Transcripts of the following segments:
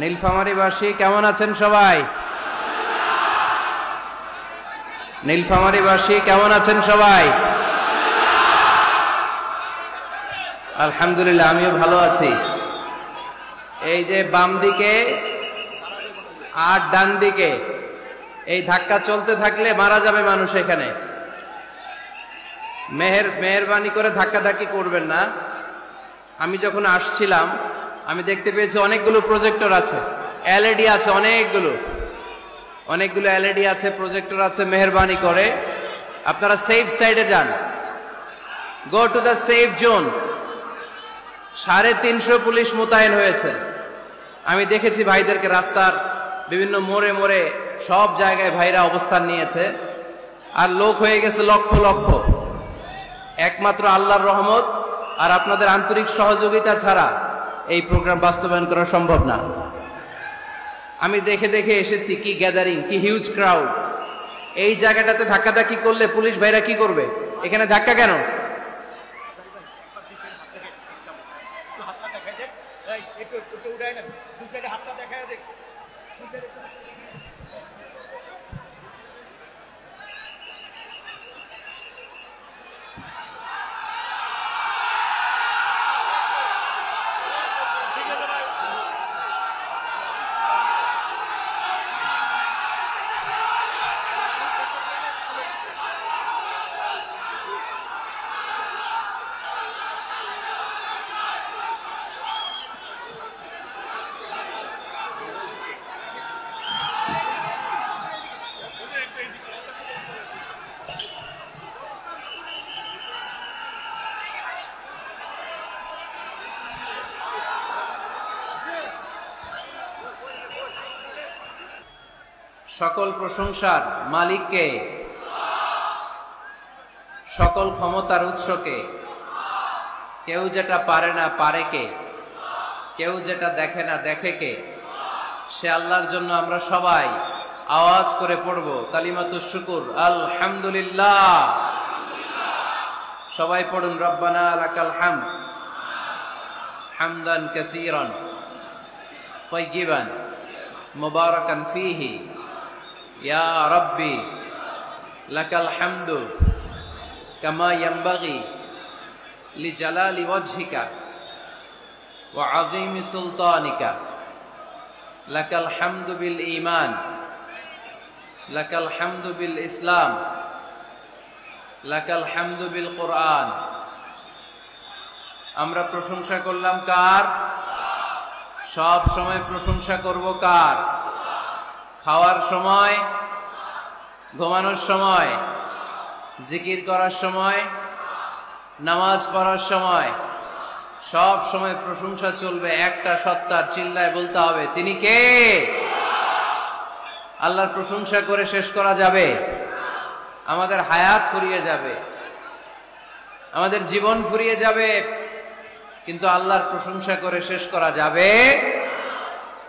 নীলফামারীবাসী কেমন আছেন সবাই? নীলফামারীবাসী কেমন আছেন সবাই? আলহামদুলিল্লাহ, আমিও ভালো আছি। এই যে বাম দিকে আর ডান দিকে এই ধাক্কা চলতে থাকলে মারা যাবে মানুষ। এখানে মেহেরবানি করে ধাক্কাধাক্কি করবেন না। আমি যখন আসছিলাম আমি দেখতে পেয়েছি অনেকগুলো প্রজেক্টর আছে, এলইডি আছে, অনেকগুলো এলইডি আছে, প্রজেক্টর আছে। মেহেরবানি করে আপনারা সেফ সাইডে যান, go to the safe zone. 350 police মোতায়েন হয়েছে। আমি দেখেছি ভাইদেরকে রাস্তার বিভিন্ন মোড়ে মোড়ে সব জায়গায় ভাইরা অবস্থান নিয়েছে, আর লোক হয়ে গেছে লক্ষ লক্ষ। একমাত্র আল্লাহর রহমত আর আপনাদের আন্তরিক সহযোগিতা ছাড়া এই প্রোগ্রাম বাস্তবায়ন করা সম্ভব না। আমি দেখে দেখে এসেছি কি গ্যাদারিং, কি হিউজ ক্রাউড। এই জায়গাটাতে ধাক্কাধাক্কি করলে পুলিশ ভাইরা কি করবে? এখানে ধাক্কা কেন? সকল প্রশংসার মালিককে, সকল ক্ষমতার উৎসকে। কেউ যেটা পারে না পারে কে, কেউ যেটা দেখে না দেখে কে। সে আল্লাহর জন্য আমরা সবাই আওয়াজ করে পড়ব কালিমাতুশ শুকুর, আলহামদুলিল্লাহ। সবাই পড়ুন, রব্বানা লাকাল হামদ হামদান কাসীরান তাইয়িবান মুবারাকান ফীহি ইয়া রাব্বি লাকাল হামদু কামা ইয়ানবাগি লিজালালি ওয়াজহিকা ওয়া আযীমি সুলতানিকা। লাকাল হামদু বিল ঈমান, লাকাল হামদু বিল ইসলাম, লাকাল হামদু বিল কুরআন। আমরা প্রশংসা করলাম কার? সব সময় প্রশংসা করব কার? খাওয়ার সময়, ঘুমানোর সময়, জিকির করার সময়, নামাজ পড়ার সময়, সব সময় প্রশংসা চলবে একটা সত্তার। চিল্লায় বলতে হবে, তিনি কে? আল্লাহর প্রশংসা করে শেষ করা যাবে? আমাদের হায়াত ফুরিয়ে যাবে, আমাদের জীবন ফুরিয়ে যাবে, কিন্তু আল্লাহর প্রশংসা করে শেষ করা যাবে?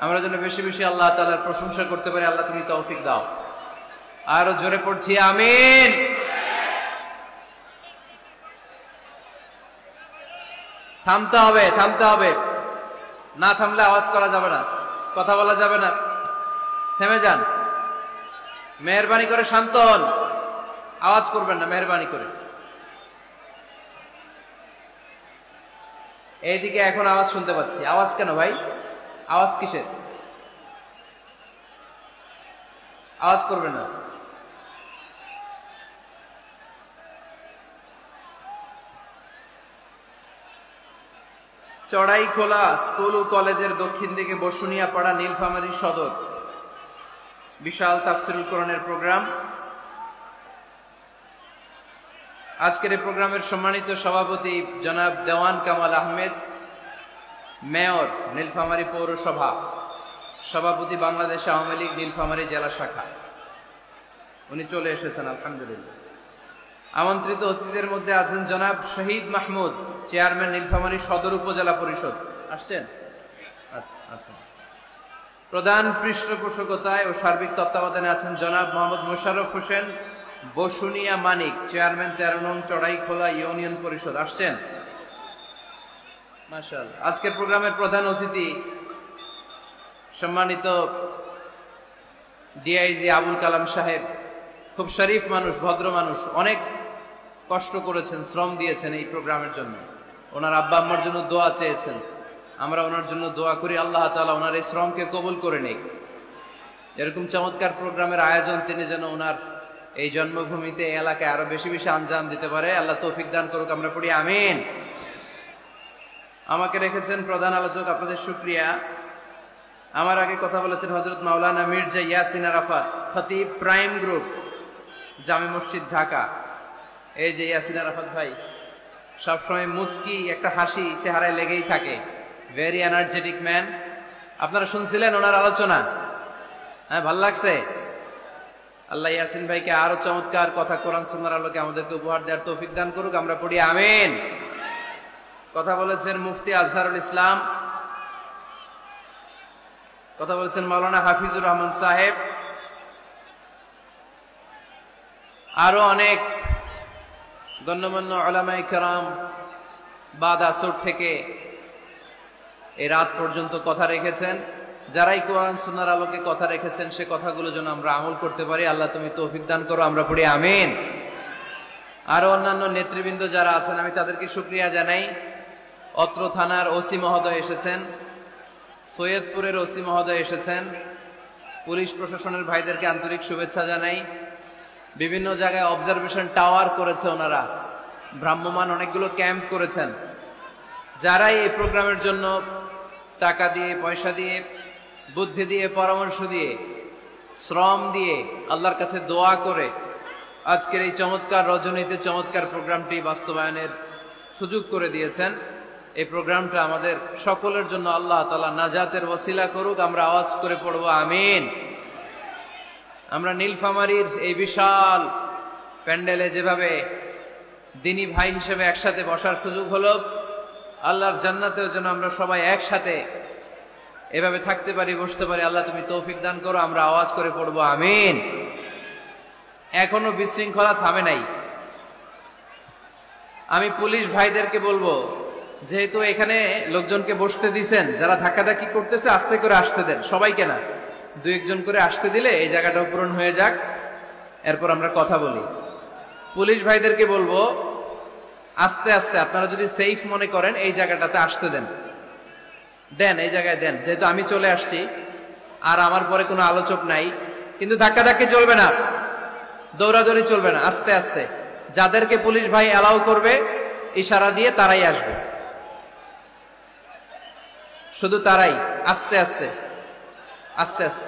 আমরা যেন বেশি বেশি আল্লাহ তাআলার প্রশংসা করতে পারি। আল্লাহ তুমি তৌফিক দাও। আরো জোরে পড়ছি আমিন। থামতে হবে, থামতে হবে। না থামলে আওয়াজ করা যাবে না, কথা বলা যাবে না। থেমে যান, মেহেরবানি করে শান্ত হন, আওয়াজ করবেন না, মেহেরবানি করে। এইদিকে এখন আওয়াজ শুনতে পাচ্ছি। আওয়াজ কেন ভাই? আওয়াজ কিসের? আওয়াজ করবে না। চড়াইখোলা স্কুল ও কলেজের দক্ষিণ দিকে বসুনিয়া পাড়া, নীলফামারী সদর, বিশাল তাফসীরুল কোরআনের প্রোগ্রাম। আজকের এই প্রোগ্রামের সম্মানিত সভাপতি জনাব দেওয়ান কামাল আহমেদ, মেয়র নীলফামারী পৌরসভা, সভাপতি বাংলাদেশ আওয়ামী লীগ নীলফামারী জেলা শাখা, উনি চলে এসেছেন আলহামদুলিল্লাহ। আমন্ত্রিত অতিথিদের মধ্যে আছেন জনাব শহীদ মাহমুদ, চেয়ারম্যান নীলফামারী সদর উপজেলা পরিষদ। আসছেন? আচ্ছা আচ্ছা। প্রধান পৃষ্ঠপোষকতায় ও সার্বিক তত্ত্বাবধানে আছেন জনাব মোহাম্মদ মোশাররফ হোসেন, বসুনিয়া মানিক, চেয়ারম্যান 13 নং চড়াইখোলা ইউনিয়ন পরিষদ। আসছেন? মাশাআল্লাহ। আজকের প্রোগ্রামের প্রধান অতিথি সম্মানিত ডিআইজি আবুল কালাম সাহেব, খুব শরীফ মানুষ, ভদ্র মানুষ, অনেক কষ্ট করেছেন, শ্রম দিয়েছেন এই প্রোগ্রামের জন্য। ওনার আব্বা আম্মার জন্য দোয়া চেয়েছেন, আমরা ওনার জন্য দোয়া করি আল্লাহ তাআলা ওনার এই শ্রমকে কবুল করে নিক। এরকম চমৎকার প্রোগ্রামের আয়োজন তিনি যেন ওনার এই জন্মভূমিতে, এই এলাকায় আরো বেশি বেশি আঞ্জাম দিতে পারে, আল্লাহ তৌফিক দান করুক, আমরা পড়ি আমিন। আমাকে রেখেছেন প্রধান আলোচক, আপনাদের শুকরিয়া। আমার আগে কথা বলেছেন হযরত মাওলানা মির্জা ইয়াসিন আরাফাত, খতিব, প্রাইম গ্রুপ, জামে মসজিদ, ঢাকা। এই যে ইয়াসিন আরাফাত ভাই, সবসময় মুচকি একটা হাসি চেহারায় লেগেই থাকে, ভেরি এনার্জেটিক ম্যান। আপনারা শুনছিলেন ওনার আলোচনা? হ্যাঁ, ভাল লাগছে? আল্লাহ ইয়াসিন ভাইকে আরো চমৎকার কথা কোরআন সুন্নাহর আলোকে আমাদেরকে উপহার দেওয়ার তৌফিক দান করুক, আমরা পড়ি আমিন। কথা বলেছেন মুফতি আজহারুল ইসলাম, কথা বলেছেন মাওলানা হাফিজুর রহমান সাহেব, আরো অনেক গণ্যমান্য উলামায়ে কেরাম বাদ আসর থেকে এই রাত পর্যন্ত কথা রেখেছেন। যারাই কোরআন সুন্নাহর আলোকে কথা রেখেছেন, সে কথাগুলো যেন আমরা আমল করতে পারি, আল্লাহ তুমি তৌফিক দান করো, আমরা পড়ি আমিন। আরো অন্যান্য নেতৃবৃন্দ যারা আছেন, আমি তাদেরকে শুকরিয়া জানাই। অত্র থানার ওসি মহোদয় এসেছেন, সৈয়দপুরের ওসি মহোদয় এসেছেন, পুলিশ প্রশাসনের ভাইদেরকে আন্তরিক শুভেচ্ছা জানাই। বিভিন্ন জায়গায় অবজারভেশন টাওয়ার করেছে ওনারা, ভ্রাম্যমান অনেকগুলো ক্যাম্প করেছেন। যারাই এই প্রোগ্রামের জন্য টাকা দিয়ে, পয়সা দিয়ে, বুদ্ধি দিয়ে, পরামর্শ দিয়ে, শ্রম দিয়ে, আল্লাহর কাছে দোয়া করে আজকের এই চমৎকার রজনীতে চমৎকার প্রোগ্রামটি বাস্তবায়নের সুযোগ করে দিয়েছেন। এই প্রোগ্রামটা আমাদের সকলের জন্য আল্লাহ তাআলা নাজাতের ওসিলা করুক, আমরা আওয়াজ করে পড়ব আমিন। আমরা নীলফামারীর এই বিশাল প্যান্ডেলে যেভাবে দিনী ভাই হিসেবে একসাথে বসার সুযোগ হলো, আল্লাহর জান্নাতেও যেন আমরা সবাই একসাথে এভাবে থাকতে পারি, বসতে পারি, আল্লাহ তুমি তৌফিক দান করো, আমরা আওয়াজ করে পড়বো আমিন। এখনো বিশৃঙ্খলা থামে নাই। আমি পুলিশ ভাইদেরকে বলবো, যেহেতু এখানে লোকজনকে বসতে দিছেন, যারা ধাক্কাধাক্কি করতেছে আস্তে করে আসতে দেন, সবাইকে না, দু একজন করে আসতে দিলে এই জায়গাটাও পূরণ হয়ে যাক, এরপর আমরা কথা বলি। পুলিশ ভাইদেরকে বলবো আস্তে আস্তে, আপনারা যদি সেফ মনে করেন এই জায়গাটাতে আসতে দেন, এই জায়গায় দেন। যেহেতু আমি চলে আসছি আর আমার পরে কোনো আলোচক নাই, কিন্তু ধাক্কাধাক্কি চলবে না, দৌড়াদৌড়ি চলবে না, আস্তে আস্তে। যাদেরকে পুলিশ ভাই অ্যালাউ করবে ইশারা দিয়ে তারাই আসবে, শুধু তারাই, আস্তে আস্তে আস্তে আস্তে।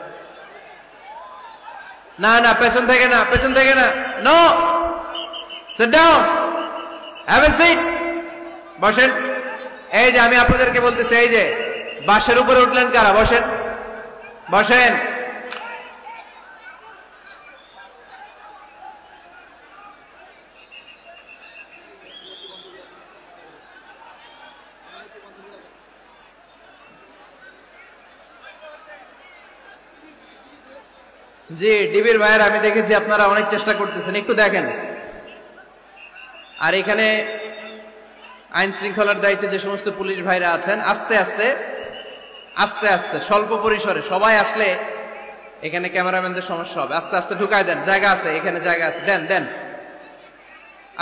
না না, পেছন থেকে না, পেছন থেকে না, no, sit down, have a seat, বসেন। এই যে আমি আপনাদেরকে বলতেছি, এই যে বাসের উপরে উঠলেন কারা, বসেন, বসেন। জি ডিবির ভাইয়ের আমি দেখেছি আপনারা অনেক চেষ্টা করতেছেন, একটু দেখেন। আর এখানে আইন শৃঙ্খলার দায়িত্বে যে সমস্ত পুলিশ ভাইরা আছেন, আস্তে আস্তে আস্তে আস্তে, স্বল্প পরিসরে, সবাই আসলে এখানে ক্যামেরাম্যানদের সমস্যা হবে, আস্তে আস্তে ঢুকায় দেন, জায়গা আছে, এখানে জায়গা আছে, দেন দেন,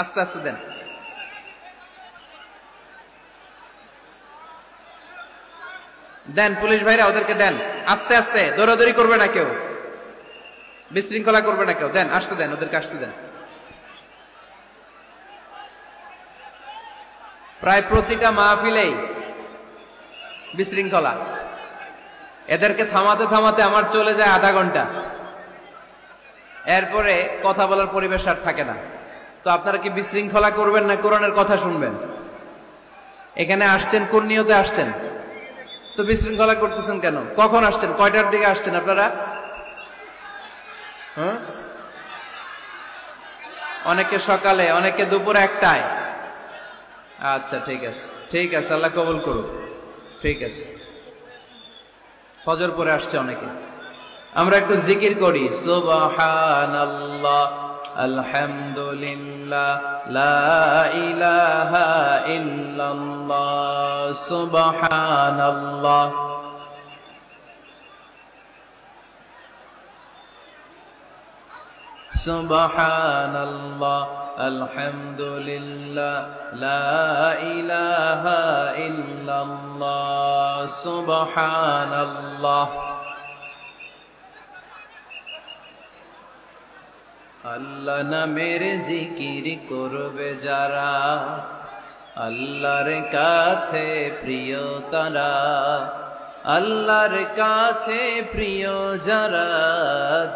আস্তে আস্তে দেন। দেন পুলিশ ভাইরা, ওদেরকে দেন, আস্তে আস্তে, দৌড়াদৌড়ি করবে না কেউ, বিশৃঙ্খলা করবে না কেউ, দেন, আসতে দেন, ওদেরকে আসতে দেন। প্রায় প্রতিটা মাহফিলেই বিশৃঙ্খলা, এদেরকে থামাতে থামাতে আমার চলে যায় আধা ঘন্টা, এরপরে কথা বলার পরিবেশ আর থাকে না। তো আপনারা কি বিশৃঙ্খলা করবেন না কোরআনের কথা শুনবেন? এখানে আসছেন কোন নিয়তে আসছেন? তো বিশৃঙ্খলা করতেছেন কেন? কখন আসছেন? কয়টার দিকে আসছেন আপনারা? অনেকে সকালে, অনেকে দুপুর একটায়। আচ্ছা ঠিক আছে, ঠিক আছে, আল্লাহ কবুল করুক, ঠিক আছে। ফজর পরে আসছে অনেকে। আমরা একটু জিকির করি, সুবহানাল্লাহ, আলহামদুলিল্লাহ, লা ইলাহা ইল্লাল্লাহ, সুবহানাল্লাহ। সুবহানাল্লাহ আলহামদুলিল্লাহ লা ইলাহা ইল্লাল্লাহ সুবহানাল্লাহ। আল্লাহ নামের জিকির করবে যারা, আল্লাহর কাছে প্রিয় তারা, আল্লাহর কাছে প্রিয় যারা,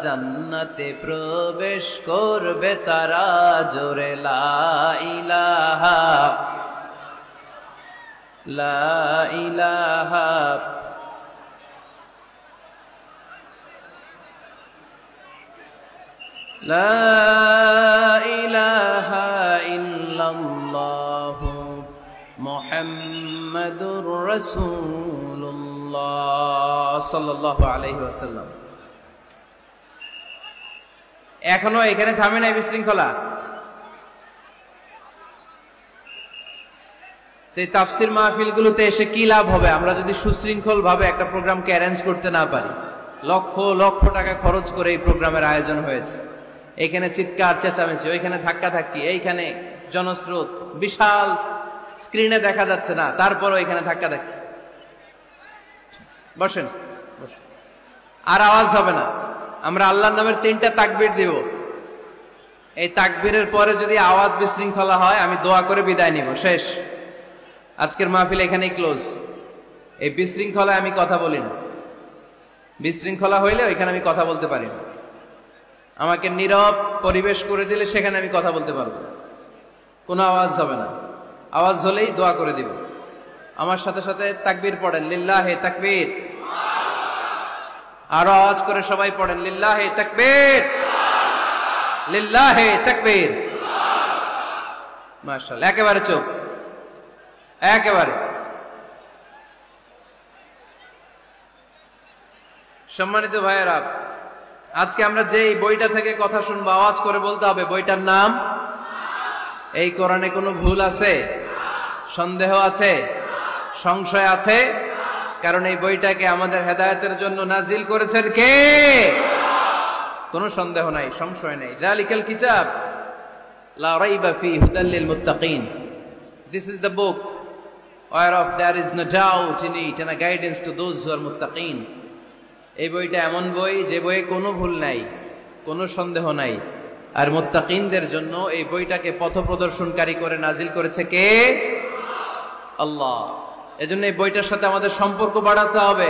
জান্নাতে প্রবেশ করবে তারা। জোরে লা ইলাহা লা ইলাহা লা ইলাহা ইল্লাল্লাহু মুহাম্মাদুর রাসূলুল্লাহ সাল্লাল্লাহু আলাইহি ওয়াসাল্লাম। এখনো এখানে থামে নাই বিশৃঙ্খলা। এই তাফসির মাহফিলগুলোতে এসে কি লাভ হবে আমরা যদি সুশৃঙ্খল ভাবে একটা প্রোগ্রামকে অ্যারেঞ্জ করতে না পারি? লক্ষ লক্ষ টাকা খরচ করে এই প্রোগ্রামের আয়োজন হয়েছে। এইখানে চিৎকার চেঁচামেচি, ওইখানে ধাক্কাধাক্কি, এইখানে জনস্রোত, বিশাল স্ক্রিনে দেখা যাচ্ছে না, তারপরও এখানে ধাক্কাধাক্কি। বসেন বসেন, আর আওয়াজ হবে না। আমরা আল্লাহর নামের 3টা তাকবীর দিব। এই তাকবীরের পরে যদি আওয়াজ বিশৃঙ্খলা হয় আমি দোয়া করে বিদায় নিব। শেষ, আজকের মাহফিল এখানেই ক্লোজ। এই বিশৃঙ্খলায় আমি কথা বলি না। বিশৃঙ্খলা হইলে ওইখানে আমি কথা বলতে পারি না। আমাকে নীরব পরিবেশ করে দিলে সেখানে আমি কথা বলতে পারবো। কোনো আওয়াজ হবে না। আওয়াজ হলেই দোয়া করে দিব। আমার সাথে সাথে তাকবীর পড়েন, লিল্লাহে তাকবীর। আরো আওয়াজ করে সবাই পড়েন, লিল্লাহে তাকবীর, লিল্লাহে তাকবীর। মাশাআল্লাহ, একেবারে চুপ, একেবারে। সম্মানিত ভাইয়েরা, আজকে আমরা যে বইটা থেকে কথা শুনবো আওয়াজ করে বলতে হবে বইটার নাম। এই কোরআনে কোনো ভুল আছে? সন্দেহ আছে? সংশয় আছে? কারণ এই বইটাকে আমাদের হেদায়েতের জন্য নাজিল করেছেন কে? কোনো সন্দেহ নাই, সংশয় নাই। যালিকাল কিতাব লা রাইবা ফীহি হুদাল লিল মুত্তাকিন। This is the book whereof there is no doubt in it and a guidance to those who are muttaqin. এই বইটা এমন বই যে বইয়ে কোনো ভুল নাই, কোনো সন্দেহ নাই। আর মুত্তাকিনদের জন্য এই বইটাকে পথপ্রদর্শনকারী করে নাজিল করেছে কে? আল্লাহ। এজন্য এই বইটার সাথে আমাদের সম্পর্ক বাড়াতে হবে।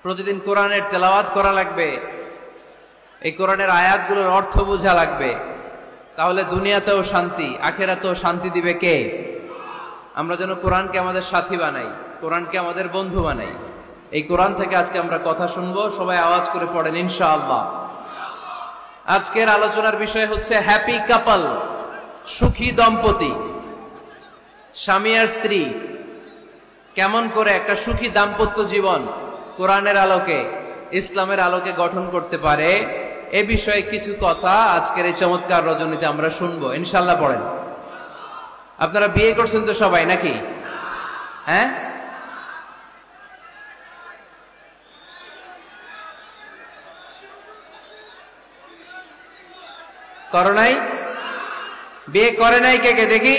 প্রতিদিন কোরআনের তেলাওয়াত করা লাগবে। এই কোরআনের আয়াতগুলোর অর্থ বোঝা লাগবে। তাহলে দুনিয়াতেও শান্তি, আখিরাতেও শান্তি দিবে কে? আমরা যেন কোরআনকে আমাদের সাথী বানাই, কোরআনকে আমাদের বন্ধু বানাই। এই কোরআন থেকে আজকে আমরা কথা শুনবো। সবাই আওয়াজ করে পড়েন ইনশাআল্লাহ। আজকের আলোচনার বিষয় হচ্ছে হ্যাপি কাপল, সুখী দম্পতি। স্বামী আর স্ত্রী কেমন করে একটা সুখী দাম্পত্য জীবন কোরআনের আলোকে, ইসলামের আলোকে গঠন করতে পারে, এ বিষয়ে কিছু কথা আজকের এই চমৎকার রজনীতে আমরা শুনবো ইনশাআল্লাহ। পড়েন। আপনারা বিয়ে করছেন তো সবাই নাকি? হ্যাঁ, করো নাই? বিয়ে করে নাই কে কে দেখি?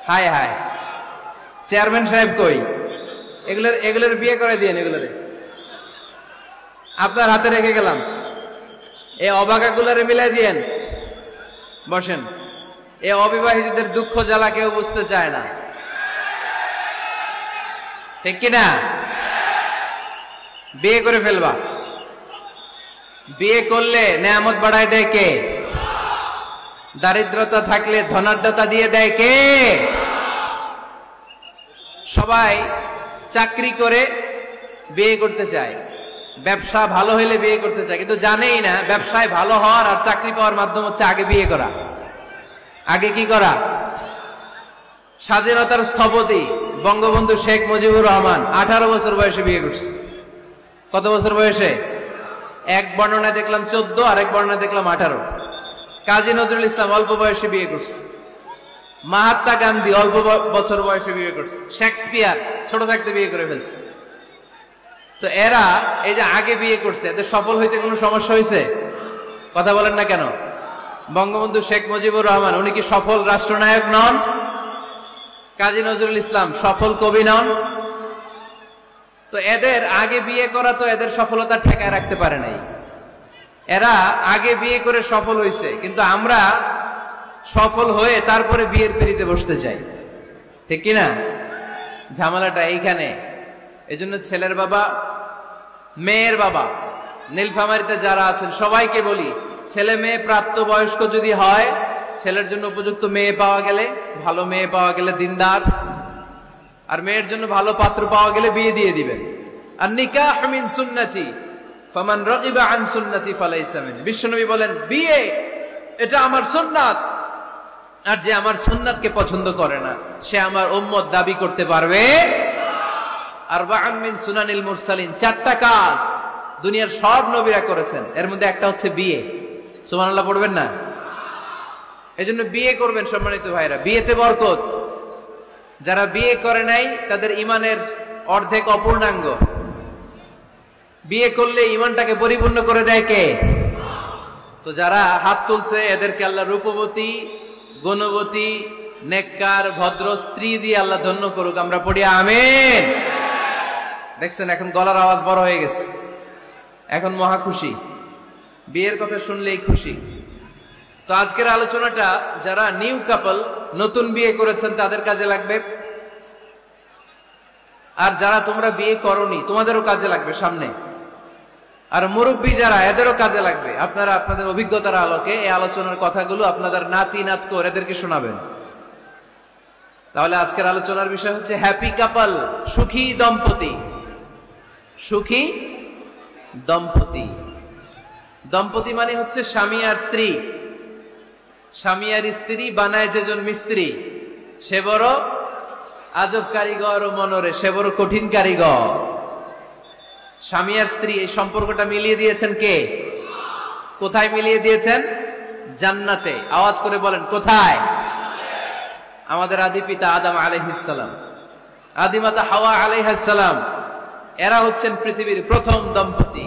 হায় হায়, চেয়ারম্যান সাহেব কই? এগুলোর বিয়ে করে দিয়েন। এগুলোরে আপনার হাতে রেখে গেলাম। এই অবাকাগুলারে মিলাই দিয়েন। বসেন। এই অবিবাহিতদের দুঃখ জ্বালা কেউ বুঝতে চায় না, ঠিক কিনা? বিয়ে করে ফেলবা। বিয়ে করলে নেয়ামত বাড়ায় দেয় কে? দারিদ্রতা থাকলে ধনাঢ্যতা দিয়ে দেয় কে? সবাই চাকরি করে বিয়ে করতে চায়, ব্যবসা ভালো হইলে বিয়ে করতে চায়, কিন্তু জানেই না ব্যবসায় ভালো হওয়ার আর চাকরি পাওয়ার মাধ্যম হচ্ছে আগে বিয়ে করা। আগে কি করা? স্বাধীনতার স্থপতি বঙ্গবন্ধু শেখ মুজিবুর রহমান 18 বছর বয়সে বিয়ে করছে। কত বছর বয়সে? এক বর্ণনায় দেখলাম 14, আর এক বর্ণনায় দেখলাম 18। কাজী নজরুল ইসলাম অল্প বয়সে বিয়ে করছে। মহাত্মা গান্ধী অল্প বছর বয়সে বিয়ে করছে। শেক্সপিয়ার ছোট থাকতে বিয়ে করে ফেলছে। তো এরা এই যে আগে বিয়ে করছে, এদের সফল হইতে কোনো সমস্যা হয়েছে? কথা বলেন না কেন? বঙ্গবন্ধু শেখ মুজিবুর রহমান উনি কি সফল রাষ্ট্রনায়ক নন? কাজী নজরুল ইসলাম সফল কবি নন? তো এদের আগে বিয়ে করা তো এদের সফলতা ঠেকায় রাখতে পারে নাই। এরা আগে বিয়ে করে সফল হয়েছে, কিন্তু আমরা সফল হয়ে তারপরে বিয়ের পিড়িতে বসতে চাই, ঠিক কিনা? ঝামেলাটা এইখানে। এই জন্য ছেলের বাবা, মেয়ের বাবা, নীলফামারীতে যারা আছেন সবাইকে বলি, ছেলে মেয়ে প্রাপ্ত বয়স্ক যদি হয়, ছেলের জন্য উপযুক্ত মেয়ে পাওয়া গেলে, ভালো মেয়ে পাওয়া গেলে দিনদার, আর মেয়ের জন্য ভালো পাত্র পাওয়া গেলে বিয়ে দিয়ে দিবেন। আর নিকাহ মিন সুন্নতি ফামান রাগিবা আন সুন্নতি ফালাইসা মিন। বিশ্বনবী বলেন, বিয়ে এটা আমার সুন্নাত, আর যে আমার সুন্নাতকে পছন্দ করে না সে আমার উম্মত দাবি করতে পারবে। আরবাআন মিন সুনানিল মুরসালিন, 4টা কাজ দুনিয়ার সব নবীরা করেছেন, এর মধ্যে একটা হচ্ছে বিয়ে। সুবহানাল্লাহ পড়বেন না? এজন্য বিয়ে করবেন সম্মানিত ভাইরা, বিয়েতে বরকত। যারা বিয়ে করে নাই তাদের ঈমানের অর্ধেক অপূর্ণাঙ্গ। বিয়ে করলে ঈমানটাকে পরিপূর্ণ করে দেয় কে? তো যারা হাত তুলছে এদেরকে আল্লাহ রূপবতী, গুণবতী, নেককার, ভদ্র স্ত্রী দিয়ে আল্লাহ ধন্য করুক। আমরা পড়ি আমিন। দেখছেন এখন গলার আওয়াজ বড় হয়ে গেছে, এখন মহা খুশি, বিয়ের কথা শুনলেই খুশি। তো আজকের আলোচনাটা যারা নিউ কাপল, নতুন বিয়ে করেছেন তাদের কাজে লাগবে, আর যারা তোমরা বিয়ে করনি তোমাদেরও কাজে লাগবে সামনে, আর মুরব্বী যারা এদেরও কাজে লাগবে। আপনারা আপনাদের অভিজ্ঞতার আলোকে এই আলোচনার কথাগুলো আপনাদের নাতি নাতকো এদেরকে শোনাবেন। তাহলে আজকের আলোচনার বিষয় হচ্ছে হ্যাপি কাপল, সুখী দম্পতি। সুখী দম্পতি, দম্পতি মানে হচ্ছে স্বামী আর স্ত্রী। স্বামী আর স্ত্রী বানায় যেজন মিস্ত্রি, সে বড় আজব কারিগর ও মনরে, সে বড় কঠিন কারিগর। স্বামী আর স্ত্রী এই সম্পর্কটা মিলিয়ে দিয়েছেন কে? কোথায় মিলিয়ে দিয়েছেন? জান্নাতে। আওয়াজ করে বলেন কোথায়? আমাদের আদি পিতা আদম আলাইহিস সালাম, আদিমাতা হাওয়া আলাইহিস সালাম, এরা হচ্ছেন পৃথিবীর প্রথম দম্পতি,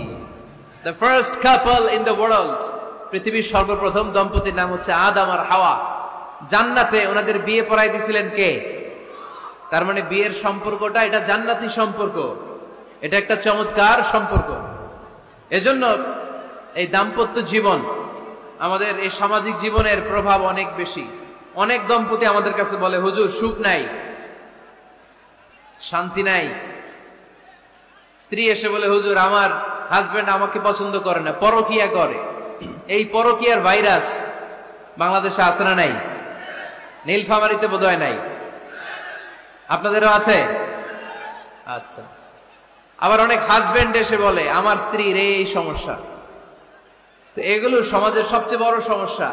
the first couple in the world। পৃথিবীর সর্বপ্রথম দম্পতির নাম হচ্ছে আদম আর হাওয়া। জান্নাতে ওনাদের বিয়ে পড়াই দিয়েছিলেন কে? তার মানে বিয়ের সম্পর্কটা এটা জান্নাতি সম্পর্ক, এটা একটা চমৎকার সম্পর্ক। এজন্য এই দাম্পত্য জীবন, আমাদের এই সামাজিক জীবনের প্রভাব অনেক বেশি। অনেক দম্পতি আমাদের কাছে বলে, হুজুর সুখ নাই, শান্তি নাই। স্ত্রী এসে বলে, হুজুর আমার হাজবেন্ড আমাকে পছন্দ করে না, পরকিয়া করে। এই পরকিয়ার ভাইরাস বাংলাদেশে আছে না নাই? নীলফামারীতে বোধহয় নাই, আপনাদেরও আছে? আচ্ছা। আবার অনেক হাজবেন্ড এসে বলে, আমার স্ত্রীর এই সমস্যা। তো এগুলো সমাজের সবচেয়ে বড় সমস্যা,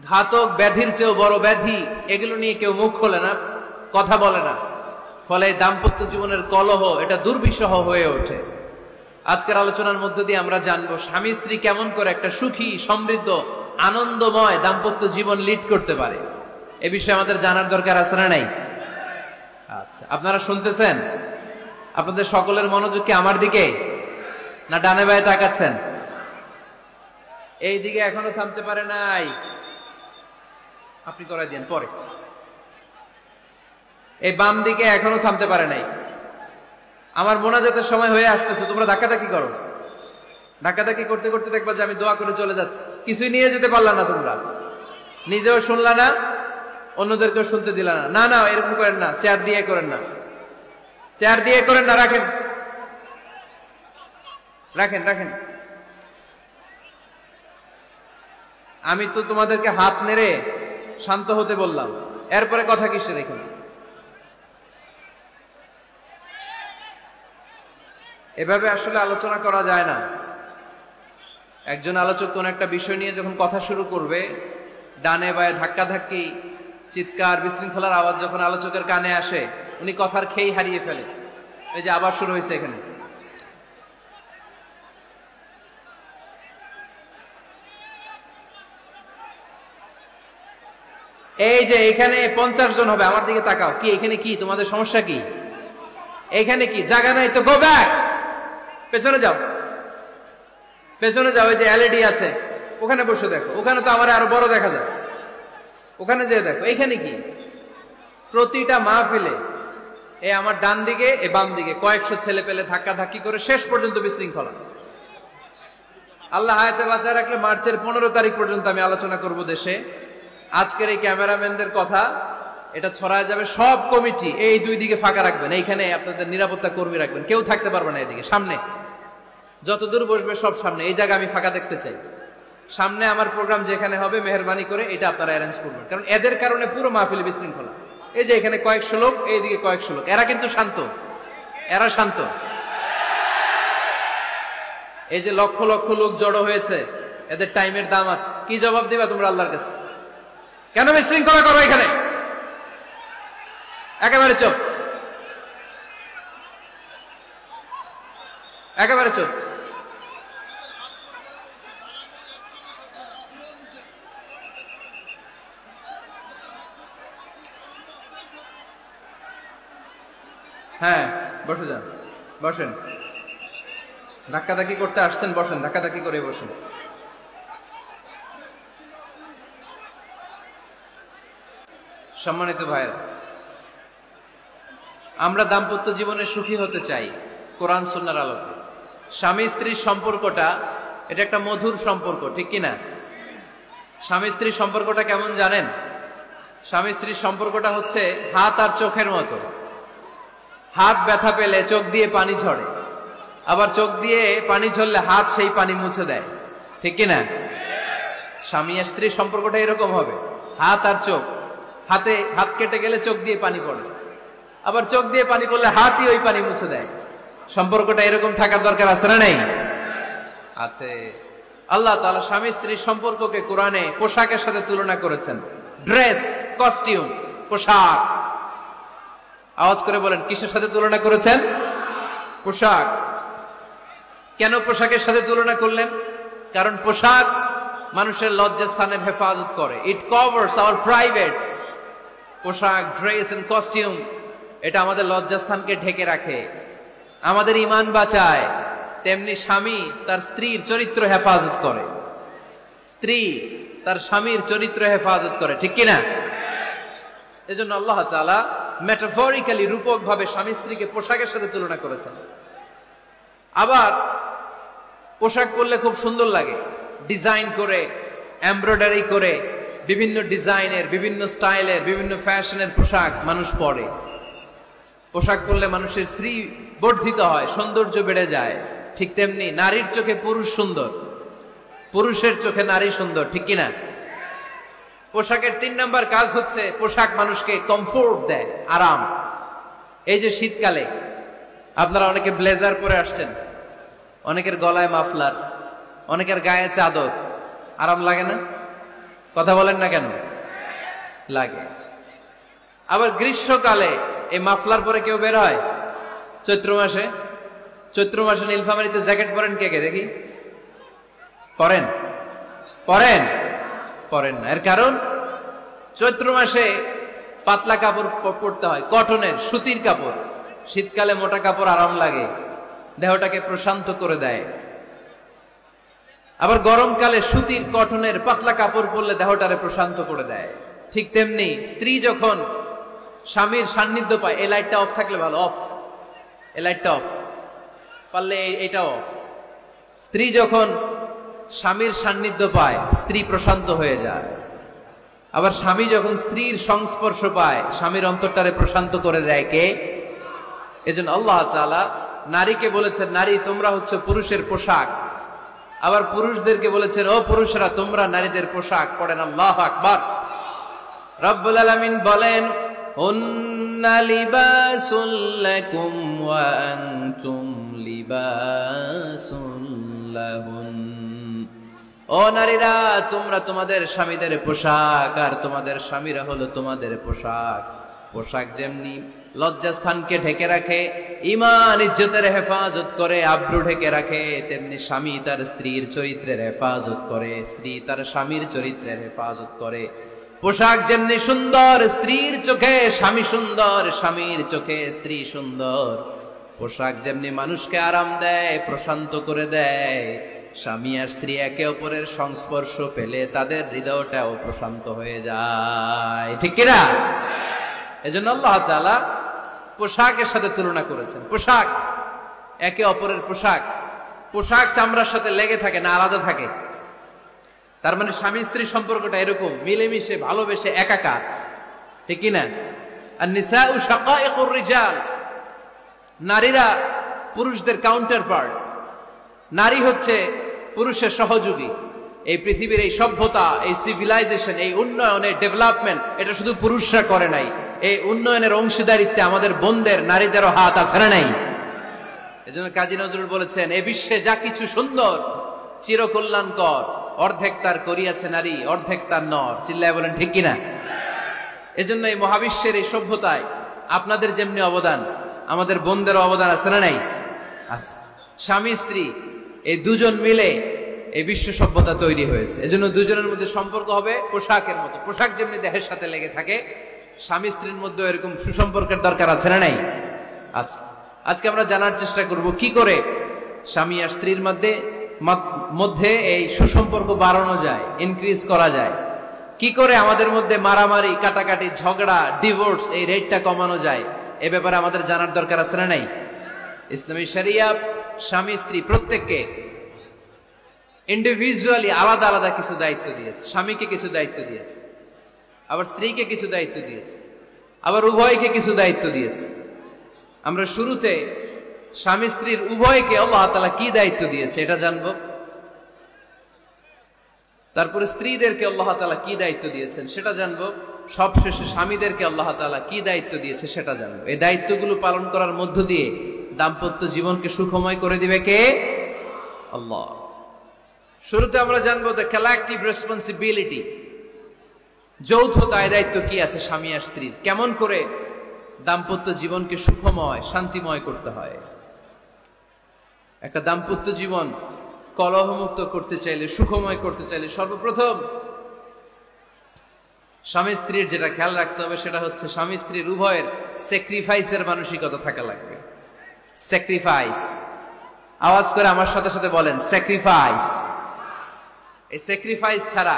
ঘাতক ব্যাধির চেয়েও বড় ব্যাধি। এগুলো নিয়ে কেউ মুখ খোলে না, কথা বলে না, ফলে দাম্পত্য জীবনের কলহ এটা দুর্বিষহ হয়ে ওঠে। আজকের আলোচনার মধ্য দিয়ে আমরা জানবো স্বামী স্ত্রী কেমন করে একটা সুখী, সমৃদ্ধ, আনন্দময় দাম্পত্য জীবন লিড করতে পারে। এ বিষয়ে আমাদের জানার দরকার আছে না নাই? আচ্ছা, আপনারা শুনতেছেন? আপনাদের সকলের মনোযোগ কি আমার দিকে, না ডানে বায়ে তাকাচ্ছেন? এই দিকে এখনো থামতে পারে নাই, আপনি করাই দেন পরে। এই বাম দিকে এখনো থামতে পারে নাই। আমার মোনাজাতের সময় হয়ে আসতেছে, তোমরা ধাক্কাধাক্কি করো। ধাক্কাধাক্কি করতে করতে দেখবা যে আমি দোয়া করে চলে যাচ্ছি, কিছুই নিয়ে যেতে পারলা না, তোমরা নিজেও শুনলা না, অন্যদেরকেও শুনতে দিলা না। না না, এরকম করেন না, চেয়ার দিয়ে করেন না, চেয়ার দিয়ে করেন না, রাখেন রাখেন রাখেন। আমি তো তোমাদেরকে হাত নেড়ে শান্ত হতে বললাম, এরপরে কথা কিসে রেখেন? এভাবে আসলে আলোচনা করা যায় না। একজন আলোচক কোন একটা বিষয় নিয়ে যখন কথা শুরু করবে, ডানে বায়ে ধাক্কাধাক্কি, চিৎকার, বিশৃঙ্খলার আওয়াজ যখন আলোচকের কানে আসে, উনি কথার খেই হারিয়ে ফেলে। এই যে আবার শুরু হয়েছে এখানে। এই যে এখানে 50 জন হবে, আমার দিকে তাকাও। কি এখানে কি তোমাদের সমস্যা কি? এখানে কি জায়গা নাই? তো গো ব্যাক। পেছনে যাও, পেছনে যাও, ওই যে এলইডি আছে ওখানে বসে দেখো, ওখানে তো আমার আরো বড় দেখা যায়, ওখানে যেয়ে দেখো। এইখানে কি প্রতিটা মাহফিলে এই আমার ডান দিকে এ বাম দিকে কয়েকশো ছেলে পেলে ধাক্কা ধাক্কি করে শেষ পর্যন্ত বিশৃঙ্খলা। আল্লাহ হায়াতে বাঁচায় রাখলে মার্চের 15 তারিখ পর্যন্ত আমি আলোচনা করব দেশে। আজকের এই ক্যামেরাম্যানদের কথা এটা ছড়ায় যাবে, সব কমিটি এই দুই দিকে ফাঁকা রাখবেন, এইখানে আপনাদের নিরাপত্তা কর্মী রাখবেন, কেউ থাকতে পারবে না এদিকে। সামনে যতদূর বসবে সব সামনে, এই জায়গা আমি ফাঁকা দেখতে চাই। সামনে আমার প্রোগ্রাম যেখানে হবে মেহেরবানি করে এটা আপনারা অ্যারেঞ্জ করবেন, কারণ এদের কারণে পুরো মাহফিল বিশৃঙ্খলা। এই যে এখানে কয়েকশো লোক, এইদিকে কয়েকশো লোক, এরা কিন্তু শান্ত, এরা শান্ত। এই যে লক্ষ লক্ষ লোক জড়ো হয়েছে, এদের টাইমের দাম আছে। কি জবাব দিবা তোমরা আল্লাহর কাছে? কেন বিশৃঙ্খলা করো এখানে? একেবারে চুপ, একেবারে চুপ। হ্যাঁ বসে যান, বসেন। ধাক্কাধাক্কি করতে আসছেন, বসেন, ধাক্কাধাক্কি করে বসেন। সম্মানিত ভাইরা, আমরা দাম্পত্য জীবনে সুখী হতে চাই কোরআন সুন্নাহর আলোকে। স্বামী স্ত্রীর সম্পর্কটা এটা একটা মধুর সম্পর্ক, ঠিক কিনা? স্বামী স্ত্রীর সম্পর্কটা কেমন জানেন? স্বামী স্ত্রীর সম্পর্কটা হচ্ছে হাত আর চোখের মতো। হাত ব্যথা পেলে চোখ দিয়ে পানি ঝরে, আবার চোখ দিয়ে পানি ঝরলে হাত সেই পানি মুছে দেয়, ঠিক কিনা? স্বামী আর স্ত্রীর সম্পর্কটা এরকম হবে, হাত আর চোখ। হাতে হাত কেটে গেলে চোখ দিয়ে পানি পড়ে, আবার চোখ দিয়ে পানি পড়লে হাতই ওই পানি মুছে দেয়। সম্পর্কটা এরকম থাকার দরকার আছে না নেই? আছে। আল্লাহ তাআলা স্বামী স্ত্রীর সম্পর্ককে কোরআনে পোশাকের সাথে তুলনা করেছেন। ড্রেস, কস্টিউম, পোশাক। আওয়াজ করে বলেন, কিসের সাথে তুলনা করেছেন? পোশাক। কেন পোশাকের সাথে তুলনা করলেন? কারণ পোশাক মানুষের লজ্জাস্থানের হেফাজত করে। ইট কভারস আওয়ার প্রাইভেটস। পোশাক, ড্রেস এন্ড কস্টিউম এটা আমাদের লজ্জাস্থানকে ঢেকে রাখে, আমাদের ঈমান বাঁচায়। তেমনি স্বামী তার স্ত্রীর চরিত্র হেফাজত করে, স্ত্রী তার স্বামীর চরিত্র হেফাজত করে, ঠিক কিনা? এজন্য আল্লাহ তাআলা মেটাফরিক্যালি, রূপক ভাবে স্বামী স্ত্রীকে পোশাকের সাথে তুলনা করেছেন। আবার পোশাক পরলে খুব সুন্দর লাগে, ডিজাইন করে, এমব্রয়ডারি করে, বিভিন্ন ডিজাইনের, বিভিন্ন স্টাইলের, বিভিন্ন ফ্যাশনের পোশাক মানুষ পরে। পোশাক পরলে মানুষের শ্রী বর্ধিত হয়, সৌন্দর্য বেড়ে যায়। ঠিক তেমনি নারীর চোখে পুরুষ সুন্দর, পুরুষের চোখে নারী সুন্দর, ঠিক কিনা? পোশাকের 3 নাম্বার কাজ হচ্ছে পোশাক মানুষকে কমফোর্ট দেয়, আরাম। এই যে শীতকালে আপনারা অনেকে ব্লেজার পরে আসছেন, অনেকের গলায় মাফলার, অনেকের গায়ে চাদর, আরাম লাগে না? কথা বলেন না কেন? লাগে। আবার গ্রীষ্মকালে এই মাফলার পরে কেউ বের হয়? চৈত্র মাসে, চৈত্র মাসে নীলফামারীতে জ্যাকেট পরেন কে কে দেখি? পরেন? পরেন? পরেন না। এর কারণ চৈত্র মাসে পাতলা কাপড় পরতে হয়, কটনের, সুতির কাপড়। শীতকালে মোটা কাপড় আরাম লাগে, দেহটাকে প্রশান্ত করে দেয়। আবার গরমকালে সুতির, কটনের পাতলা কাপড় পরলে দেহটারে প্রশান্ত করে দেয়। ঠিক তেমনি স্ত্রী যখন স্বামীর সান্নিধ্য পায়, এই লাইটটা অফ থাকলে ভালো, অফ, এই লাইটটা অফ, পারলে এইটা অফ। স্ত্রী যখন স্বামীর সান্নিধ্য পায়, স্ত্রী প্রশান্ত হয়ে যায়। আবার স্বামী যখন স্ত্রীর সংস্পর্শ পায়, স্বামীর অন্তরটারে প্রশান্ত করে দেয় কে? এজন্য আল্লাহ তাআলা নারীকে বলেছেন, নারী তোমরা হচ্ছে পুরুষের পোশাক। আবার পুরুষদেরকে বলেছেন, ও পুরুষরা তোমরা নারীদের পোশাক। পড়েন আল্লাহু আকবার। রব্বুল আলামিন বলেন, হুন্না লিবাসুল লাকুম ওয়া আনতুম লিবাসুল লাহুন। ও নারীরা, তোমরা তোমাদের স্বামীদের পোশাক, আর তোমাদের স্বামীরা হলো তোমাদের পোশাক। পোশাক যেমনি লজ্জাস্থানকে ঢেকে রাখে, ঈমান ইজ্জতের হেফাজত করে, আব্রু ঢেকে রাখে, তেমনি স্বামী তার স্ত্রীর চরিত্রের হেফাজত করে, স্ত্রী তার স্বামীর চরিত্রের হেফাজত করে। পোশাক যেমনি সুন্দর, স্ত্রীর চোখে স্বামী সুন্দর, স্বামীর চোখে স্ত্রী সুন্দর, পোশাক যেমনি মানুষকে আরাম দেয়, প্রশান্ত করে দেয়, স্বামী আর স্ত্রী একে অপরের সংস্পর্শ পেলে তাদের হৃদয়টাও প্রশান্ত হয়ে যায়, ঠিক কিনা? এজন্য আল্লাহ তাআলা পোশাকের সাথে তুলনা করেছেন। পোশাক একে অপরের পোশাক, পোশাক চামড়ার সাথে লেগে থাকে না, আলাদা থাকে। তার মানে স্বামী স্ত্রী সম্পর্কটা এরকম মিলেমিশে ভালোবেসে একাকার, ঠিক কিনা? আর নিসাউ শাকাইকুর রিজাল, নারীরা পুরুষদের কাউন্টার পার্ট, নারী হচ্ছে পুরুষের সহযোগী। এই পৃথিবীর এই সভ্যতা, এই সিভিলাইজেশন, এই উন্নয়নের ডেভেলপমেন্ট এটা শুধু পুরুষরা করে নাই, এই উন্নয়নের অংশীদারিত্বে আমাদের বোনদের নারীদেরও হাত আছে না নাই? এজন্য কাজী নজরুল বলেছেন, এ বিশ্বে যা কিছু সুন্দর চিরকল্যাণকর, অর্ধেক তার করিয়াছে নারী, অর্ধেক তার নর। চিল্লায় বলেন ঠিক কিনা? এজন্য এই মহাবিশ্বের এই সভ্যতায় আপনাদের যেমনি অবদান, আমাদের বোনদেরও অবদান আছে না নাই? আছে। স্বামী স্ত্রী এই দুজন মিলে এই বিশ্ব সভ্যতা তৈরি হয়েছে। এজন্য দুজনের মধ্যে সম্পর্ক হবে পোশাকের মতো। পোশাক যেমনি দেহের সাথে লেগে থাকে, স্বামী স্ত্রীর মধ্যে এরকম সুসম্পর্কের দরকার আছে না নাই? আছে। আজকে আমরা জানার চেষ্টা করব কি করে স্বামী আর স্ত্রীর মধ্যে এই সুসম্পর্ক বাড়ানো যায়, ইনক্রিজ করা যায়, কি করে আমাদের মধ্যে মারামারি, কাটাকাটি, ঝগড়া, ডিভোর্স এই রেটটা কমানো যায়। এ ব্যাপারে আমাদের জানার দরকার আছে না নাই? ইসলামী শরিয়া স্বামী স্ত্রী প্রত্যেককে ইন্ডিভিজুয়ালি আলাদা আলাদা কিছু দায়িত্ব দিয়েছে। স্বামীকে কিছু দায়িত্ব দিয়েছে, আবার স্ত্রীকে কিছু দায়িত্ব দিয়েছে, আবার উভয়কে কিছু দায়িত্ব দিয়েছে। আমরা শুরুতে স্বামী স্ত্রীর উভয়কে আল্লাহ তাআলা কি দায়িত্ব দিয়েছে এটা জানবো। তারপরে স্ত্রীদেরকে আল্লাহ তাআলা কি দায়িত্ব দিয়েছেন সেটা জানবো। সবশেষে স্বামীদেরকে আল্লাহ তাআলা কি দায়িত্ব দিয়েছে সেটা জানবো। এই দায়িত্বগুলো পালন করার মধ্য দিয়ে দাম্পত্য জীবনকে সুখময় করে দিবে কে? আল্লাহ। শুরুতে আমরা জানবো দ্য কালেকটিভ রেসপন্সিবিলিটি, যৌথ দায় দায়িত্ব কি আছে স্বামী আর স্ত্রীর, কেমন করে দাম্পত্য জীবনকে সুখময় শান্তিময় করতে হয়। একটা দাম্পত্য জীবন কলহমুক্ত করতে চাইলে, সুখময় করতে চাইলে সর্বপ্রথম স্বামী স্ত্রীর যেটা খেয়াল রাখতে হবে সেটা হচ্ছে স্বামী স্ত্রীর উভয়ের স্যাক্রিফাইসের মানসিকতা থাকা লাগবে। স্যাক্রিফাইস, আওয়াজ করে আমার সাথে সাথে বলেন স্যাক্রিফাইস। এই স্যাক্রিফাইস ছাড়া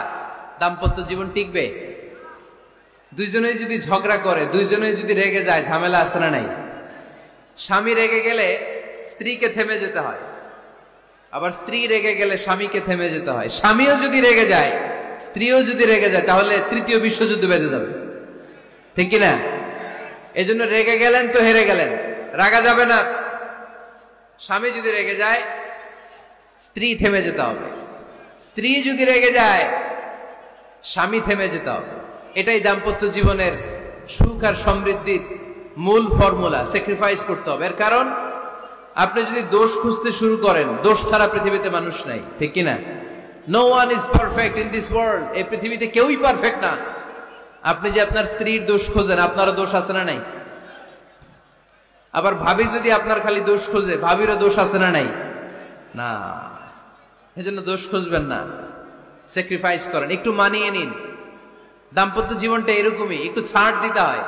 দাম্পত্য জীবন টিকবে? দুইজনেই যদি ঝগড়া করে, দুইজনেই যদি রেগে যায়, ঝামেলা আছে না নাই? স্বামী রেগে গেলে স্ত্রীকে থেমে যেতে হয়, আবার স্ত্রী রেগে গেলে স্বামীকে থেমে যেতে হয়। স্বামীও যদি রেগে যায়, স্ত্রীও যদি রেগে যায়, তাহলে তৃতীয় বিশ্বযুদ্ধ বেঁধে যাবে, ঠিক কিনা? এই জন্য রেগে গেলেন তো হেরে গেলেন, রাগা যাবে না। স্বামী যদি রেগে যায়, স্ত্রী থেমে যেতে হবে। স্ত্রী যদি রেগে যায়, স্বামী থেমে যেতে হবে। এটাই দাম্পত্য জীবনের সুখ আর সমৃদ্ধির মূল ফর্মুলা। স্যাক্রিফাইস করতে হবে। এর কারণ আপনি যদি দোষ খুঁজতে শুরু করেন, দোষ ছাড়া পৃথিবীতে মানুষ নাই, ঠিক কিনা? No one is perfect in this world. এই পৃথিবীতে কেউই পারফেক্ট না। আপনি যে আপনার স্ত্রীর দোষ খোঁজেন, আপনারও দোষ আছে না নাই? আবার ভাবি যদি আপনার খালি দোষ খোঁজে, ভাবিরও দোষ আছে না নাই? না। এজন্য দোষ খুঁজবেন না, স্যাক্রিফাইস করেন, একটু মানিয়ে নিন। দাম্পত্য জীবনটা এরকমই, একটু ছাড় দিতে হয়,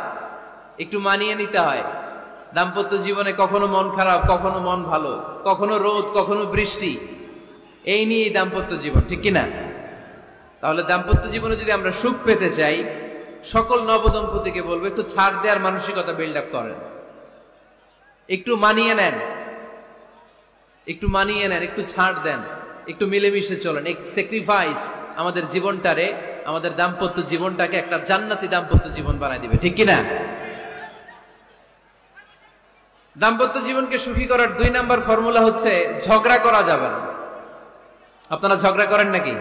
একটু মানিয়ে নিতে হয়। দাম্পত্য জীবনে কখনো মন খারাপ, কখনো মন ভালো, কখনো রোদ, কখনো বৃষ্টি, এই নিয়েই দাম্পত্য জীবন, ঠিক কিনা? তাহলে দাম্পত্য জীবনে যদি আমরা সুখ পেতে চাই, সকল নবদম্পতিকে বলবো একটু ছাড় দেওয়ার মানসিকতা বিল্ড আপ করেন, একটু মানিয়ে নেন, একটু মানিয়ে নেন, একটু ছাড় দেন, একটু মিলেমিশে চলেন। এক স্যাক্রিফাইস আমাদের জীবনটারে, আমাদের দাম্পত্য জীবনটাকে একটা জান্নাতি দাম্পত্য জীবন বানাই দিবে, ঠিক কিনা? দাম্পত্য জীবনকে সুখী করার 2 নাম্বার ফর্মুলা হচ্ছে ঝগড়া করা যাবে না। আপনারা ঝগড়া করেন নাকি?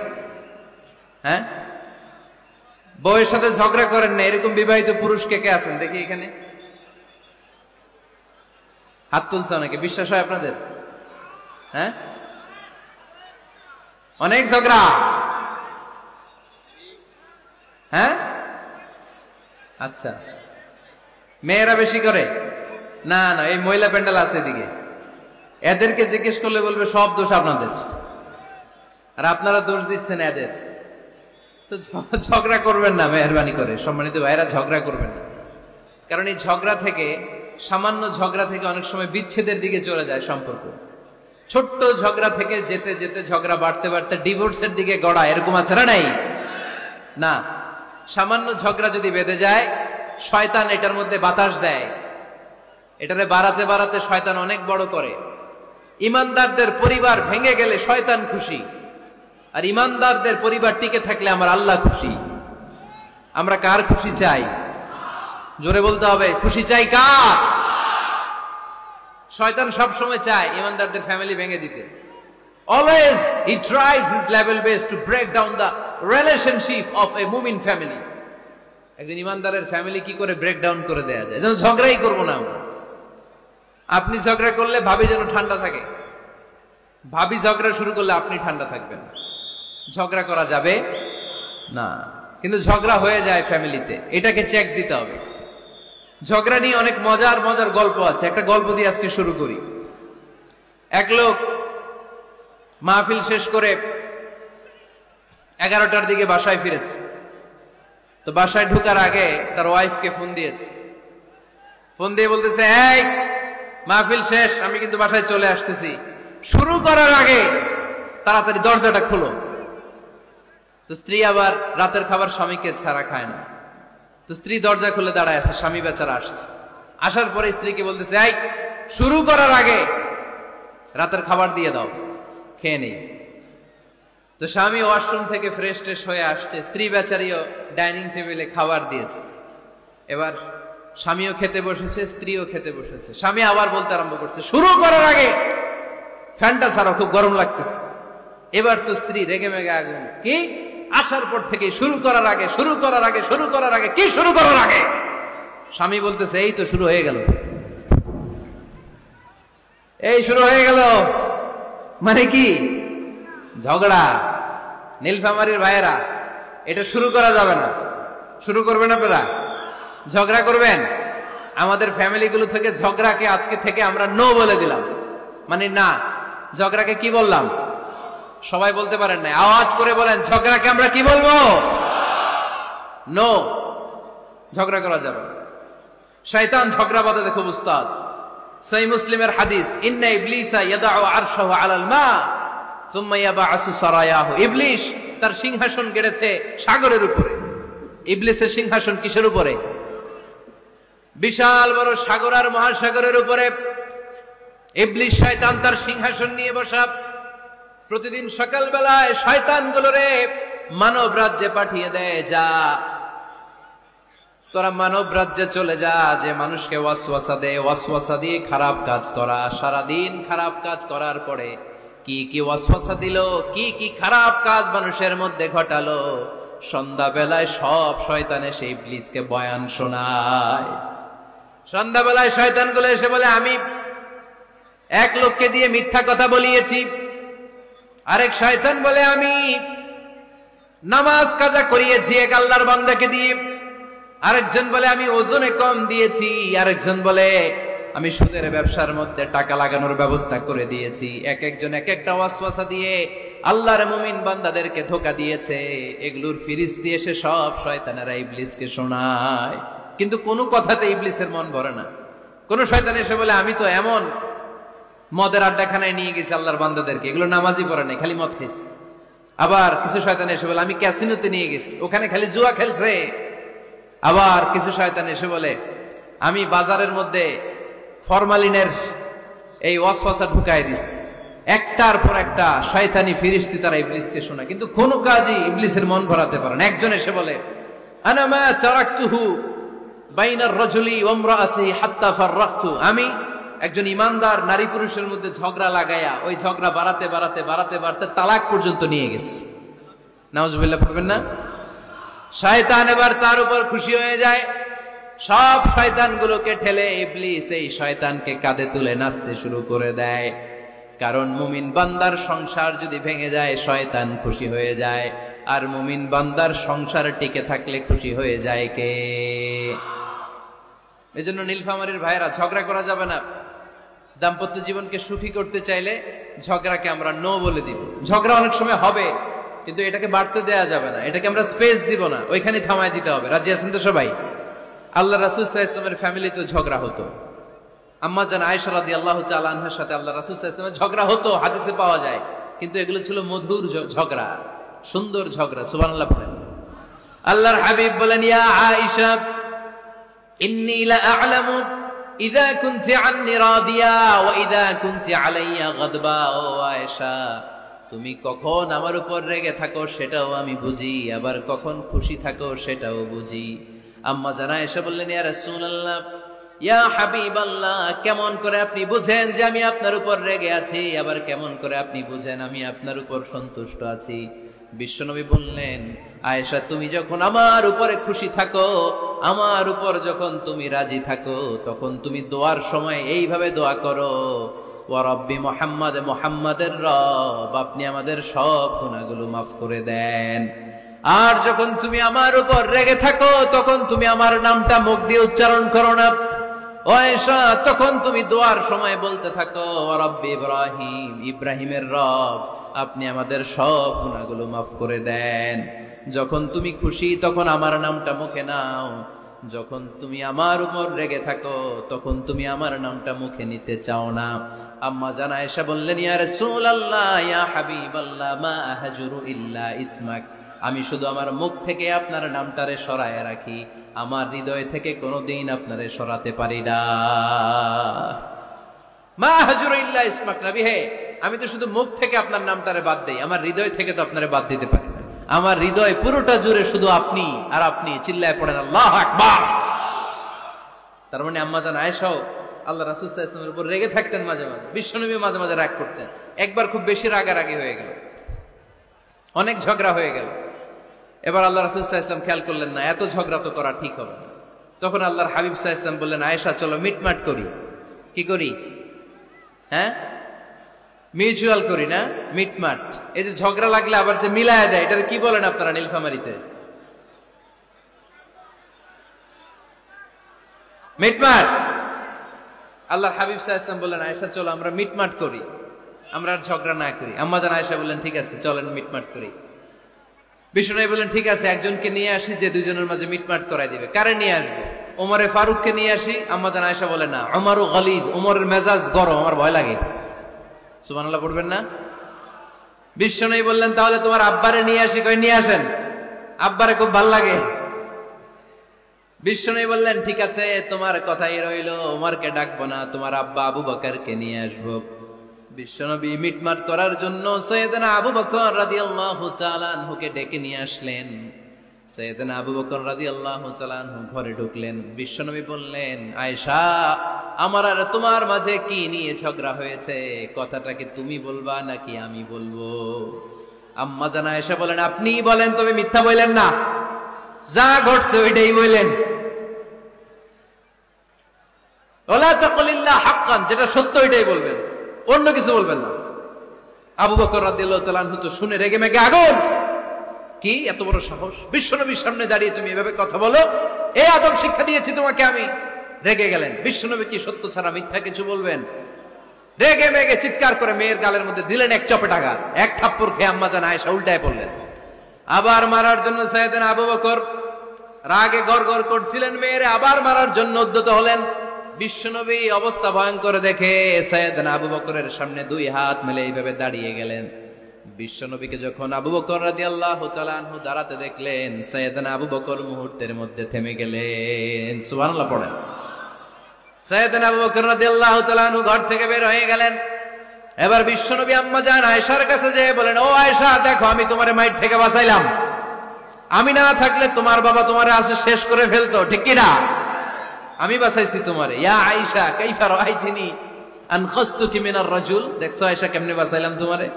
হ্যাঁ, বউয়ের সাথে ঝগড়া করেন না এরকম বিবাহিত পুরুষ কে কে আছেন দেখি এখানে? হাত তুলছে অনেকে। বিশ্বাস হয় আপনাদের? হ্যাঁ, অনেক ঝগড়া। হ্যাঁ, আচ্ছা, মেয়েরা বেশি করে? না না, এই মহিলা প্যান্ডেল আছে এদিকে, এদেরকে জিজ্ঞেস করলে বলবে সব দোষ আপনাদের, আর আপনারা দোষ দিচ্ছেন এদের। তো ঝগড়া করবেন না, মেহরবানি করে সম্মানিত ভাইরা, ঝগড়া করবেন না। কারণ এই ঝগড়া থেকে সামান্য ঝগড়া থেকে অনেক সময় বিচ্ছেদের দিকে চলে যায় সম্পর্ক। ছোট্ট ঝগড়া থেকে যেতে যেতে ঝগড়া বাড়তে বাড়তে ডিভোর্সের দিকে গড়া, এরকম আছে না নাই? না, সামান্য ঝগড়া যদি বেঁধে যায়, শয়তান এটার মধ্যে বাতাস দেয়, এটারে বাড়াতে বাড়াতে শয়তান অনেক বড় করে। ইমানদারদের পরিবার ভেঙে গেলে শয়তান খুশি, আর ইমানদারদের পরিবার টিকে থাকলে আমার আল্লাহ খুশি। আমরা কার খুশি চাই? জোরে বলতে হবে, খুশি চাই কার? শয়তান সব সময় চায় ইমানদারদের ফ্যামিলি ভেঙে দিতে। Always he tries his level best to break down the relationship of a মুমিন ফ্যামিলি। একজন ইমানদারের ফ্যামিলি কি করে ব্রেক ডাউন করে দেয়া যায়? যেন ঝগড়াই করবো না আমরা। আপনি ঝগড়া করলে ভাবি যেন ঠান্ডা থাকে, ভাবি ঝগড়া শুরু করলে আপনি ঠান্ডা থাকবেন। ঝগড়া করা যাবে না, কিন্তু ঝগড়া হয়ে যায় ফ্যামিলিতে, এটাকে চেক দিতে হবে। ঝগড়া নিয়ে অনেক মজার মজার গল্প আছে। একটা গল্প দিয়ে আজকে শুরু করি। এক লোক মাহফিল শেষ করে 11টার দিকে বাসায় ফিরেছে। তো বাসায় ঢোকার আগে তার ওয়াইফকে ফোন দিয়েছে। ফোন দিয়ে বলতেছে, এই মাহফিল শেষ, আমি কিন্তু বাসায় চলে আসতেছি, শুরু করার আগে তাড়াতাড়ি দরজাটা খুলো। তো স্ত্রী আবার রাতের খাবার স্বামীকে ছাড়া খায় না। তো স্ত্রী দরজা খুলে দাঁড়ায় আছে, স্বামী বেচারা আসছে। আসার পরে স্ত্রীকে বলতেছে, এই শুরু করার আগে রাতের খাবার দিয়ে দাও, খেয়ে নেই। তো স্বামী ওয়াশরুম থেকে ফ্রেশ ট্রেশ হয়ে আসছে, স্ত্রী বেচারিও ডাইনিং টেবিলে খাবার দিয়েছে। এবার স্বামীও খেতে বসেছে, স্ত্রীও খেতে বসেছে। স্বামী আবার বলতে আরম্ভ করছে, শুরু করার আগে ফ্যানটা ছাড়া, খুব গরম লাগতেছে। এবার তো স্ত্রী রেগে মেগে আগুন, কি আসার পর থেকে শুরু করার আগে, শুরু করার আগে, শুরু করার আগে, কি শুরু করার আগে? স্বামী বলতেছে, এই তো শুরু হয়ে গেল, এই শুরু হয়ে গেল। মানে কি? ঝগড়া। নীলফামারীর ভাইয়েরা, এটা শুরু করা যাবে না। শুরু করবেন আপনারা? ঝগড়া করবেন? আমাদের ফ্যামিলিগুলো থেকে ঝগড়াকে আজকে থেকে আমরা নো বলে দিলাম। মানে না, ঝগড়াকে কি বললাম? সবাই বলতে পারেন না, আওয়াজ করে বলেন, ঝগড়াকে আমরা কি বলবো? নো। ঝগড়া করা যাবে না। শয়তান ঝগড়া বাঁধাতে খুব উস্তাদ। সহিহ মুসলিমের হাদিস, ইন্না ইবলিসা ইয়াদাউ আরশাহু আলাল মা সুম্মা ইয়াবআসু সারায়াহু। ইবলিস তার সিংহাসন গেড়েছে সাগরের উপরে। ইবলিসের সিংহাসন কিসের উপরে? বিশাল বড় সাগর আর মহাসাগরের উপরে ইবলিস শয়তান তার সিংহাসন নিয়ে বসা। প্রতিদিন সকালবেলায় শয়তানগুলোরে মানব রাজ্যে পাঠিয়ে দেয়, যা তোরা মানব রাজ্যে চলে যা, যে মানুষকে ওয়াসওয়াসা দেয়, ওয়াসওয়াসা দিয়ে খারাপ কাজ করা। সারাদিন খারাপ কাজ করার পরে কি কি ওয়াসওয়াসা দিল, কি কি খারাপ কাজ মানুষের মধ্যে ঘটালো, সন্ধ্যাবেলায় সব শয়তান এসে ইবলিসকে বয়ান শোনায়। সন্ধ্যাবেলায় শয়তানগুলো এসে বলে, আমি এক লোককে দিয়ে মিথ্যা কথা বলিয়েছি। আরেক শয়তান বলে, আমি নামাজ কাজা করিয়েছি এক আল্লাহর বান্দাকে দিয়ে। আরেকজন বলে, আমি ওজনে কম দিয়েছি। আরেকজন বলে, আমি সুদের ব্যবসার মধ্যে টাকা লাগানোর ব্যবস্থা করে দিয়েছি। এক একজন এক একটা ওয়াসওয়াসা দিয়ে আল্লাহর মুমিন বান্দাদেরকে ধোঁকা দিয়েছে। এগুলোর ফিরিস দিয়ে সে সব শয়তানেরা ইবলিসকে শোনায়, কিন্তু কোনো কথাতে ইবলিসের মন ভরে না। কোন শয়তান এসে বলে, আমি তো এমন মদের আড্ডাখানায় নিয়ে গেছি আল্লাহর বান্দাদেরকে, এগুলো নামাজই পড়ে নাই, খালি মদ খেয়েছে। আবার কিছু শয়তান এসে বলে, আমি ক্যাসিনোতে নিয়ে গেছি, ওখানে খালি জুয়া খেলছে। আবার কিছু শয়তান এসে বলে, আমি বাজারের মধ্যে ফরমালিনের এই ওয়াসওয়াসা ঢুকায় দিছি। একটার পর একটা শয়তানি ফিরিস্তি তারা ইবলিসকে শোনা, কিন্তু কোনো কাজই ইবলিসের মন ভরাতে পারে না। একজন এসে বলে, আনা মা তারাকতুহু বাইনার রাজুলি ওয়া ইমরাআতিহি হাত্তা ফাররাকতু। আমি একজন ইমানদার নারী পুরুষের মধ্যে ঝগড়া লাগায়া ওই ঝগড়া বাড়াতে বাড়াতে বাড়াতে বাড়াতে তালাক পর্যন্ত নিয়ে গেছে। নাউজুবিল্লাহ পড়বেন না? শয়তান এবার তার উপর খুশি হয়ে যায়। সব শয়তানগুলোকে ঠেলে ইবলিস এই শয়তানকে কাঁধে তুলে নাচতে শুরু করে দেয়। কারণ মুমিন বান্দার সংসার যদি ভেঙে যায় শয়তান খুশি হয়ে যায়, আর মুমিন বান্দার সংসার টিকে থাকলে খুশি হয়ে যায় কে? এজন্য নীলফামারীর ভাইয়েরা, ঝগড়া করা যাবে না। দাম্পত্য জীবনকে সুখী করতে চাইলে ঝগড়াকে আমরা নো বলে দিব। ঝগড়া অনেক সময় হবে, কিন্তু এটাকে বাড়তে দেয়া যাবে না, এটাকে আমরা স্পেস দিব না, ওইখানে থামায় দিতে হবে। রাজি আছেন তো সবাই? আল্লাহ রাসূল সাল্লাল্লাহু আলাইহি ওয়াসাল্লামের ফ্যামিলিতে ঝগড়া হতো, আম্মা জান আয়েশা রাদিয়াল্লাহু তাআলা আনহার সাথে আল্লাহ রাসূল সাল্লাল্লাহু আলাইহি ওয়াসাল্লামের ঝগড়া হতো, হাদিসে পাওয়া যায়, কিন্তু এগুলো ছিল মধুর ঝগড়া, সুন্দর ঝগড়া। সুবহানাল্লাহ পড়েন। আল্লাহর হাবিব বলেন, ইয়া আয়েশা ইন্নী লা আ'লামু ইযা কুনতি আন্নী রাদিয়া ওয়া ইযা কুনতি আলাইয়া গাদবা। ও আয়েশা, তুমি কখন আমার উপর রেগে থাকো সেটাও আমি বুঝি, আবার কখন খুশি থাকো সেটাও বুঝি। আম্মা জান আয়েশা বললেন, ইয়া রাসূলুল্লাহ, ইয়া হাবিবাল্লাহ, কেমন করে আপনি বুঝেন যে আমি আপনার উপর রেগে আছি, আবার কেমন করে আপনি বুঝেন আমি আপনার উপর সন্তুষ্ট আছি? বিশ্বনবী বললেন, আয়েশা, তুমি যখন আমার উপরে খুশি থাকো, আমার উপর যখন তুমি রাজি থাকো, তখন তুমি দোয়ার সময় এইভাবে দোয়া করো, ওয়া রব্বি মুহাম্মাদ, মুহাম্মাদের রব, আপনি আমাদের সব গুনাহগুলো মাফ করে দেন। আর যখন তুমি আমার উপর রেগে থাকো, তখন তুমি আমার নামটা মুখ দিয়ে উচ্চারণ করো না। ও আয়েশা, তখন তুমি দোয়ার সময় বলতে থাকো, ওয়া রব্বি ইব্রাহিম, ইব্রাহিমের রব, আপনি আমাদের সব গুনাহগুলো মাফ করে দেন। যখন তুমি খুশি তখন আমার নামটা মুখে নাও, যখন তুমি আমার উপর রেগে থাকো তখন তুমি আমার নামটা মুখে নিতে চাও না। আম্মা জান আয়েশা বললেন, ইয়া রাসূলুল্লাহ, ইয়া হাবিবাল্লাহ, মা আহজুরু ইল্লা ইসমাক, আমি শুধু আমার মুখ থেকে আপনার নামটারে সরায় রাখি, আমার হৃদয় থেকে কোনোদিন আপনারে সরাতে পারি না। মা আহজুরু ইল্লা ইসমাক, নবী হে, আমি তো শুধু মুখ থেকে আপনার নামটারে বাদ দেই, আমার হৃদয় থেকে তো আপনারে বাদ দিতে পারি না। আমার হৃদয় পুরোটা জুড়ে শুধু আপনি আর আপনি। চিল্লায় পড়েন আল্লাহু আকবার। তার মানে আম্মা জান আয়েশাও আল্লাহ রাসূল সাল্লাল্লাহু আলাইহি ওয়াসাল্লামের উপর রেগে থাকতেন মাঝে মাঝে, বিশ্বনবী মাঝে মাঝে রাগ করতেন। একবার খুব বেশি রাগারাগি হয়ে গেল, অনেক ঝগড়া হয়ে গেল। এবার আল্লাহ রাসূল সাল্লাল্লাহু আলাইহি ওয়াসাল্লাম খেয়াল করলেন না, এত ঝগড়া তো করা ঠিক হবে না। তখন আল্লাহর হাবিব সাল্লাল্লাহু আলাইহি ওয়াসাল্লাম বললেন, আয়েশা চলো মিটমাট করি। কি করি? হ্যাঁ, মিউচুয়াল করি না, মিটমাট। এই যে ঝগড়া লাগলে আবার যে মিলায়া দেয়, এটা কি বলেন আপনারা নীলফামারীতে? মিটমাট। আল্লাহর হাবিব সাল্লাল্লাহু আলাইহি ওয়াসাল্লাম বললেন, আয়েশা চলো আমরা মিটমাট করি, আমরা আর ঝগড়া না করি। আম্মা জান আয়েশা বললেন, ঠিক আছে চলেন মিটমাট করি। বিষ্ণু বললেন, ঠিক আছে একজনকে নিয়ে আসি যে দুজনের মাঝে মিটমাট করাই দিবে। কারে নিয়ে আসবো? ওমরে ফারুককে নিয়ে আসি। আম্মা জান আয়েশা বলেন, না, ওমরও গলিদ, ওমরের মেজাজ গরম, আমার ভয় লাগে। সুবহানাল্লাহ পড়বেন না? বিষ্ণু বললেন, তাহলে তোমার আব্বারে নিয়ে আসি। কই নিয়ে আসেন, আব্বারে খুব ভাল লাগে। বিষ্ণু বললেন, ঠিক আছে তোমার কথাই রইল, ওমরকে ডাকবো না, তোমার আব্বা আবু বকরকে নিয়ে আসবো। বিশ্বনবী মিটমাট করার জন্য সাইয়েদনা আবু বকর রাদিয়াল্লাহু তাআলা আনহুকে ডেকে নিয়ে আসলেন। সাইয়েদনা আবু বকর রাদিয়াল্লাহু তাআলা আনহু ঘরে ঢুকলেন। বিশ্বনবী বললেন, আয়েশা, আমার আর তোমার মাঝে কি নিয়ে ঝগড়া হয়েছে? কথাটা কি তুমি বলবা নাকি আমি বলবো? আম্মা জান আয়েশা বলেন, আপনিই বলেন, তবে মিথ্যা বললেন না, যা ঘটছে ওইটাই বললেন। ওয়ালা তাকুলিল্লাহ হাক্কান, যেটা সত্য ওইটাই বলবেন, অন্য কিছু বলবেন না। আবু বকর রাদিয়াল্লাহু তাআলা আনহু তো শুনে রেগে মেগে আগুন। কি এত বড় সাহস, বিশ্বনবীর সামনে দাঁড়িয়ে তুমি এভাবে কথা বলো? এই আদব শিক্ষা দিয়েছি তোমাকে আমি। রেগে গেলেন। বিশ্বনবী কি সত্য ছাড়া মিথ্যা কিছু বলবেন? রেগে মেগে চিৎকার করে মেয়ের গালের মধ্যে দিলেন এক চপেটাঘাত। এক থাপ্পড় খেয়ে আম্মা জান আয়েশা উল্টায় পড়লেন। আবার মারার জন্য সাইয়েদনা আবু বকর রাগে গড়গড় করছিলেন, মেয়েরে আবার মারার জন্য উদ্যত হলেন। বিশ্বনবী অবস্থা ভয়ঙ্কর দেখে সাইয়েদনা আবু বকরের সামনে দুই হাত মেলে এইভাবে দাঁড়িয়ে গেলেন। বিশ্বনবীকে যখন আবু বকর রাদিয়াল্লাহু তাআলা আনহু দাঁড়াতে দেখলেন, সাইয়েদনা আবু বকর মুহূর্তের মধ্যে থেমে গেলেন। সুবহানাল্লাহ পড়েন। সাইয়েদনা আবু বকর রাদিয়াল্লাহু তাআলা আনহু ঘর থেকে বের হয়ে গেলেন। এবার বিশ্বনবী আম্মা জান আয়েশার কাছে যেয়ে বলেন, ও আয়েশা, দেখো আমি তোমারে মাইর থেকে বাঁচাইলাম, আমি না থাকলে তোমার বাবা তোমারে আসে শেষ করে ফেলতো, ঠিক কি না? আমি বাঁচাইছি তোমারে। ইয়া আয়েশা কাইফা রাআইতিনি আনখাসতুকি মিনার রাজুল, দেখছো আয়েশা কেমনে বাঁচাইলাম তোমারে?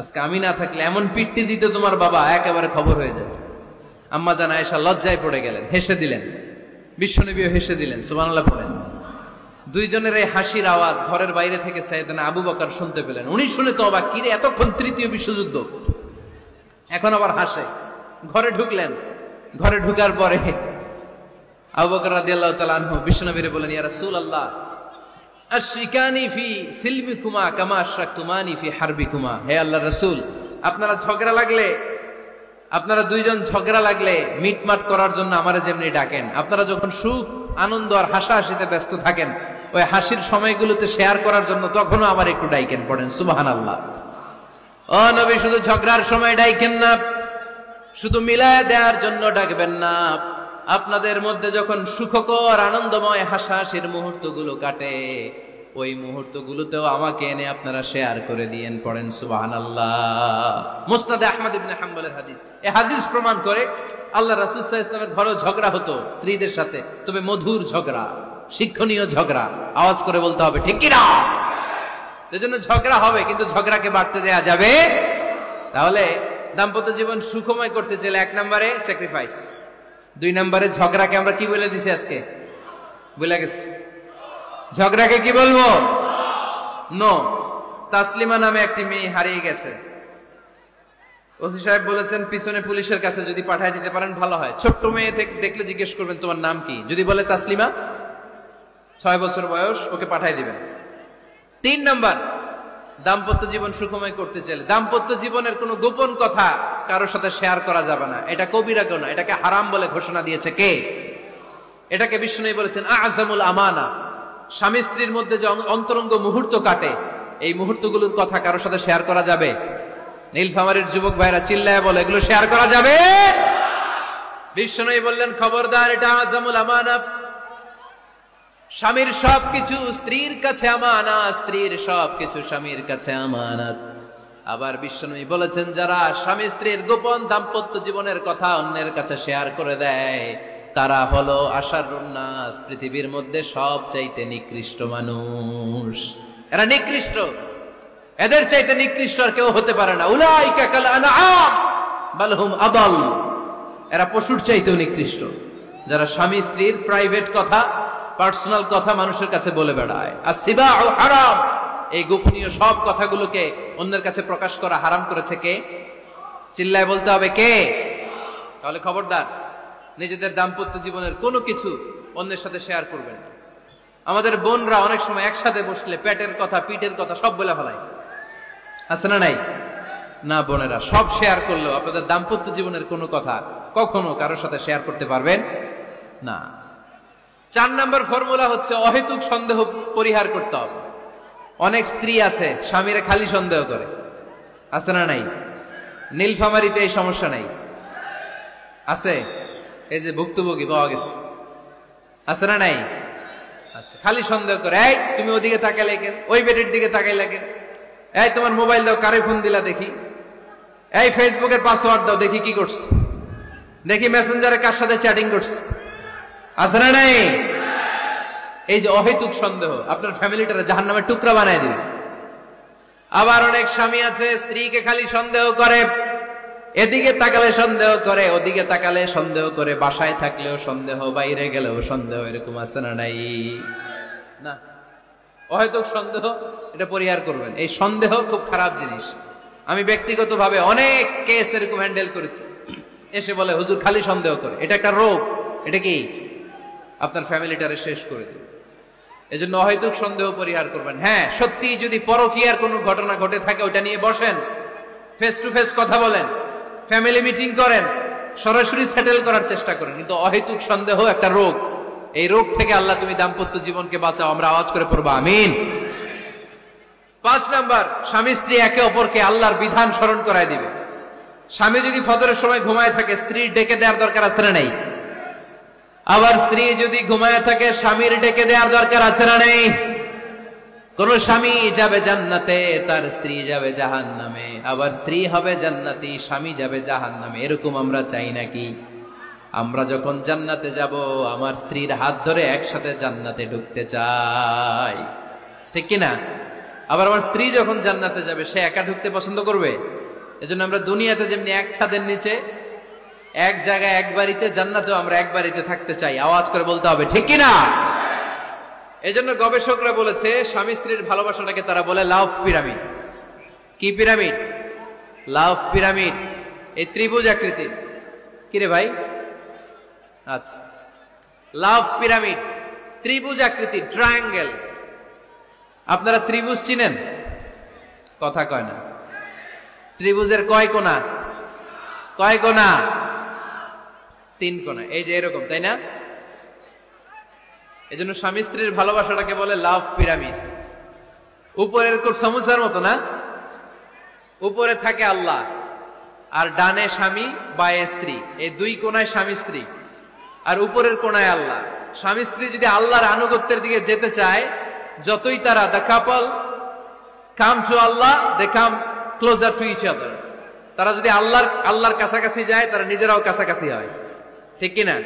আজকে আমি না থাকলে এমন পিট্টি দিত তোমার বাবা, একেবারে খবর হয়ে যেত। আম্মা জান আয়েশা লজ্জায় পড়ে গেলেন, হেসে দিলেন। বিশ্বনবীও হেসে দিলেন। সুবহানাল্লাহ পড়েন। দুইজনের এই হাসির আওয়াজ ঘরের বাইরে থেকে সাইয়েদনা আবু বকর শুনতে পেলেন। উনি শুনে তো অবাক, কিরে এতক্ষণ তৃতীয় বিশ্বযুদ্ধ, এখন আবার হাসে। ঘরে ঢুকলেন। ঘরে ঢুকার পরে আবু বকর রাদিয়াল্লাহু তাআলা আনহু বিশ্বনবীরে বলেন, ইয়া রাসূলুল্লাহ, আশরিকানি ফি সিলমিকুমা কামা আশরাকতুমানি ফি হারবিকুমা। হে আল্লাহর রাসূল, আপনারা দুইজন ঝগড়া লাগলে মিটমাট করার জন্য আমারে যেমনি ডাকেন, আপনারা যখন সুখ আনন্দ আর হাসাহাসিতে ব্যস্ত থাকেন, ওই হাসির সময়গুলোতে শেয়ার করার জন্য তখনও আমার একটু ডাইকেন, পড়েন সুবহানাল্লাহ। ও নবী, শুধু ঝগড়ার সময় ডাইকেন না, শুধু মিলায় দেওয়ার জন্য ডাকবেন না। আপনাদের মধ্যে যখন সুখকর আনন্দময় হাসাহাসির মুহূর্তগুলো কাটে, ওই মুহূর্তগুলোতেও আমাকে এনে আপনারা শেয়ার করে দিয়েন, পড়েন সুবহানাল্লাহ। মুসনাদে আহমদ ইবনে হাম্বলের হাদিস। এই হাদিস প্রমাণ করে আল্লাহ রাসূল সাল্লাল্লাহু আলাইহি ওয়াসাল্লামের ঘরেও ঝগড়া হতো স্ত্রীদের সাথে, তবে মধুর ঝগড়া, শিক্ষণীয় ঝগড়া। আওয়াজ করে বলতে হবে ঠিক কি না? এজন্য ঝগড়া হবে, কিন্তু ঝগড়াকে বাড়তে দেয়া যাবে। তাহলে দাম্পত্য জীবন সুখময় করতে চাইলে 1 নম্বরে স্যাক্রিফাইস, 2 নম্বরে ঝগড়াকে আমরা কি বলে দিছি আজকে? বলে গেছি ঝগড়াকে কি বলবো? নো। তাসলিমা নামে একটি মেয়ে হারিয়ে গেছে। ওসি সাহেব বলেছেন পিছনে পুলিশের কাছে যদি পাঠায় দিতে পারেন ভালো হয়। ছোট্ট মেয়ে দেখলে জিজ্ঞেস করবেন তোমার নাম কি, যদি বলে তাসলিমা, 6 বছর বয়স, ওকে পাঠায় দিবেন। 3 নাম্বার, দাম্পত্য জীবন সুখময় করতে চাইলে দাম্পত্য জীবনের কোনো গোপন কথা কারোর সাথে শেয়ার করা যাবে না। এটা কবিরা গুনাহ, এটাকে হারাম বলে ঘোষণা দিয়েছে কে? এটাকে বিষ্ণু বলেছেন আযমুল আমানা। স্বামী স্ত্রীর মধ্যে যে অন্তরঙ্গ মুহূর্ত কাটে, এই মুহূর্তগুলোর কথা কারোর সাথে শেয়ার করা যাবে? নীলফামারীর যুবক ভাইরা চিল্লায় বলে এগুলো শেয়ার করা যাবে? বিষ্ণু বললেন খবরদার, এটা আযমুল আমানা। স্বামীর সবকিছু স্ত্রীর কাছে আমানত, স্ত্রীর সবকিছু স্বামীর কাছে আমানত। আবার বিষ্ণু বলেছেন যারা স্বামী স্ত্রীর গোপন দাম্পত্য জীবনের কথা অন্যের কাছে শেয়ার করে দেয়, তারা হলো আশারুন নাস, পৃথিবীর মধ্যে সবচাইতে নিকৃষ্ট মানুষ। এরা নিকৃষ্ট, এদের চাইতে নিকৃষ্ট আর কেউ হতে পারে না। উলাইকা কাল আনআম বাল হুম আদাল। এরা পশুর চাইতেও নিকৃষ্ট, যারা স্বামী স্ত্রীর প্রাইভেট কথা, পার্সোনাল কথা মানুষের কাছে বলে বেড়ায়। আর সিবাউ হারাম, এই গোপনীয় সব কথাগুলোকে অন্যের কাছে প্রকাশ করা হারাম করেছে কে? চিল্লায় বলতে হবে কে? তাহলে খবরদার, নিজেদের দাম্পত্য জীবনের কোনো কিছু অন্যের সাথে শেয়ার করবেন না। আমাদের বোনরা অনেক সময় একসাথে বসলে পেটের কথা, পিঠের কথা সব বলে ফেলায়, আছে না নাই? না বোনেরা, সব শেয়ার করলেও আপনাদের দাম্পত্য জীবনের কোনো কথা কখনো কারোর সাথে শেয়ার করতে পারবেন না। 4 নম্বর ফর্মুলা হচ্ছে অহেতুক সন্দেহ পরিহার করতে হবে। অনেক স্ত্রী আছে স্বামীরা খালি সন্দেহ করে, আছে না নাই? নীলফামারীতে এই সমস্যা নাই, আছে? এই যে ভুক্তভোগী পাওয়া গেছে, আছে না নাই? আছে। খালি সন্দেহ করে, এই তুমি ওদিকে তাকাইলে কেন, ওই বেডের দিকে তাকাইলে কেন, এই তোমার মোবাইল দাও, কারে ফোন দিলা দেখি, এই ফেসবুকের পাসওয়ার্ড দাও দেখি কি করছে, দেখি মেসেঞ্জারে কার সাথে চ্যাটিং করছে, আছে না নাই? এই যে অহেতুক সন্দেহ আপনার ফ্যামিলিটারে জাহান্নামের টুকরা বানায় দিবে। আবার অনেক স্বামী আছে স্ত্রীকে খালি সন্দেহ করে, এদিকে তাকালে সন্দেহ করে, ওদিকে তাকালে সন্দেহ করে, বাসায় থাকলেও সন্দেহ, বাইরে গেলেও সন্দেহ, এরকম আছে না নাই? না, অহেতুক সন্দেহ এটা পরিহার করবেন। এই সন্দেহ খুব খারাপ জিনিস। আমি ব্যক্তিগতভাবে অনেক কেস এরকম হ্যান্ডেল করেছি। এসে বলে হুজুর খালি সন্দেহ করে, এটা একটা রোগ। এটা কি? আপনার ফ্যামিলিটারে শেষ করে দেবে। এজন্য অহেতুক সন্দেহ পরিহার করবেন। হ্যাঁ, সত্যি যদি পরকীয়ার কোনো ঘটনা ঘটে থাকে ওটা নিয়ে বসেন, ফেস টু ফেস কথা বলেন, ফ্যামিলি মিটিং করেন, সরাসরি সেটেল করার চেষ্টা করেন। কিন্তু অহেতুক সন্দেহ একটা রোগ। এই রোগ থেকে আল্লাহ তুমি দাম্পত্য জীবনকে বাঁচাও। আমরা আওয়াজ করে পড়বো আমিন। 5 নাম্বার, স্বামী স্ত্রী একে অপরকে আল্লাহর বিধান স্মরণ করায় দিবে। স্বামী যদি ফজরের সময় ঘুমায় থাকে, স্ত্রীর ডেকে দেওয়ার দরকার আছে না নাই? আবার স্ত্রী যদি ঘুমায় থাকে, স্বামীর ডেকে দেওয়ার দরকার আছে না নেই? কোন স্বামী যাবে জান্নাতে, তার স্ত্রী যাবে জাহান্নামে। আবার স্ত্রী হবে জান্নাতি, স্বামী যাবে জাহান্নামে। এরকম আমরা চাই নাকি? আমরা যখন জান্নাতে যাব, আমার স্ত্রীর হাত ধরে একসাথে জান্নাতে ঢুকতে চাই, ঠিক কিনা? আবার আমার স্ত্রী যখন জান্নাতে যাবে, সে একা ঢুকতে পছন্দ করবে? এজন্য আমরা দুনিয়াতে যেমনি এক ছাদের নিচে, এক জায়গায়, এক বাড়িতে, জান্নাতেও আমরা এক বাড়িতে থাকতে চাই। আওয়াজ করে বলতে হবে ঠিক কিনা? এজন্য গবেষকরা বলেছে স্বামী স্ত্রীর ভালোবাসাটাকে তারা বলে লাভ পিরামিড। কি পিরামিড? লাভ পিরামিড। এই ত্রিভুজ আকৃতির। কিরে ভাই? আচ্ছা, লাভ পিরামিড, ত্রিভুজ আকৃতির, ট্রায়াঙ্গেল। আপনারা ত্রিভুজ চিনেন? কথা কয় না। ত্রিভুজের কয় কোণা? কয় কোণা? 3 কোণা। এই যে এরকম, তাই না? এজন্য স্বামী স্ত্রীর ভালোবাসাটাকে বলে লাভ পিরামিড। উপরের সমুচার মতো না, উপরে থাকে আল্লাহ আর ডানে স্বামী বা স্ত্রী, এই দুই কোণায় স্বামী স্ত্রী আর উপরের কোণায় আল্লাহ। স্বামী স্ত্রী যদি আল্লাহর আনুগত্যের দিকে যেতে চায়, যতই তারা the couple come to Allah, they come closer to each other. তারা যদি আল্লাহর কাছাকাছি যায়, তারা নিজেরাও কাছাকাছি হয়, ঠিক কিনা?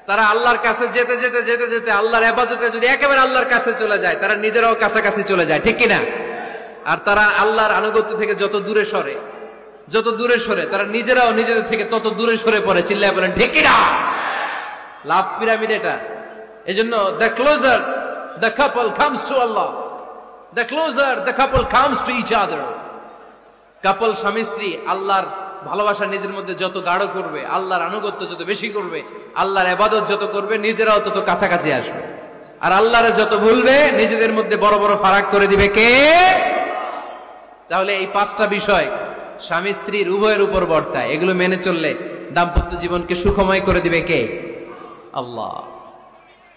তারা আল্লাহর কাছে যেতে যেতে যেতে যেতে আল্লাহর ইবাদতে যদি একেবারে আল্লাহর কাছে চলে যায়, তারা নিজেরাও কাছাকাছি চলে যায়, ঠিক কিনা? আর তারা আল্লাহর আনুগত্য থেকে যত দূরে সরে তারা নিজেরাও নিজেদের থেকে তত দূরে সরে পড়ে। চিল্লায় বলেন ঠিক কিনা? লাভ পিরামিড এটা। এজন্য the closer the couple comes to আল্লাহ, the closer the couple comes to each other. Couple স্বামী স্ত্রী আল্লাহর ভালোবাসা নিজের মধ্যে যত গাঢ় করবে, আল্লাহর আনুগত্য যত বেশি করবে, আল্লাহর ইবাদত যত করবে, নিজেরাও তত কাছাকাছি আসবে। আর আল্লাহরে যত ভুলবে, নিজেদের মধ্যে বড় বড় ফারাক করে দিবে কে? তাহলে এই পাঁচটা বিষয় স্বামী স্ত্রীর উভয়ের উপর বর্তায়। এগুলো মেনে চললে দাম্পত্য জীবনকে সুখময় করে দিবে কে? আল্লাহ।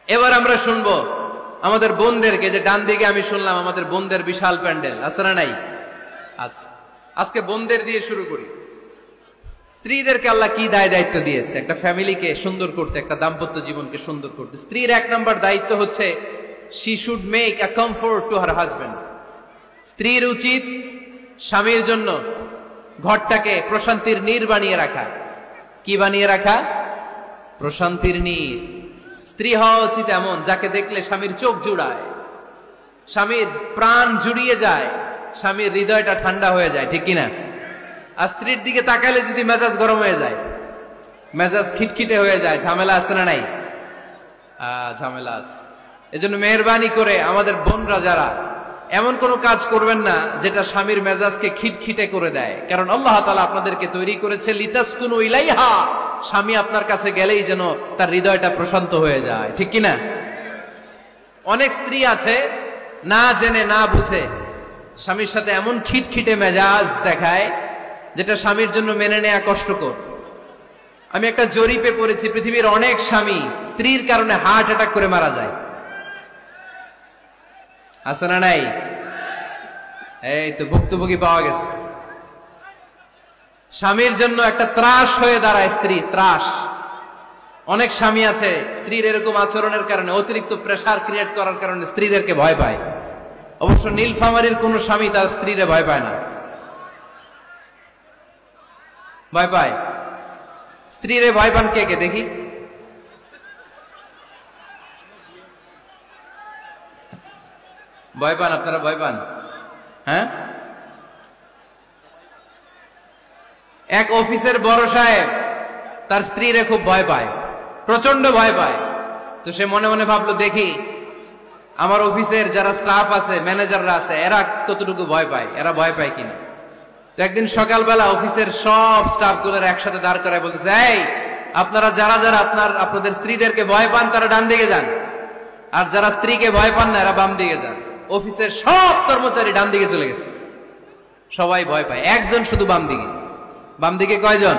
এবার আমরা শুনবো আমাদের বোনদেরকে, যে ডান দিকে আমি শুনলাম আমাদের বোনদের বিশাল প্যান্ডেল আছে না নাই? আচ্ছা, আজকে বোনদের দিয়ে শুরু করি। স্ত্রীদেরকে আল্লাহ কি দায়িত্ব দিয়েছে একটা ফ্যামিলিকে সুন্দর করতে, একটা দাম্পত্য জীবনকে সুন্দর করতে? স্ত্রীর 1 নম্বর দায়িত্ব হচ্ছে she should make a comfort to her husband. স্ত্রীর উচিত স্বামীর জন্য ঘরটাকে প্রশান্তির নীড় বানিয়ে রাখা। কি বানিয়ে রাখা? প্রশান্তির নীড়। স্ত্রী হওয়া উচিত এমন যাকে দেখলে স্বামীর চোখ জুড়ায়, স্বামীর প্রাণ জুড়িয়ে যায়, স্বামীর হৃদয়টা ঠান্ডা হয়ে যায়, ঠিক কিনা? আর স্ত্রীর দিকে তাকালে যদি মেজাজ গরম হয়ে যায়, মেজাজ খিটখিটে হয়ে যায়, ঝামেলা আছে না নাই? ঝামেলা আছে। এজন্য মেহেরবানি করে আমাদের বোনরা যারা, এমন কোন কাজ করবেন না যেটা স্বামীর মেজাজকে খিটখিটে করে দেয়। কারণ আল্লাহ তাআলা আপনাদেরকে তৈরি করেছে লিতাসকুনু ইলাইহা, স্বামী আপনার কাছে গেলেই যেন তার হৃদয়টা প্রশান্ত হয়ে যায়, ঠিক কিনা? অনেক স্ত্রী আছে না জেনে না বুঝে স্বামীর সাথে এমন খিটখিটে মেজাজ দেখায় যেটা স্বামীর জন্য মেনে নেওয়া কষ্টকর। আমি একটা জরিপে পড়েছি, পৃথিবীর অনেক স্বামী স্ত্রীর কারণে হার্ট অ্যাটাক করে মারা যায়। আছে না নাই? এই তো ভুক্তভোগী পাওয়া গেছে। স্বামীর জন্য একটা ত্রাস হয়ে দাঁড়ায় স্ত্রী, ত্রাস। অনেক স্বামী আছে স্ত্রীর এরকম আচরণের কারণে, অতিরিক্ত প্রেসার ক্রিয়েট করার কারণে স্ত্রীদেরকে ভয় পায়। অবশ্য নীলফামারীর কোন স্বামী তার স্ত্রীরে ভয় পায় না। ভয় পায়? স্ত্রীরে ভয় পান কে কে দেখি? ভয় পান আপনারা? ভয় পান? হ্যাঁ, এক অফিসের বড় সাহেব তার স্ত্রীরে খুব ভয় পায়, প্রচন্ড ভয় পায়। তো সে মনে মনে ভাবলো, দেখি আমার অফিসের যারা স্টাফ আছে, ম্যানেজাররা আছে, এরা কতটুকু ভয় পায়, এরা ভয় পায় কিনা। তো একদিন সকালবেলা অফিসের সব স্টাফ গুলোর একসাথে দাঁড় করায় বলতেছে, এই আপনারা যারা যারা আপনাদের স্ত্রীদেরকে ভয় পান তারা ডান দিকে যান, আর যারা স্ত্রীকে ভয় পান না এরা বাম দিকে যান। অফিসের সব কর্মচারী ডান দিকে চলে গেছে, সবাই ভয় পায়, একজন শুধু বাম দিকে। বাম দিকে কয়জন?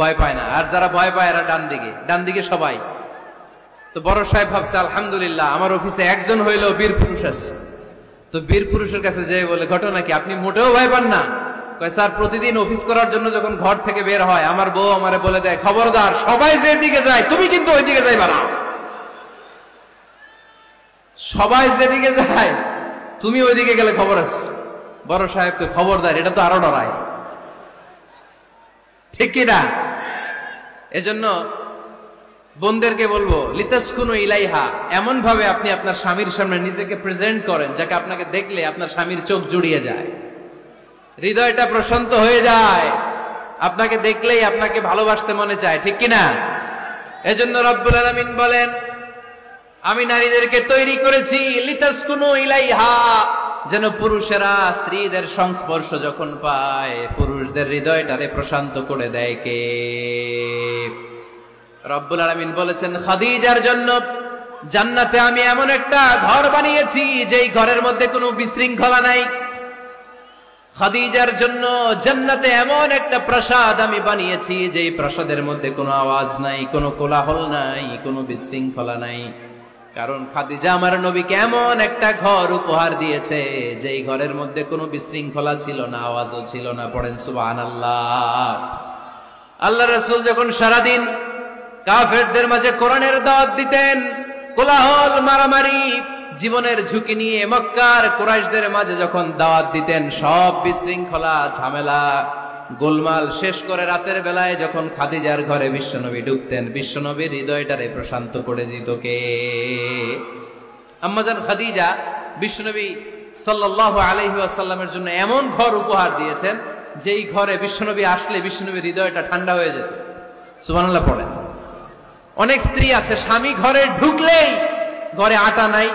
ভয় পায় না। আর যারা ভয় পায় এরা ডান দিকে, ডান দিকে সবাই। তো বড় সাহেব ভাবছে, আলহামদুলিল্লাহ আমার অফিসে একজন হইলেও বীর পুরুষ আছে। তো বীর পুরুষের কাছে যেয়ে বলে, ঘটনা কি, আপনি মোটেও ভয় পান না? কয়, স্যার প্রতিদিন অফিস করার জন্য যখন ঘর থেকে বের হয় আমার বউ আমারে বলে দেয়, খবরদার সবাই যেদিকে যায় তুমি কিন্তু ওইদিকে যাইবা না, সবাই যেদিকে যায় তুমি ওইদিকে গেলে খবর আছে। বড় সাহেবকে খবরদার, এটা তো আরো ডরায়, ঠিক কিনা? এজন্য বোনদেরকে বলবো, লিতাসকুনু ইলাইহা, এমন ভাবে আপনি আপনার স্বামীর সামনে নিজেকে প্রেজেন্ট করেন যাকে আপনাকে দেখলে আপনার স্বামীর চোখ জুড়িয়ে যায়, হৃদয়টা প্রশান্ত হয়ে যায়, আপনাকে দেখলেই আপনাকে ভালোবাসতে মনে চায়, ঠিক কিনা? এজন্য রব্বুল আলামিন বলেন, আমি নারীদেরকে তৈরি করেছি লিতাসকুনু ইলাইহা, যেন পুরুষেরা স্ত্রীদের সংস্পর্শ যখন পায় পুরুষদের হৃদয়টারে প্রশান্ত করে দেয় কে? রব্বুল আলামিন বলেছেন, খাদিজার জন্য জান্নাতে আমি এমন একটা ঘর বানিয়েছি যেই ঘরের মধ্যে কোনো বিশৃঙ্খলা নাই। খাদিজার জন্য জান্নাতে এমন একটা প্রাসাদ আমি বানিয়েছি যেই প্রাসাদের মধ্যে কোনো আওয়াজ নাই, কোনো কোলাহল নাই, কোনো বিশৃঙ্খলা নাই। কারণ খাদিজা আমার নবীকে এমন একটা ঘর উপহার দিয়েছে যেই ঘরের মধ্যে কোনো বিশৃঙ্খলা ছিল না, আওয়াজও ছিল না। পড়েন সুবহানাল্লাহ। আল্লাহ রাসূল যখন সারাদিন কাফেরদের মাঝে কোরআনের দাওয়াত দিতেন, কোলাহল মারামারি জীবনের ঝুঁকি নিয়ে মক্কার কুরাইশদের মাঝে যখন দাওয়াত দিতেন, সব বিশৃঙ্খলা ঝামেলা গোলমাল শেষ করে রাতের বেলায় যখন খাদিজার ঘরে বিশ্বনবী ঢুকতেন, বিশ্বনবীর হৃদয়টারে প্রশান্ত করে দিত কে? আম্মাজান খাদিজা বিশ্বনবী সাল্লাল্লাহু আলাইহি ওয়াসাল্লামের জন্য এমন ঘর উপহার দিয়েছেন যেই ঘরে বিশ্বনবী আসলে বিশ্বনবীর হৃদয়টা ঠান্ডা হয়ে যেত। সুবহানাল্লাহ পড়েন। অনেক স্ত্রী আছে স্বামী ঘরে ঢুকলেই ঘরে আটা নাই,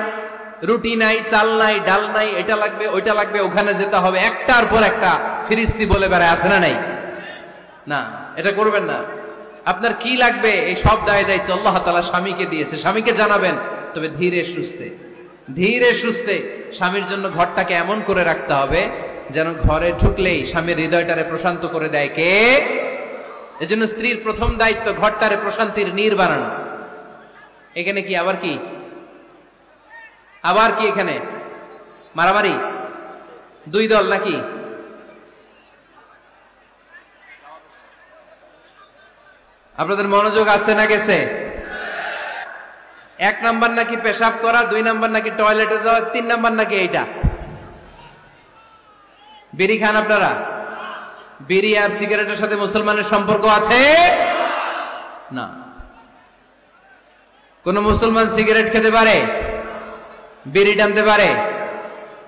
রুটি নাই, চাল নাই, ডাল নাই, এটা লাগবে ওইটা লাগবে, ওখানে যেতে হবে, একটার পর একটা ফিরিস্তি বলে বেড়ায়, আছে না নাই? না, এটা করবেন না। আপনার কি লাগবে এই সব দায় দায়িত্ব আল্লাহ তাআলা স্বামীকে দিয়েছে, স্বামীকে জানাবেন। তবে ধীরে সুস্থে স্বামীর জন্য ঘরটাকে এমন করে রাখতে হবে যেন ঘরে ঢুকলেই স্বামীর হৃদয়টারে প্রশান্ত করে দেয় কে? এজন্য স্ত্রীর প্রথম দায়িত্ব ঘরটারে প্রশান্তির নীড় বানানো। এখানে কি আবার কি এখানে মারামারি? দুই দল নাকি? আপনাদের মনোযোগ আছে না গেছে? এক নাম্বার নাকি পেশাব করা, দুই নাম্বার নাকি টয়লেটে যাওয়া, তিন নাম্বার নাকি এইটা। বিড়ি খান আপনারা? বিড়ি আর সিগারেটের সাথে মুসলমানের সম্পর্ক আছে না। কোন মুসলমান সিগারেট খেতে পারে, বিড়ি টানতে পারে?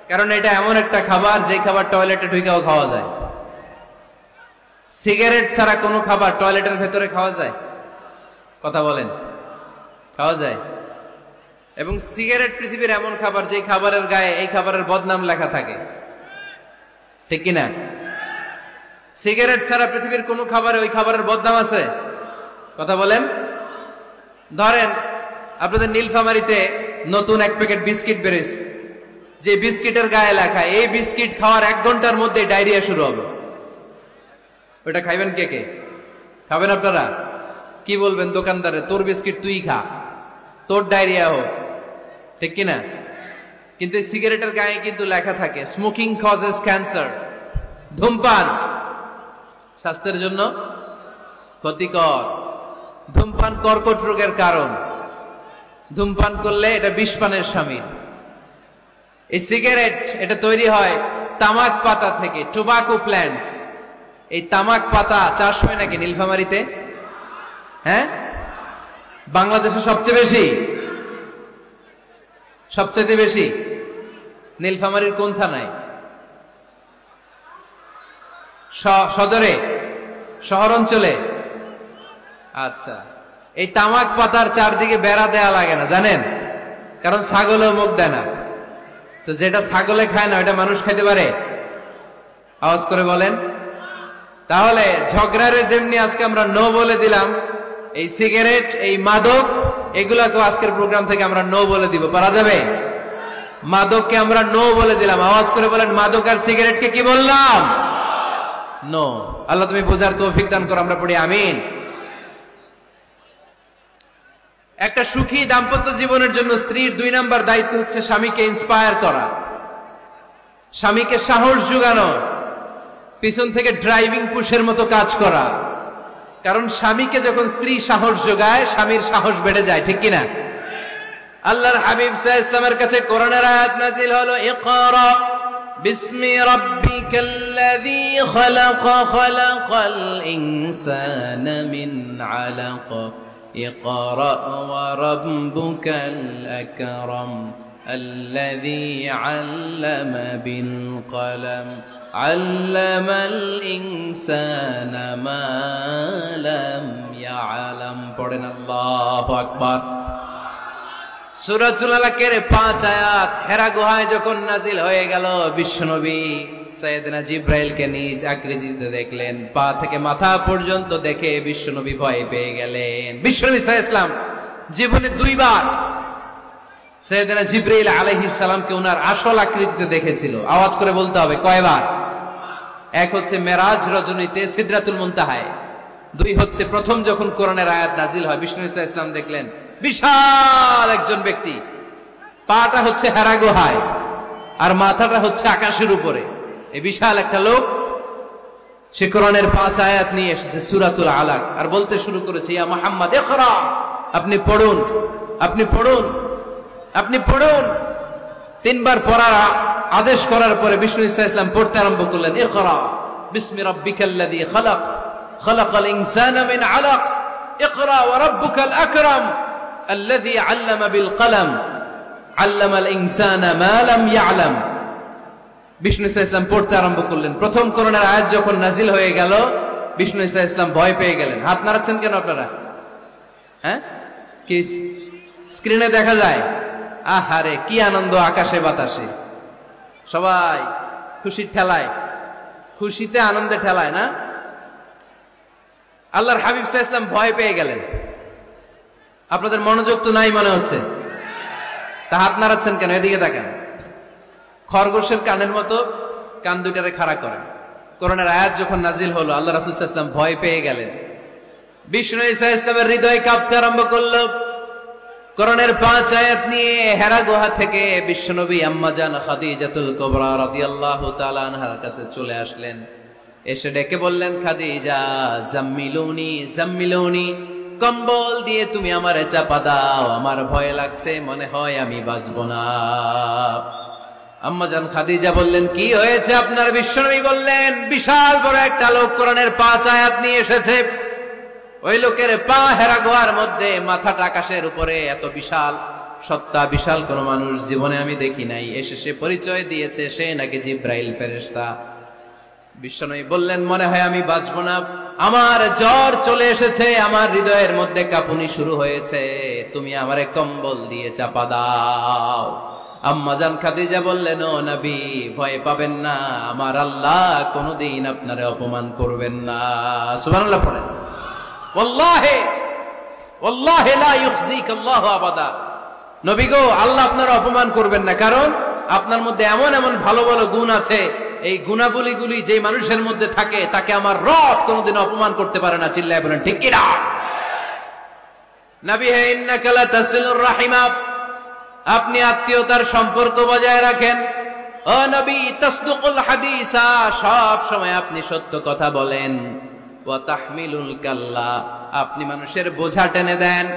কারণ এটা এমন একটা খাবার যে খাবার টয়লেটে ঢুকেও খাওয়া যায়। সিগারেট ছাড়া কোনো খাবার টয়লেটের ভেতরে খাওয়া যায়? কথা বলেন, খাওয়া যায়? এবং সিগারেট পৃথিবীর এমন খাবার যে খাবারের গায়ে এই খাবারের বদনাম লেখা থাকে, ঠিক কিনা? সিগারেট ছাড়া পৃথিবীর কোন খাবারে ওই খাবারের বদনাম আছে? কথা বলেন। ধরেন আপনাদের নীলফামারীতে নতুন এক প্যাকেট বিস্কিট বেরিয়েছে, যে বিস্কিটের গায়ে লেখা এই বিস্কিট খাওয়ার 1 ঘন্টার মধ্যে ডায়রিয়া শুরু হবে। ওটা খাইবেন কে? খাবেন আপনারা? কি বলবেন দোকানদারে, তোর বিস্কিট তুই খা, তোর ডায়রিয়া হোক, ঠিক কিনা? কিন্তু সিগারেটের গায়ে কিন্তু লেখা থাকে স্মোকিং কজেস ক্যান্সার, ধূমপান স্বাস্থ্যের জন্য ক্ষতিকর, ধূমপান কর্কট রোগের কারণ, ধূমপান করলে এটা বিষপানের শামিল। এই সিগারেট এটা তৈরি হয় তামাক পাতা থেকে, টোবাকো প্ল্যান্টস। এই তামাক পাতা চাষ হয় নাকি নীলফামারীতে? হ্যাঁ, বাংলাদেশে সবচেয়ে বেশি নীলফামারীর কোন থানায়? সদরে, শহর অঞ্চলে? আচ্ছা, এই তামাক পাতার চারদিকে বেড়া দেয়া লাগে না, জানেন? কারণ ছাগলেও মুখ দেয় না। তো যেটা ছাগলে খায় না ওটা মানুষ খাইতে পারে? আওয়াজ করে বলেন। তাহলে ঝগড়ারে যেমনি আজকে আমরা নো বলে দিলাম, এই সিগারেট, এই মাদক, এগুলাকে আজকের প্রোগ্রাম থেকে আমরা নো বলে দিব। পারা যাবে? মাদককে আমরা নো বলে দিলাম। আওয়াজ করে বলেন, মাদক আর সিগারেটকে কি বললাম? নো। আল্লাহ তুমি বোঝার তৌফিক দান করো, আমরা পড়ি আমিন। একটা সুখী দাম্পত্য জীবনের জন্য স্ত্রীর 2 নাম্বার দায়িত্ব হচ্ছে স্বামীকে ইন্সপায়ার করা, স্বামীকে সাহস যোগানো, পিছন থেকে ড্রাইভিং পুশের মতো কাজ করা। কারণ স্বামীকে যখন স্ত্রী সাহস যোগায়, স্বামীর সাহস বেড়ে যায়, ঠিক কিনা? আল্লাহর হাবিব সাল্লাল্লাহু আলাইহি ওয়াসাল্লামের কাছে কোরআনের আয়াত নাযিল হলো, ইকরা বিসমি রাব্বিকাল্লাযী খালাক, খালাকাল ইনসানা মিন আলাক, ইকরা ওয়া রাব্বুকাল আকরাম, আল্লাযী আল্লামা বিল কলম, আল্লামাল ইনসানা মা লাম ইয়ালাম। পড়েন আল্লাহু আকবার। সূরাতুল আলাকের 5 আয়াত হেরা গুহায় যখন নাজিল হয়ে গেল, বিশ্বনবী সাইয়েদনা জিব্রাইলকে নিজ আকৃতিতে দেখলেন, পা থেকে মাথা পর্যন্ত দেখে বিশ্বনবী ভয় পেয়ে গেলেন। বিশ্বনবী সাল্লাল্লাহু আলাইহি ওয়াসাল্লাম জীবনে 2 বার সাইয়েদনা জিব্রাইল আলাইহিস সালামকে ওনার আসল আকৃতিতে দেখেছিল। আওয়াজ করে বলতে হবে কয়বার? এক হচ্ছে মেরাজ রজনীতে সিদরাতুল মুনতাহায়, 2 হচ্ছে প্রথম যখন কোরআনের আয়াত নাজিল হয়, বিষ্ণু সাল্লাল্লাহু আলাইহি ওয়াসাল্লাম দেখলেন বিশাল একজন ব্যক্তি, পাটা হচ্ছে হেরা গুহায় আর মাথাটা হচ্ছে আকাশের উপরে। এই বিশাল একটা লোক, সে কোরআনের 5 আয়াত নিয়ে এসেছে সূরাতুল আলাক, আর বলতে শুরু করেছে, ইয়া মুহাম্মদ ইকরা, আপনি পড়ুন, আপনি পড়ুন, আপনি পড়ুন। 3 বার পড়ার আদেশ করার পরে বিষ্ণু ঈসা ইসলাম পড়তে আরম্ভ করলেন, ইকরা বিসমি রাব্বিকাল্লাযী খালাক, খালাকাল ইনসানা মিন আলাক, ইকরা ওয়া রাব্বুকাল আকরাম আল্লাযী আল্লামা বিল কলম, আল্লামাল ইনসানা মা লাম ইয়ালাম। বিষ্ণু ঈসা ইসলাম পড়তে আরম্ভ করলেন। প্রথম কোরআনের আয়াত যখন নাজিল হয়ে গেল, বিষ্ণু ঈসা ইসলাম ভয় পেয়ে গেলেন। হাত নাড়াচ্ছেন কেন আপনারা? হ্যাঁ, কি স্ক্রিনে দেখা যায়? আহারে কি আনন্দ আকাশে বাতাসে, সবাই খুশির ঠেলায়, খুশিতে আনন্দে ঠেলায় না। আল্লাহর হাবিব সাল্লাল্লাহু আলাইহি ওয়াসাল্লাম ভয় পেয়ে গেলেন। আপনাদের মনোযোগ তো নাই মনে হচ্ছে, তা হাত নাড়াচ্ছেন কেন? এদিকে দেখেন। খরগোশের কানের মতো কান দুইটারে খাড়া করেন। কোরআনের আয়াত যখন নাজিল হলো, আল্লাহ রাসূল সাল্লাল্লাহু আলাইহি ওয়াসাল্লাম ভয় পেয়ে গেলেন। বিষ্ণু ঈসা ইসলামের হৃদয় কাঁপতে আরম্ভ করলো। কোরআনের 5 আয়াত নিয়ে হেরা গুহা থেকে বিশ্বনবী আম্মা জান খাদিজাতুল কুবরা রাদিয়াল্লাহু তাআলা আনহার কাছে চলে আসলেন। এসে ডেকে বললেন, খাদিজা জাম্মিলুনি জাম্মিলুনি, কম্বল দিয়ে তুমি আমারে চাপা দাও, আমার ভয় লাগছে, মনে হয় আমি বাঁচবো না। আম্মা জান খাদিজা বললেন, কি হয়েছে আপনার? বিশ্বনবী বললেন, বিশাল বড় একটা লোক কোরআনের 5 আয়াত নিয়ে এসেছে। ওই লোকের পা হেরা গুহার মধ্যে, মাথাটা আকাশের উপরে, এত বিশাল সত্তা, বিশাল কোন মানুষ জীবনে আমি দেখি নাই। এসে সে পরিচয় দিয়েছে সে নাকি জিব্রাইল ফেরেশতা। বিশ্বনবী বললেন, মনে হয় আমি বাঁচবো না, আমার জ্বর চলে এসেছে, আমার হৃদয়ের মধ্যে কাঁপুনি শুরু হয়েছে, তুমি আমারে কম্বল দিয়ে চাপা দাও। আম্মা জান খাদিজা বললেন, ও নবী ভয় পাবেন না, আমার আল্লাহ কোনদিন আপনারে অপমান করবেন না। সুবহানাল্লাহ পড়েন। ওয়াল্লাহি ওয়াল্লাহি লা ইউখজিকাল্লাহু আবাদা। নবী গো, আল্লাহ আপনারা অপমান করবেন না, কারণ আপনার মধ্যে এমন এমন ভালো ভালো গুণ আছে, এই গুণাবলীগুলি যে মানুষের মধ্যে থাকে তাকে আমার রব কোনোদিন অপমান করতে পারে না। চিল্লায় বলেন ঠিক কি না? নবী হে, ইন্নাকা লা তাসিলুর রাহিমা, আপনি আত্মীয়তার সম্পর্ক বজায় রাখেন। ও নবী, তাসদুকুল হাদিসা, সব সময় আপনি সত্য কথা বলেন। ওয়া তাহমিলুল কাল্লা, আপনি মানুষের বোঝা টেনে দেন।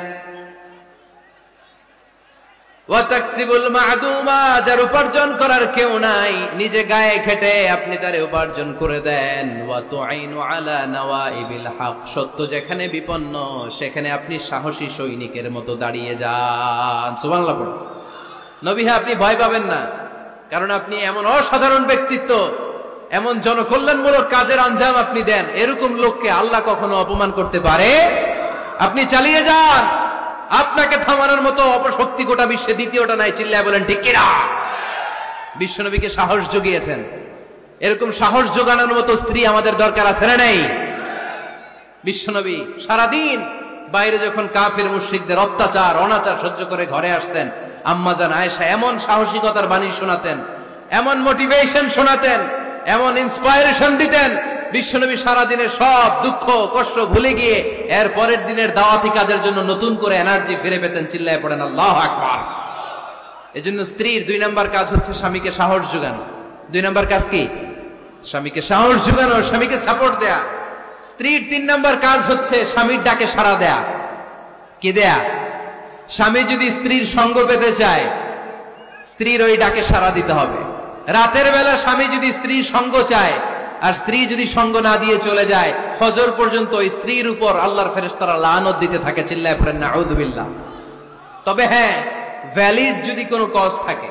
ওয়া তাকসিবুল মা'দুমা, যার উপার্জন করার কেউ নাই, নিজে গায়ে খেটে আপনি তারে উপার্জন করে দেন। ওয়া তুআইনু আলা নাওয়াইবিল হক, সত্য যেখানে বিপন্ন সেখানে আপনি সাহসী সৈনিকের মতো দাঁড়িয়ে যান। সুবহানাল্লাহ। নবী হ্যাঁ, আপনি ভয় পাবেন না, কারণ আপনি এমন অসাধারণ ব্যক্তিত্ব, এমন জনকল্যাণমূলক কাজের আঞ্জাম আপনি দেন, এরকম লোককে আল্লাহ কখনো অপমান করতে পারে? আপনি চালিয়ে যান, আপনাকে থামানোর মতো অপশক্তি গোটা বিশ্বে দ্বিতীয়টা নাই। চিল্লায় বলেন ঠিক কি না? বিশ্বনবীকে সাহস জুগিয়েছেন। এরকম সাহস জোগানোর মতো স্ত্রী আমাদের দরকার আছে না নেই? বিশ্বনবী সারাদিন বাইরে যখন কাফির মুশরিকদের অত্যাচার অনাচার সহ্য করে ঘরে আসতেন, আম্মা জান আয়েশা এমন সাহসিকতার বাণী শোনাতেন, এমন মোটিভেশন শোনাতেন, এমন ইন্সপায়ারেশন দিতেন, বিশ্বনবী সারাদিনের সব দুঃখ কষ্ট ভুলে গিয়ে এর পরের দিনের দাওয়াতি কাজের জন্য নতুন করে এনার্জি ফিরে পেতেন। চিল্লায় পড়েন আল্লাহু আকবার। এজন্য স্ত্রীর 2 নাম্বার কাজ হচ্ছে স্বামীকে সাহস যোগানো। 2 নাম্বার কাজ কি? স্বামীকে সাহস যোগানো, স্বামীকে সাপোর্ট দেয়া। স্ত্রীর 3 নাম্বার কাজ হচ্ছে স্বামীর ডাকে সাড়া দেয়া। কি দেয়া? স্বামী যদি স্ত্রীর সঙ্গ পেতে চায়, স্ত্রীর ওই ডাকে সাড়া দিতে হবে। রাতের বেলা স্বামী যদি স্ত্রীর সঙ্গ চায়, আর স্ত্রী যদি সঙ্গ না দিয়ে চলে যায়, ফজর পর্যন্ত স্ত্রীর উপর আল্লাহর ফেরেশতারা লানত দিতে থাকে। চিল্লায় পড়েন নাউযু বিল্লাহ। তবে হ্যাঁ, ভ্যালিড যদি কোনো কজ থাকে,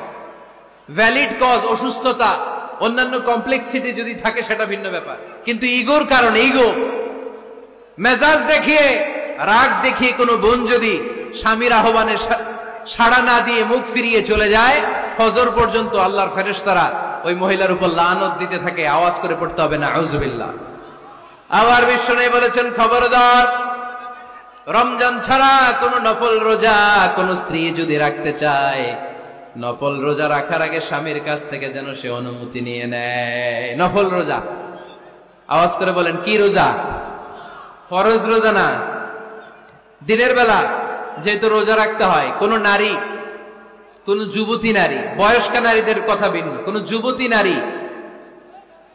ভ্যালিড কজ, অসুস্থতা, অন্যান্য কমপ্লেক্সিটি যদি থাকে সেটা ভিন্ন ব্যাপার। কিন্তু ইগোর কারণে, ইগো, মেজাজ দেখিয়ে, রাগ দেখিয়ে কোনো বোন যদি স্বামীর আহ্বানে সাড়া না দিয়ে মুখ ফিরিয়ে চলে যায়, ফজর পর্যন্ত আল্লাহর ফেরেশতারা ওই মহিলার উপর লানত দিতে থাকে। আওয়াজ করে পড়তে হবে নাউযু বিল্লাহ। আবার বিশ্বনবী বলেছেন, খবরদার, রমজান ছাড়া কোন নফল রোজা কোন স্ত্রী যদি রাখতে চায়, নফল রোজা রাখার আগে স্বামীর কাছ থেকে যেন সে অনুমতি নিয়ে নেয়। নফল রোজা, আওয়াজ করে বলেন কি রোজা? ফরজ রোজা না। দিনের বেলা যেহেতু রোজা রাখতে হয়, কোন নারী, কোন যুবতী নারী, বয়স্কা নারীদের কথা ভিন্ন, কোন যুবতী নারী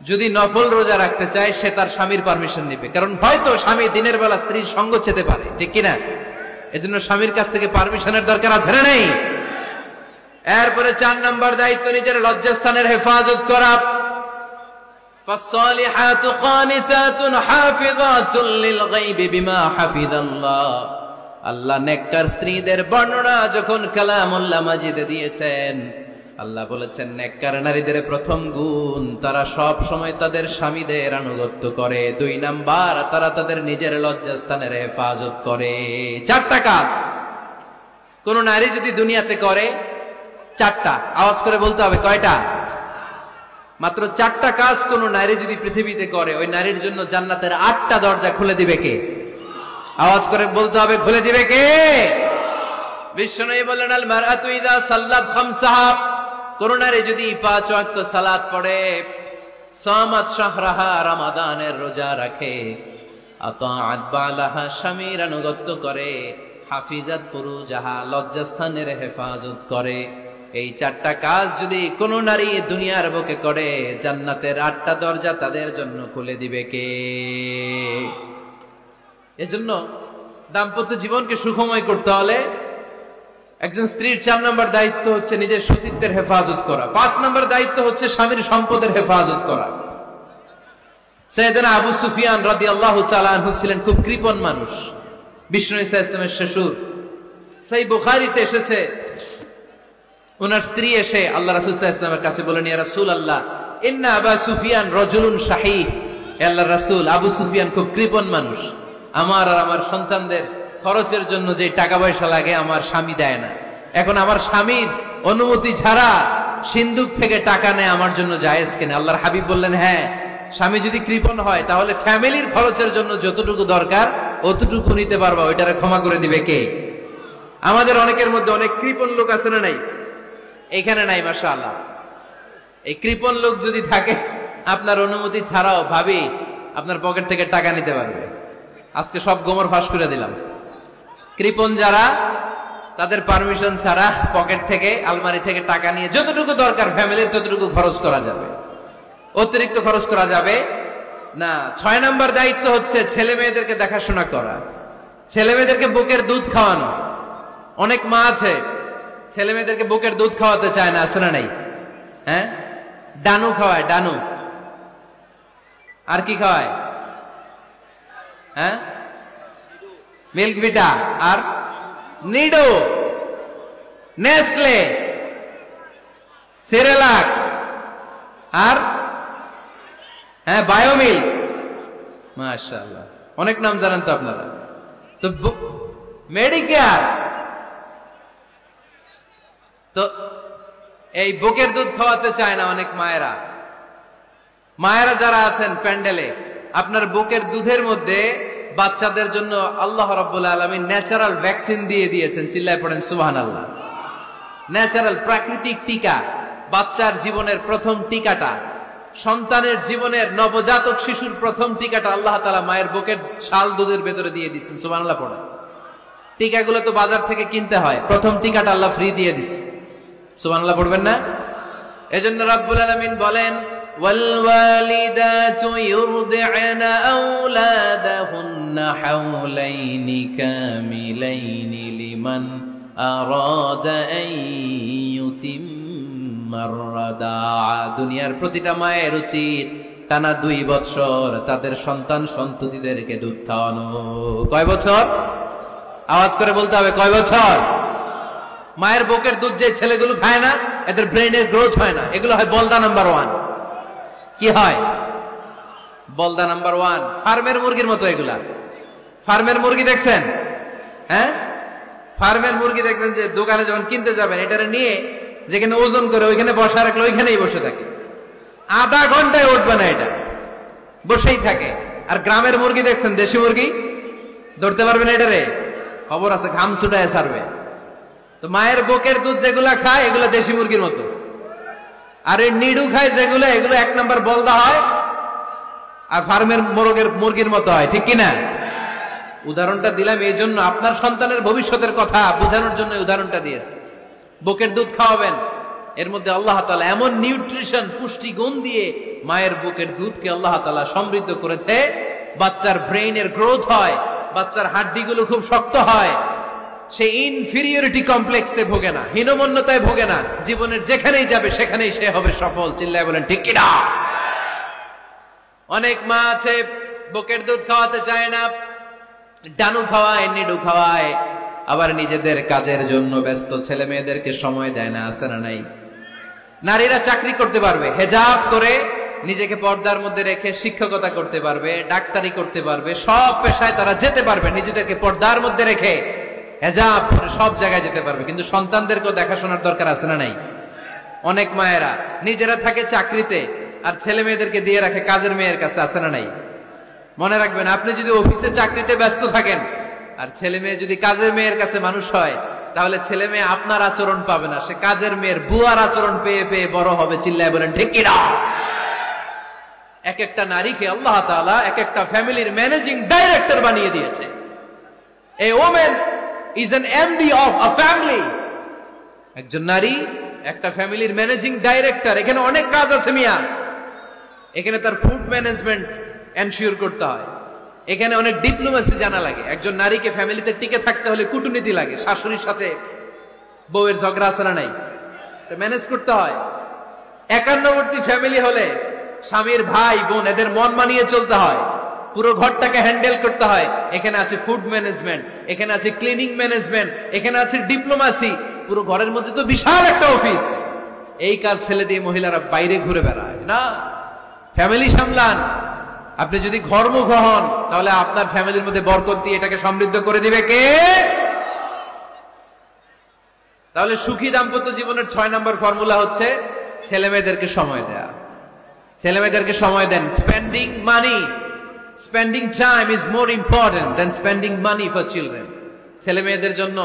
যদি নফল রোজা রাখতে চায় সে তার স্বামীর পারমিশন নেবে, কারণ হয়তো স্বামী দিনের বেলা স্ত্রীর সঙ্গ চেতে পারে, ঠিক কিনা? এজন্য স্বামীর কাছ থেকে পারমিশনের দরকার আছে না নেই? এরপরে 4 নম্বর দায়িত্ব নিজের লজ্জাস্থানের হেফাজত করা। فالصالحات قانتات حافظات للغيب بما حفظ الله। আল্লাহ নেককার স্ত্রীদের বর্ণনা যখন কালামুল্লাহ মাজিদে দিয়েছেন, আল্লাহ বলেছেন নেককার নারীদের প্রথম গুণ, তারা সব সময় তাদের স্বামীদের আনুগত্য করে। 2 নাম্বার, তারা তাদের নিজের লজ্জাস্থানের হেফাজত করে। 4টা কাজ কোন নারী যদি দুনিয়াতে করে, 4টা, আওয়াজ করে বলতে হবে কয়টা? মাত্র 4টা কাজ কোন নারী যদি পৃথিবীতে করে, ওই নারীর জন্য জান্নাতের 8টা দরজা খুলে দিবে কে? আওয়াজ করে বলতে হবে, খুলে দিবে কে? বিশ্বনবী বলেন, আল মারআতু ইযা সাল্লাত খামসাহা, কোন নারী যদি 5 ওয়াক্ত সালাত পড়ে, সামাত শাহরাহা, রমাদানের রোজা রাখে, আতাআত বালাহা, স্বামীর আনুগত্য করে, হাফিজাত ফুরুজাহা, লজ্জাস্থানের হেফাজত করে, এই 4টা কাজ যদি কোন নারী দুনিয়ার বুকে করে, জান্নাতের 8টা দরজা তাদের জন্য খুলে দিবে কে? এজন্য দাম্পত্য জীবনকে সুখময় করতে হলে একজন স্ত্রীর 4 নম্বর দায়িত্ব হচ্ছে নিজের সতীত্বের হেফাজত করা। 5 নম্বর দায়িত্ব হচ্ছে স্বামীর সম্পদের হেফাজত করা। সাইয়েদনা আবু সুফিয়ান রাদিয়াল্লাহু তাআলা আনহু ছিলেন খুব কৃপণ মানুষ, বিষ্ণু ঈসা ইসলামের শ্বশুর। সহিহ বুখারীতে এসেছে, ওনার স্ত্রী এসে আল্লাহ রাসূল সাল্লাল্লাহু আলাইহি ওয়াসাল্লামের কাছে বলেন, ইয়া রাসূলুল্লাহ, ইন্না আবা সুফিয়ান রাজুলুন শাহীহ। আল্লাহর রাসূল, আবু সুফিয়ান খুব কৃপণ মানুষ, আমার আর আমার সন্তানদের খরচের জন্য যে টাকা পয়সা লাগে আমার স্বামী দেয় না। এখন আমার স্বামীর অনুমতি ছাড়া সিন্ধুক থেকে টাকা নেয় আমার জন্য জায়েজ কিনা? আল্লাহর হাবিব বললেন, হ্যাঁ, স্বামী যদি কৃপণ হয় তাহলে ফ্যামিলির খরচের জন্য যতটুকু দরকার অতটুকু নিতে পারবা, ওইটারে ক্ষমা করে দিবে কে? আমাদের অনেকের মধ্যে অনেক কৃপণ লোক আছে না নাই? এইখানে নাই, মাশাআল্লাহ। এই কৃপণ লোক যদি থাকে, আপনার অনুমতি ছাড়াও ভাবি আপনার পকেট থেকে টাকা নিতে পারবে। আজকে সব গোমর ফাঁস করে দিলাম। কৃপণ যারা, তাদের পারমিশন ছাড়া পকেট থেকে, আলমারি থেকে টাকা নিয়ে যতটুকু দরকার ফ্যামিলির ততটুকু খরচ করা যাবে, অতিরিক্ত খরচ করা যাবে না। 6 নম্বর দায়িত্ব হচ্ছে ছেলে মেয়েদেরকে দেখাশোনা করা, ছেলে মেয়েদেরকে বুকের দুধ খাওয়ানো। অনেক মা আছে ছেলে মেয়েদেরকে বুকের দুধ খাওয়াতে চায় না, আছে না নাই? হ্যাঁ, ডানু খাওয়ায়, ডানু। আর কি খাওয়ায়? হ্যাঁ, মিল্ক ভিটা, আর নিডো, নেসলে, সেরেলাক, আর হ্যাঁ বায়োমিল্ক। মাশাআল্লাহ, অনেক নাম জানেন তো আপনারা। তো মেডিকেয়ার, তো এই বুকের দুধ খাওয়াতে চায় না অনেক মায়েরা। মায়েরা যারা আছেন প্যান্ডেলে, আপনার বুকের দুধের মধ্যে বাচ্চাদের জন্য আল্লাহ রাব্বুল আলামিন ন্যাচারাল ভ্যাকসিন দিয়ে দিয়েছেন। চিল্লায় পড়েন সুবহানাল্লাহ। ন্যাচারাল, প্রাকৃতিক টিকা, বাচ্চার জীবনের প্রথম টিকাটা, সন্তানের জীবনের নবজাতক শিশুর প্রথম টিকাটা আল্লাহ তাআলা মায়ের বুকের শাল দুধের ভেতরে দিয়ে দিয়েছেন। সুবহানাল্লাহ পড়েন। টিকাগুলো তো বাজার থেকে কিনতে হয়, প্রথম টিকাটা আল্লাহ ফ্রি দিয়ে দিছে। সুবহানাল্লাহ পড়বেন না? এজন্য রাব্বুল আলামিন বলেন, والوالدات يرضعن أولادهن حولين كاملين لمن أراد أن يتم الرضاعة। দুনিয়ার প্রতিটা মায়ের উচিত টানা 2 বছর তাদের সন্তান সন্ততিদেরকে দুধ খাওয়ানো। কয় বছর? আওয়াজ করে বলতে হবে, কয় বছর? মায়ের বুকের দুধ যে ছেলেগুলো খায় না, এদের ব্রেনের গ্রোথ হয় না, এগুলো হয় বলদা নাম্বার 1। কি হয়? বলদা নাম্বার 1, ফার্মের মুরগির মতো এগুলা। ফার্মের মুরগি দেখছেন? হ্যাঁ, ফার্মের মুরগি দেখবেন যে দোকানে যখন কিনতে যাবেন, এটারে নিয়ে যেখানে ওজন করে ওইখানে বসা রাখলে ওইখানেই বসে থাকে, আধা ঘন্টায় উঠবে না, এটা বসেই থাকে। আর গ্রামের মুরগি দেখছেন, দেশি মুরগি, ধরতে পারবেন এটারে, খবর আছে ঘাম ছুটায় ছাড়বে। তো মায়ের বুকের দুধ যেগুলা খায় এগুলো দেশি মুরগির মতো, আর এই নিডু খায় যেগুলো, এগুলো 1 নম্বর বলদা হয়, আর ফার্মের মুরগির মতো হয়, ঠিক কিনা? উদাহরণটা দিলাম এই জন্য, আপনার সন্তানের ভবিষ্যতের কথা বোঝানোর জন্য উদাহরণটা দিয়েছে। বুকের দুধ খাওয়াবেন, এর মধ্যে আল্লাহ তাআলা এমন নিউট্রিশন, পুষ্টিগুণ দিয়ে মায়ের বুকের দুধকে আল্লাহ তাআলা সমৃদ্ধ করেছে, বাচ্চার ব্রেইনের গ্রোথ হয়, বাচ্চার হাড্ডিগুলো খুব শক্ত হয়, সে ইনফিরিয়রিটি কমপ্লেক্সে ভোগে না, হীনমন্যতায় ভোগে না, জীবনের যেখানেই যাবে সেখানেই সে হবে সফল। চিল্লায় বলেন ঠিক কিনা? অনেক মা আছে বুকের দুধ খাওয়াতে চায় না, ডানু খাওয়ায়, নিডু খাওয়ায়, আবার নিজেদের কাজের জন্য ব্যস্ত, ছেলে মেয়েদেরকে সময় দেয় না। আছে না নাই? নারীরা চাকরি করতে পারবে, হেজাব করে নিজেকে পর্দার মধ্যে রেখে শিক্ষকতা করতে পারবে, ডাক্তারি করতে পারবে, সব পেশায় তারা যেতে পারবে, নিজেদেরকে পর্দার মধ্যে রেখে হেজাব করে সব জায়গায় যেতে পারবে। কিন্তু সন্তানদেরকেও দেখাশোনার দরকার আছে না নাই? অনেক মায়েরা নিজেরা থাকে চাকরিতে আর ছেলে মেয়েদেরকে দিয়ে রাখে কাজের মেয়ের কাছে। আছে না নাই? মনে রাখবেন, আপনি যদি অফিসে চাকরিতে ব্যস্ত থাকেন আর ছেলে মেয়ে যদি কাজের মেয়ের কাছে মানুষ হয়, তাহলে ছেলে মেয়ে আপনার আচরণ পাবে না, সে কাজের মেয়ের বুয়ার আচরণ পেয়ে পেয়ে বড় হবে। চিল্লায় বলেন ঠিক কিনা? এক একটা নারীকে আল্লাহ তাআলা এক একটা ফ্যামিলির ম্যানেজিং ডাইরেক্টর বানিয়ে দিয়েছে। A woman is an MD of a family. একজন নারী একটা ফ্যামিলির ম্যানেজিং ডাইরেক্টর। এখানে অনেক কাজ আছে মিয়া। এখানে তার ফুড ম্যানেজমেন্ট এনশিওর করতে হয়, এখানে অনেক ডিপ্লোমেসি জানা লাগে। একজন নারীকে ফ্যামিলিতে টিকে থাকতে হলে কূটনীতি লাগে, শাশুড়ির সাথে বউয়ের ঝগড়া আছে না নাই, ম্যানেজ করতে হয়। একান্নবর্তী ফ্যামিলি হলে স্বামীর ভাই বোন এদের মন মানিয়ে চলতে হয়, পুরো ঘরটাকে হ্যান্ডেল করতে হয়। এখানে আছে ফুড ম্যানেজমেন্ট, এখানে আছে ক্লিনিং ম্যানেজমেন্ট, এখানে আছে ডিপ্লোমাসি। পুরো ঘরের মধ্যে তো বিশাল একটা অফিস। এই কাজ ফেলে দিয়ে মহিলারা বাইরে ঘুরে বেড়ায় না। ফ্যামিলি সামলান। আপনি যদি ঘরমুখ হন তাহলে আপনার ফ্যামিলির মধ্যে বরকত দিয়ে এটাকে সমৃদ্ধ করে দিবে কে? তাহলে সুখী দাম্পত্য জীবনের 6 নম্বর ফর্মুলা হচ্ছে ছেলে মেয়েদেরকে সময় দেয়া। ছেলে মেয়েদেরকে সময় দেন। Spending money, spending time is more important than spending money for children. ছেলে মেয়েদের জন্য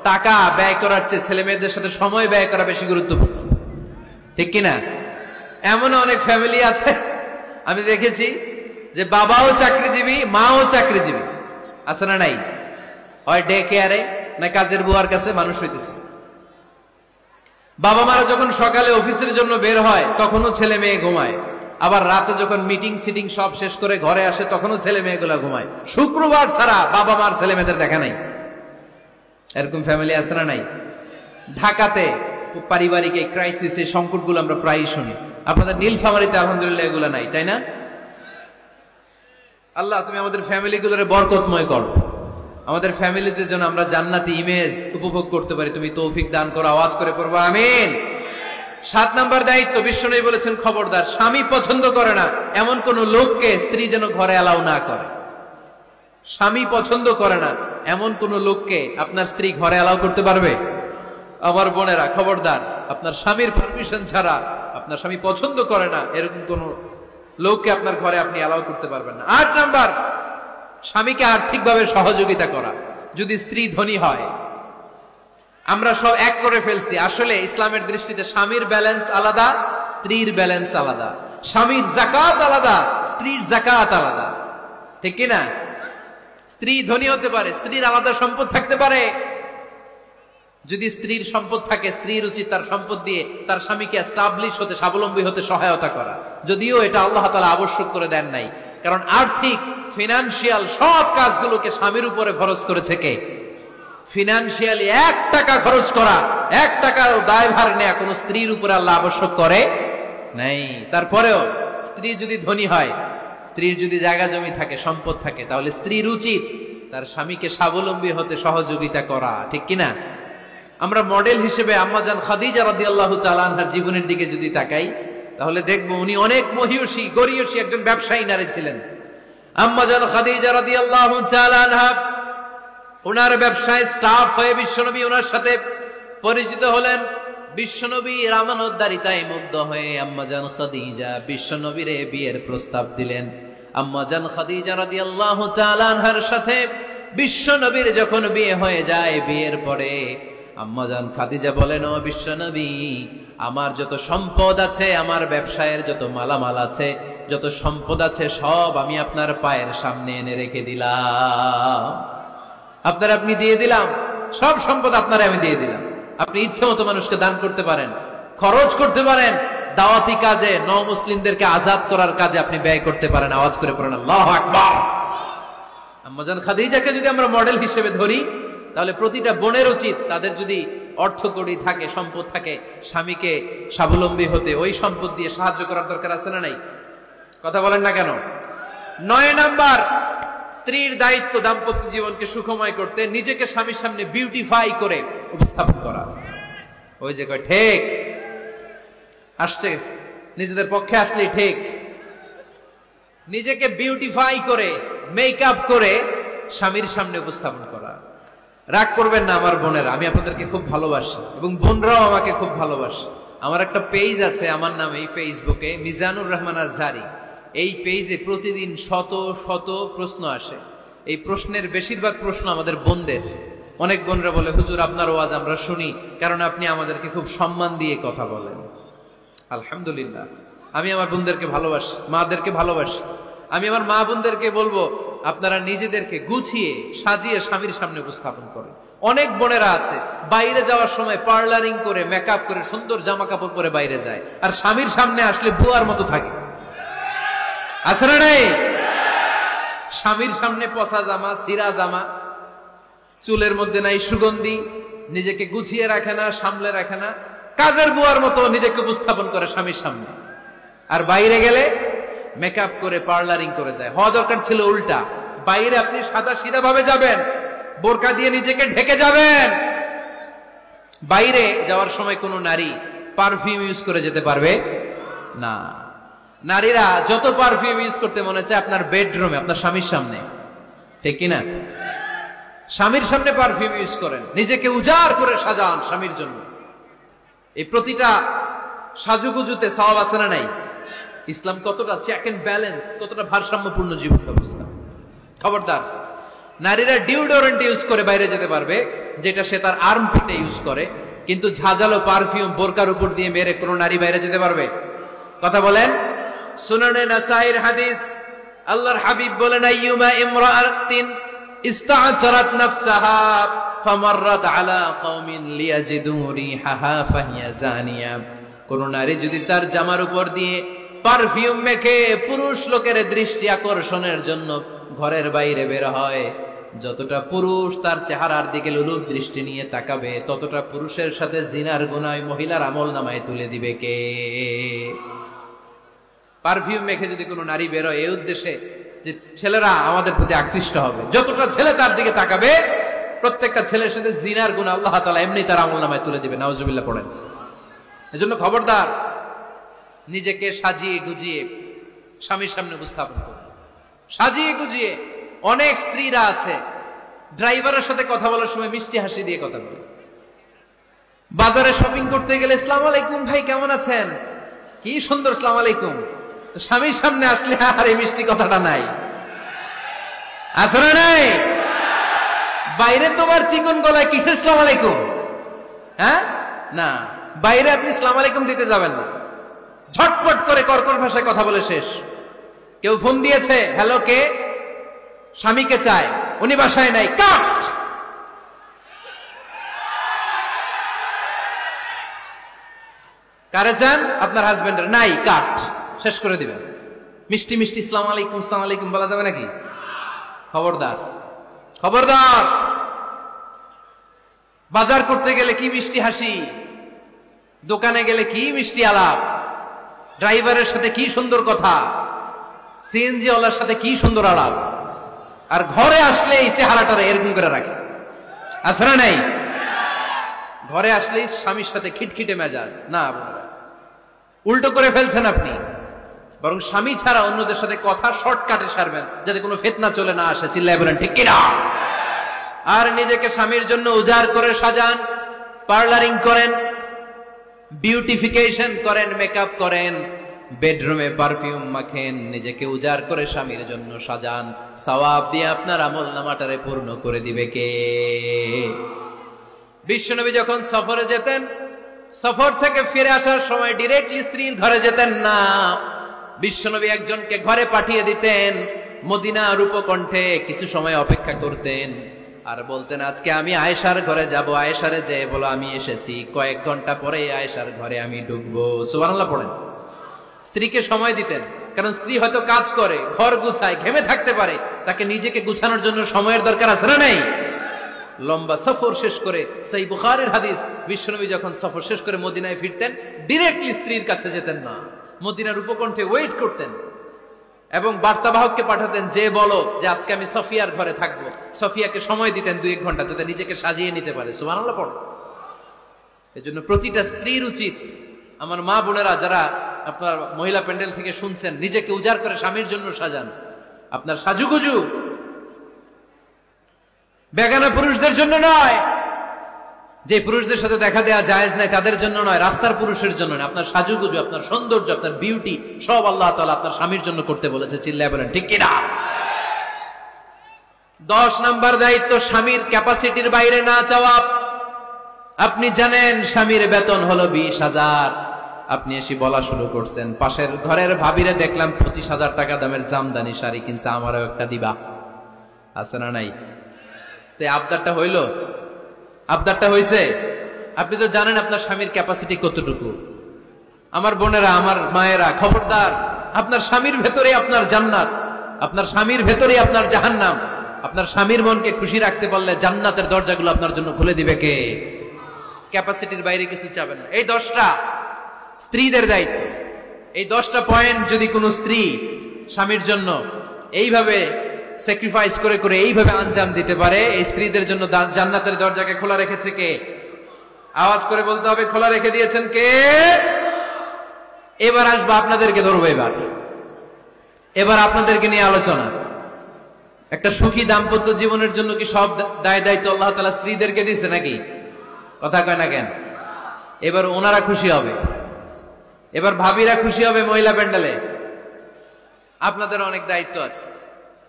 টাকা ব্যয় করার চেয়ে ছেলে মেয়েদের সাথে সময় ব্যয় করা বেশি গুরুত্বপূর্ণ, ঠিক কিনা? এমন অনেক ফ্যামিলি আছে আমি দেখেছি যে বাবাও চাকরিজীবী, মাও চাকরিজীবী। আছে না নাই? হয় ডে কেয়ারে না কাজের বুয়ার কাছে মানুষ হইতেছে। বাবা মারা যখন সকালে অফিসের জন্য বের হয় তখনও ছেলে মেয়ে ঘুমায়, আবার রাতে যখন মিটিং সিটিং সব শেষ করে ঘরে আসে তখনও ছেলে মেয়েগুলা ঘুমায়। শুক্রবার ছাড়া বাবা মার ছেলে মেয়েদের দেখা নাই। এরকম ফ্যামিলি আছে না নাই? ঢাকাতে পারিবারিক এই ক্রাইসিস, এই সংকটগুলো আমরা প্রায়ই শুনি। আপনাদের নীলফামারীতে আলহামদুলিল্লাহ এগুলো নাই, তাই না? আল্লাহ তুমি আমাদের ফ্যামিলিগুলোরে বরকতময় করো, আমাদের ফ্যামিলিতে যেন আমরা জান্নাতি ইমেজ উপভোগ করতে পারি, তুমি তৌফিক দান করো। আওয়াজ করে পড়বো আমিন। 7 নম্বর দায়িত্ব, বিশ্বনবী বলেছেন খবরদার, স্বামী পছন্দ করে না এমন কোন লোককে স্ত্রী যেন ঘরে অ্যালাউ না করে। স্বামী পছন্দ করে না এমন কোন লোককে আপনার স্ত্রী ঘরে অ্যালাউ করতে পারবে? আমার বোনেরা খবরদার, আপনার স্বামীর পারমিশন ছাড়া, আপনার স্বামী পছন্দ করে না এরকম কোন লোককে আপনার ঘরে আপনি অ্যালাউ করতে পারবেন না। 8 নাম্বার, স্বামীকে আর্থিকভাবে সহযোগিতা করা। যদি স্ত্রী ধনী হয়, আমরা সব এক করে ফেলছি, আসলে ইসলামের দৃষ্টিতে স্বামীর ব্যালেন্স আলাদা, স্ত্রীর ব্যালেন্স আলাদা। স্বামীর যাকাত আলাদা, স্ত্রীর যাকাত আলাদা, ঠিক কিনা? স্ত্রী ধনী হতে পারে, স্ত্রীর আলাদা সম্পদ থাকতে পারে। যদি স্ত্রীর সম্পদ থাকে, স্ত্রীর উচিত তার সম্পদ দিয়ে তার স্বামীকে এস্টাবলিশ হতে, স্বাবলম্বী হতে সহায়তা করা। যদিও এটা আল্লাহ তাআলা আবশ্যক করে দেন নাই, কারণ আর্থিক ফিনান্সিয়াল সব কাজগুলোকে স্বামীর উপরে ফরজ করেছে কে? ফিনান্সিয়ালি 1 টাকা খরচ করা, 1 টাকা দায়ভার নেয়া কোন স্ত্রীর উপরে আল্লাহ আবশ্যক করে নাই। তারপরেও স্ত্রী যদি ধনী হয়, স্ত্রীর যদি জায়গা জমি থাকে, সম্পদ থাকে, তাহলে স্ত্রীর উচিত তার স্বামীকে স্বাবলম্বী হতে সহযোগিতা করা, ঠিক কিনা? আমরা মডেল হিসেবে আম্মাজান খাদিজা রাদিয়াল্লাহু তাআলা আনহার জীবনের দিকে যদি তাকাই, তাহলে দেখবো উনি অনেক মহিয়সী, গরিয়সী একজন ব্যবসায়ী নারী ছিলেন। আম্মাজান খাদিজা রাদিয়াল্লাহু তাআলা আনহা ওনার ব্যবসায় স্টাফ হয়ে বিশ্বনবী ওনার সাথে পরিচিত হলেন। বিশ্বনবীর আমানতদারিতায় মুগ্ধ হয়ে আম্মাজান খাদিজা বিশ্বনবীর বিয়ের প্রস্তাব দিলেন। আম্মাজান খাদিজা রাদিয়াল্লাহু তাআলা আনহার সাথে বিশ্বনবীর যখন বিয়ে হয়ে যায়, বিয়ের পরে আম্মাজান খাদিজা বলেন, ও বিশ্বনবী, আমার যত সম্পদ আছে, আমার ব্যবসায়ের যত মালামাল আছে, যত সম্পদ আছে, সব আমি আপনার পায়ের সামনে এনে রেখে দিলাম। আপনারা আপনি দিয়ে দিলাম, সব সম্পদ আপনারা আমি দিয়ে দিলাম। আপনি ইচ্ছে মতো মানুষকে দান করতে পারেন, খরচ করতে পারেন, দাওয়াতি কাজে, মুসলিমদেরকে আজাদ করার কাজে আপনি ব্যয় করতে পারেন। আওয়াজ করে পড়েন আল্লাহু আকবার। আম্মাজান খাদিজাকে যদি আমরা মডেল হিসেবে ধরি, তাহলে প্রতিটা বোনের উচিত তাদের যদি অর্থকড়ি থাকে, সম্পদ থাকে, স্বামীকে স্বাবলম্বী হতে ওই সম্পদ দিয়ে সাহায্য করার দরকার আছে না নাই? কথা বলেন না কেন? 9 নাম্বার, স্ত্রীর দায়িত্ব দাম্পত্য জীবনকে সুখময় করতে নিজেকে স্বামীর সামনে বিউটিফাই করে উপস্থাপন করা। ওই যে কয় ঠিক আসছে, নিজেদের পক্ষে আসলেই ঠিক। নিজেকে বিউটিফাই করে, মেকআপ করে স্বামীর সামনে উপস্থাপন করা। রাগ করবেন না আমার বোনেরা, আমি আপনাদেরকে খুব ভালোবাসি এবং বোনরাও আমাকে খুব ভালোবাসে। আমার একটা পেজ আছে আমার নামে ফেসবুকে, মিজানুর রহমান আজহারি। এই পেজে প্রতিদিন শত শত প্রশ্ন আসে। এই প্রশ্নের বেশিরভাগ প্রশ্ন আমাদের বোনদের। অনেক বোনরা বলে, হুজুর আপনার ওয়াজ আমরা শুনি, কারণ আপনি আমাদেরকে খুব সম্মান দিয়ে কথা বলেন। আলহামদুলিল্লাহ, আমি আমার বোনদেরকে ভালোবাসি, মাদেরকে ভালোবাসি। আমি আমার মা বোনদেরকে বলবো, আপনারা নিজেদেরকে গুছিয়ে সাজিয়ে স্বামীর সামনে উপস্থাপন করেন। অনেক বোনেরা আছে বাইরে যাওয়ার সময় পার্লারিং করে, মেকআপ করে, সুন্দর জামা কাপড় পরে বাইরে যায়, আর স্বামীর সামনে আসলে বুয়ার মতো থাকে। আছে না নাই? স্বামীর সামনে পচা জামা, ছিঁড়া জামা, চুলের মধ্যে নাই সুগন্ধি, নিজেকে গুছিয়ে রাখে না, সামলে রাখে না, কাজের বুয়ার মতো নিজেকে উপস্থাপন করে স্বামীর সামনে। আর বাইরে গেলে মেকআপ করে, পার্লারিং করে যায়। হওয়া দরকার ছিল উল্টা। বাইরে আপনি সাদা সিধা ভাবে যাবেন, বোরকা দিয়ে নিজেকে ঢেকে যাবেন। বাইরে যাওয়ার সময় কোনো নারী পারফিউম ইউজ করে যেতে পারবে না। নারীরা যত পারফিউম ইউজ করতে মনে চায় আপনার বেডরুমে, আপনার স্বামীর সামনে, ঠিক কিনা? স্বামীর সামনে পারফিউম ইউজ করেন, নিজেকে উজাড় করে সাজান স্বামীর জন্য। এই প্রতিটা সাজুগুজুতে সওয়াব আছে না নাই? ইসলাম কতটা চেক এন্ড ব্যালেন্স, কতটা ভারসাম্যপূর্ণ জীবন ব্যবস্থা। খবরদার, নারীরা ডিওডোরেন্ট ইউজ করে বাইরে যেতে পারবে, যেটা সে তার আর্মপিটে ইউজ করে, কিন্তু ঝাঁঝালো পারফিউম বোরকার উপর দিয়ে মেরে কোনো নারী বাইরে যেতে পারবে? কথা বলেন। সুনানে নাসাইর হাদিস, আল্লাহর হাবিব বলেন, আইয়ুমা ইমরাআতিন ইস্তা'জারাত নাফসাহা ফামাররাত আলা কওমিন লিয়াজিদু রিহাহা ফাহিয়া জানিয়া। কোন নারী যদি তার জামার উপর দিয়ে পারফিউম মেখে পুরুষ লোকের দৃষ্টি আকর্ষণের জন্য ঘরের বাইরে বের হয়, যতটা পুরুষ তার চেহারার দিকে লোলুপ দৃষ্টি নিয়ে তাকাবে, ততটা পুরুষের সাথে জিনার গুনাহ মহিলার আমলনামায় তুলে দিবে কে? পারফিউম মেখে যদি কোনো নারী বের হয় এই উদ্দেশ্যে যে ছেলেরা আমাদের প্রতি আকৃষ্ট হবে, যতটা ছেলে তার দিকে তাকাবে, প্রত্যেকটা ছেলের সাথে জিনার গুনাহ আল্লাহ তাআলা এমনি তার আমলনামায় তুলে দিবে। নাউজুবিল্লাহ পড়েন। এজন্য খবরদার, নিজেকে সাজিয়ে গুজিয়ে স্বামীর সামনে উপস্থাপন করুন। সাজিয়ে গুজিয়ে। অনেক স্ত্রীরা আছে ড্রাইভারের সাথে কথা বলার সময় মিষ্টি হাসি দিয়ে কথা বলে। বাজারে শপিং করতে গেলে আসসালামু আলাইকুম ভাই, কেমন আছেন? কি সুন্দর আসসালামু আলাইকুম। স্বামীর সামনে আসলে আর এই মিষ্টি কথাটা নাই। আছে না নাই? বাইরে তোমার চিকন গলায় কিসের আসসালামু আলাইকুম? হ্যাঁ না, বাইরে আপনি আসসালামু আলাইকুম দিতে যাবেন না। ঝটপট করে কর্কশ ভাষায় কথা বলে শেষ। কেউ ফোন দিয়েছে, হ্যালো কে? স্বামীকে চায়, উনি বাসায় নাই, কাট। কারে চান? আপনার হাজবেন্ডের, নাই, কাট। শেষ করে দিবেন। মিষ্টি মিষ্টি আসসালামু আলাইকুম, আসসালামু আলাইকুম বলা যাবে নাকি? খবরদার, খবরদার। বাজার করতে গেলে কি মিষ্টি হাসি, দোকানে গেলে কি মিষ্টি আলাপ, ড্রাইভারের সাথে কি সুন্দর কথা, সিএনজি ওয়ালার সাথে কি সুন্দর আলাপ, আর ঘরে আসলে এই চেহারাটারে এরকম করে রাখে। আছে না নাই? ঘরে আসলেই স্বামীর সাথে খিটখিটে মেজাজ। না, উল্টো করে ফেলছেন আপনি। বরং স্বামী ছাড়া অন্যদের সাথে কথা শর্টকাটে সারবেন, যাতে কোনো ফিতনা চলে না আসে। চিল্লায় বলেন ঠিক কিনা? আর নিজেকে স্বামীর জন্য উজাড় করে সাজান, পার্লারিং করেন, বিউটিফিকেশন করেন, মেকআপ করেন, বেডরুমে পারফিউম মাখেন, নিজেকে উজাড় করে স্বামীর জন্য সাজান। সওয়াব দিয়ে আপনার আমলনামাটারে পূর্ণ করে দিবে কে? বিশ্বনবী যখন সফরে যেতেন, সফর থেকে ফিরে আসার সময় ডিরেক্টলি স্ত্রীর ঘরে যেতেন না। বিশ্বনবী একজনকে ঘরে পাঠিয়ে দিতেন, মদিনার উপকণ্ঠে কিছু সময় অপেক্ষা করতেন। আর বলতেন আজকে আমি আয়েশার ঘরে যাব, আয়েশারে যে বলো আমি এসেছি, কয়েক ঘন্টা পরে আয়েশার ঘরে আমি ঢুকবো। সুবহানাল্লাহ পড়েন। স্ত্রীকে সময় দিতেন, কারণ স্ত্রী হয়তো কাজ করে, ঘর গুছায়, ঘেমে থাকতে পারে, তাকে নিজেকে গুছানোর জন্য সময়ের দরকার আছে না নাই? লম্বা সফর শেষ করে, সেই বুখারীর হাদিস, বিশ্বনবী যখন সফর শেষ করে মদিনায় ফিরতেন, ডিরেক্টলি স্ত্রীর কাছে যেতেন না, মদিনার উপকণ্ঠে ওয়েট করতেন এবং বার্তাবাহককে পাঠাতেন যে বলো যে আজকে আমি সফিয়ার ঘরে থাকবো। সফিয়াকে সময় দিতেন 2-1 ঘন্টা, যাতে নিজেকে সাজিয়ে নিতে পারে। সুবহানাল্লাহ পড়ে। এজন্য প্রতিটা স্ত্রীর উচিত, আমার মা বোনেরা যারা আপনার মহিলা প্যান্ডেল থেকে শুনছেন, নিজেকে উজাড় করে স্বামীর জন্য সাজান। আপনার সাজুগুজু বেগানা পুরুষদের জন্য নয়, যে পুরুষদের সাথে দেখা দেওয়া জায়েজ নাই তাদের জন্য নয়, রাস্তার পুরুষের জন্য নয়। আপনার সাজুগুজু, আপনার সৌন্দর্য, আপনার বিউটি সব আল্লাহ তাআলা আপনার স্বামীর জন্য করতে বলেছে। চিল্লায় বলেন ঠিক কিনা? 10 নাম্বার দায়িত্ব, স্বামীর ক্যাপাসিটির বাইরে না চাওয়া। আপনি জানেন স্বামীর বেতন হলো 20,000, আপনি এসে বলা শুরু করছেন, পাশের ঘরের ভাবিরে দেখলাম 25,000 টাকা দামের জামদানি শাড়ি কিনছে, আমারও একটা দিবা। আছে না নাই? আবদারটা হইল, আবদারটা হইছে। আপনি তো জানেন আপনার স্বামীর ক্যাপাসিটি কতটুকু। আমার বোনেরা, আমার মায়েরা, খবরদার, আপনার স্বামীর ভেতরে আপনার জান্নাত, আপনার স্বামীর ভেতরে আপনার জাহান্নাম। আপনার স্বামীর মনকে খুশি রাখতে পারলে জান্নাতের দরজাগুলো আপনার জন্য খুলে দিবে কে? ক্যাপাসিটির বাইরে কিছু চাবেন না। এই 10টা স্ত্রীদের দায়িত্ব। এই 10টা পয়েন্ট যদি কোনো স্ত্রী স্বামীর জন্য এইভাবে স্যাক্রিফাইস করে করে এইভাবে আঞ্জাম দিতে পারে, এই স্ত্রীদের জন্য জান্নাতের দরজাকে খোলা রেখেছে কে? আওয়াজ করে বলতে হবে, খোলা রেখে দিয়েছেন কে? এবার আসবো, আপনাদেরকে ধরবো। এবার আপনাদেরকে নিয়ে আলোচনা। একটা সুখী দাম্পত্য জীবনের জন্য কি সব দায় দায়িত্ব আল্লাহ তাআলা স্ত্রীদেরকে দিয়েছে নাকি? কথা কয় না কেন? এবার ওনারা খুশি হবে, এবার ভাবিরা খুশি হবে মহিলা প্যান্ডেলে। আপনাদের অনেক দায়িত্ব আছে,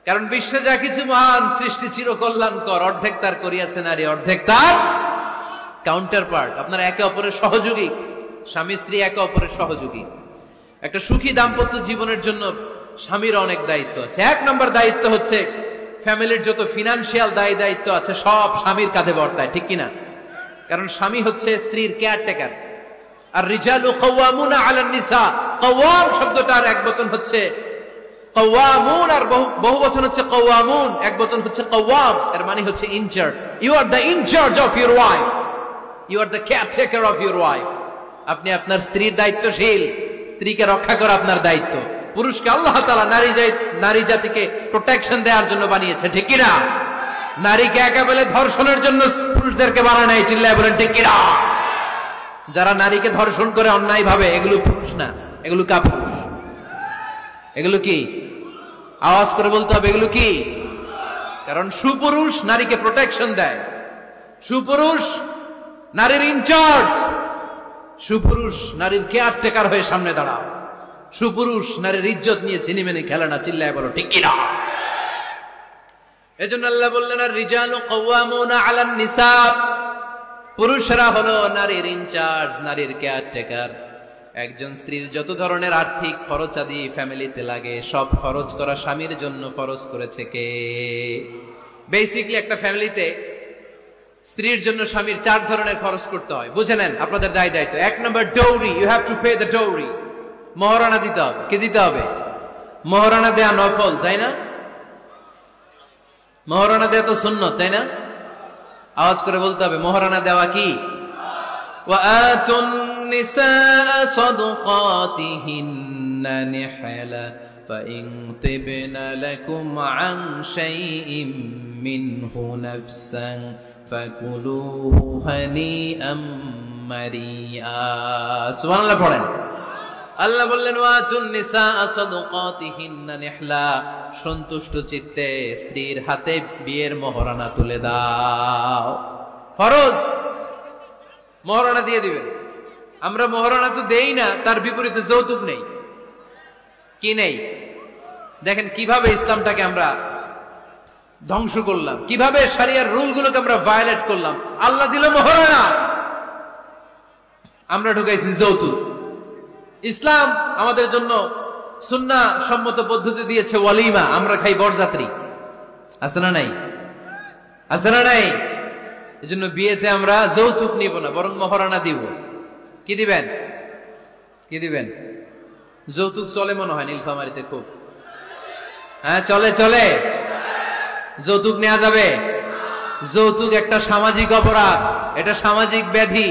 কারণ বিশ্বে যা কিছু মহান সৃষ্টি চিরকল্যাণকর, অর্ধেক তার করিয়াছে নারী, অর্ধেক তার কাউন্টার পার্ট। আপনারা একে অপরের সহযোগী, স্বামী স্ত্রী একে অপরের সহযোগী। একটা সুখী দাম্পত্য জীবনের জন্য স্বামীর অনেক দায়িত্ব আছে। 1 নম্বর দায়িত্ব হচ্ছে, ফ্যামিলির যত ফিনান্সিয়াল দায় দায়িত্ব আছে সব স্বামীর কাঁধে বর্তায়, ঠিক কিনা? কারণ স্বামী হচ্ছে স্ত্রীর কেয়ারটেকার। আর রিজালু কাওয়ামুনা আলান নিসা, কাওয়াম শব্দটার এক বচন হচ্ছে কাওয়ামুন, আর বহু বচন হচ্ছে কাওয়ামুন, এক বচন হচ্ছে কাওয়াম। এর মানে হচ্ছে incharge. You are the incharge of your wife, you are the caretaker of your wife. আপনি আপনার স্ত্রীর দায়িত্বশীল, স্ত্রীকে রক্ষা করা আপনার দায়িত্ব। পুরুষকে আল্লাহ তাআলা নারী জাতিকে প্রোটেকশন দেওয়ার জন্য বানিয়েছে, ঠিক কিনা? নারীকে একেবারে ধর্ষণের জন্য পুরুষদেরকে বানায় নাই। চিল্লায় বলেন ঠিক কিনা? যারা নারীকে ধর্ষণ করে অন্যায় ভাবে, এগুলো পুরুষ না, এগুলো কাপুরুষ। এগুলো কি? আওয়াজ করে বলতে হবে, এগুলো কি? কারণ সুপুরুষ নারীকে প্রোটেকশন দেয়, সুপুরুষ নারীর ইনচার্জ, সুপুরুষ নারীর কেয়ারটেকার হয়ে সামনে দাঁড়াও, সুপুরুষ নারীর ইজ্জত নিয়ে চিনিমেনি খেলে না। চিল্লায় বলো ঠিক কিনা? এজন্য আল্লাহ বললেন, আর রিজালু কাওয়ামুনা আলান নিসা, পুরুষরা হলো নারীর ইনচার্জ, নারীর কেয়ারটেকার। একজন স্ত্রীর যত ধরনের আর্থিক খরচাদি ফ্যামিলিতে লাগে, সব খরচ করা স্বামীর জন্য ফরজ করেছে কে? বেসিক্যালি একটা ফ্যামিলিতে স্ত্রীর জন্য স্বামীর 4 ধরনের খরচ করতে হয়। বুঝে নেন আপনাদের দায় দায়িত্ব। 1 number dowry, you have to pay the dowry. মহারানা দিতে হবে। কে দিতে হবে? মহারানা দেয়া নফল, তাই না? মহারানা দেয়া তো সুন্নত, তাই না? আওয়াজ করে বলতে হবে, মহারানা দেওয়া কি? ওয়া আতুন নিসা সাদকাতিহিন্না নিহলা ফাইন তিবনা লাকুম আন শাইইম মিনহু নাফসান ফাকুলুহু হানিআম মারিআ। সুবহানাল্লাহ পড়েন। আল্লাহ বললেন, ওয়া আতুন নিসা সাদকাতিহিন্না নিহলা, সন্তুষ্ট চিত্তে স্ত্রীর হাতে বিয়ের মহারানা তুলে দাও। ফরজ, মহারানা দিয়ে দিবেন। আমরা মহারানা তো দেই না, তার বিপরীতে যৌতুক নেই। কি নেই? দেখেন কিভাবে ইসলামটাকে আমরা ধ্বংস করলাম, কিভাবে শরিয়ার রুলগুলোকে আমরা ভায়োলেট করলাম। আল্লাহ দিল মহারানা, আমরা ঢুকাইছি যৌতুক। ইসলাম আমাদের জন্য সুন্নাহ সম্মত পদ্ধতি দিয়েছে ওয়ালিমা, আমরা খাই বরযাত্রী। আছে না নাই? আছে না নাই? এজন্য বিয়েতে আমরা যৌতুক নিব না, বরং মহারানা দিব। কি দিবেন? কি দিবেন? যৌতুক চলে মনে হয় নীলফামারীতে খুব। হ্যাঁ চলে চলে। যৌতুক নেওয়া যাবে? যৌতুক একটা সামাজিক অপরাধ, এটা সামাজিক ব্যাধি।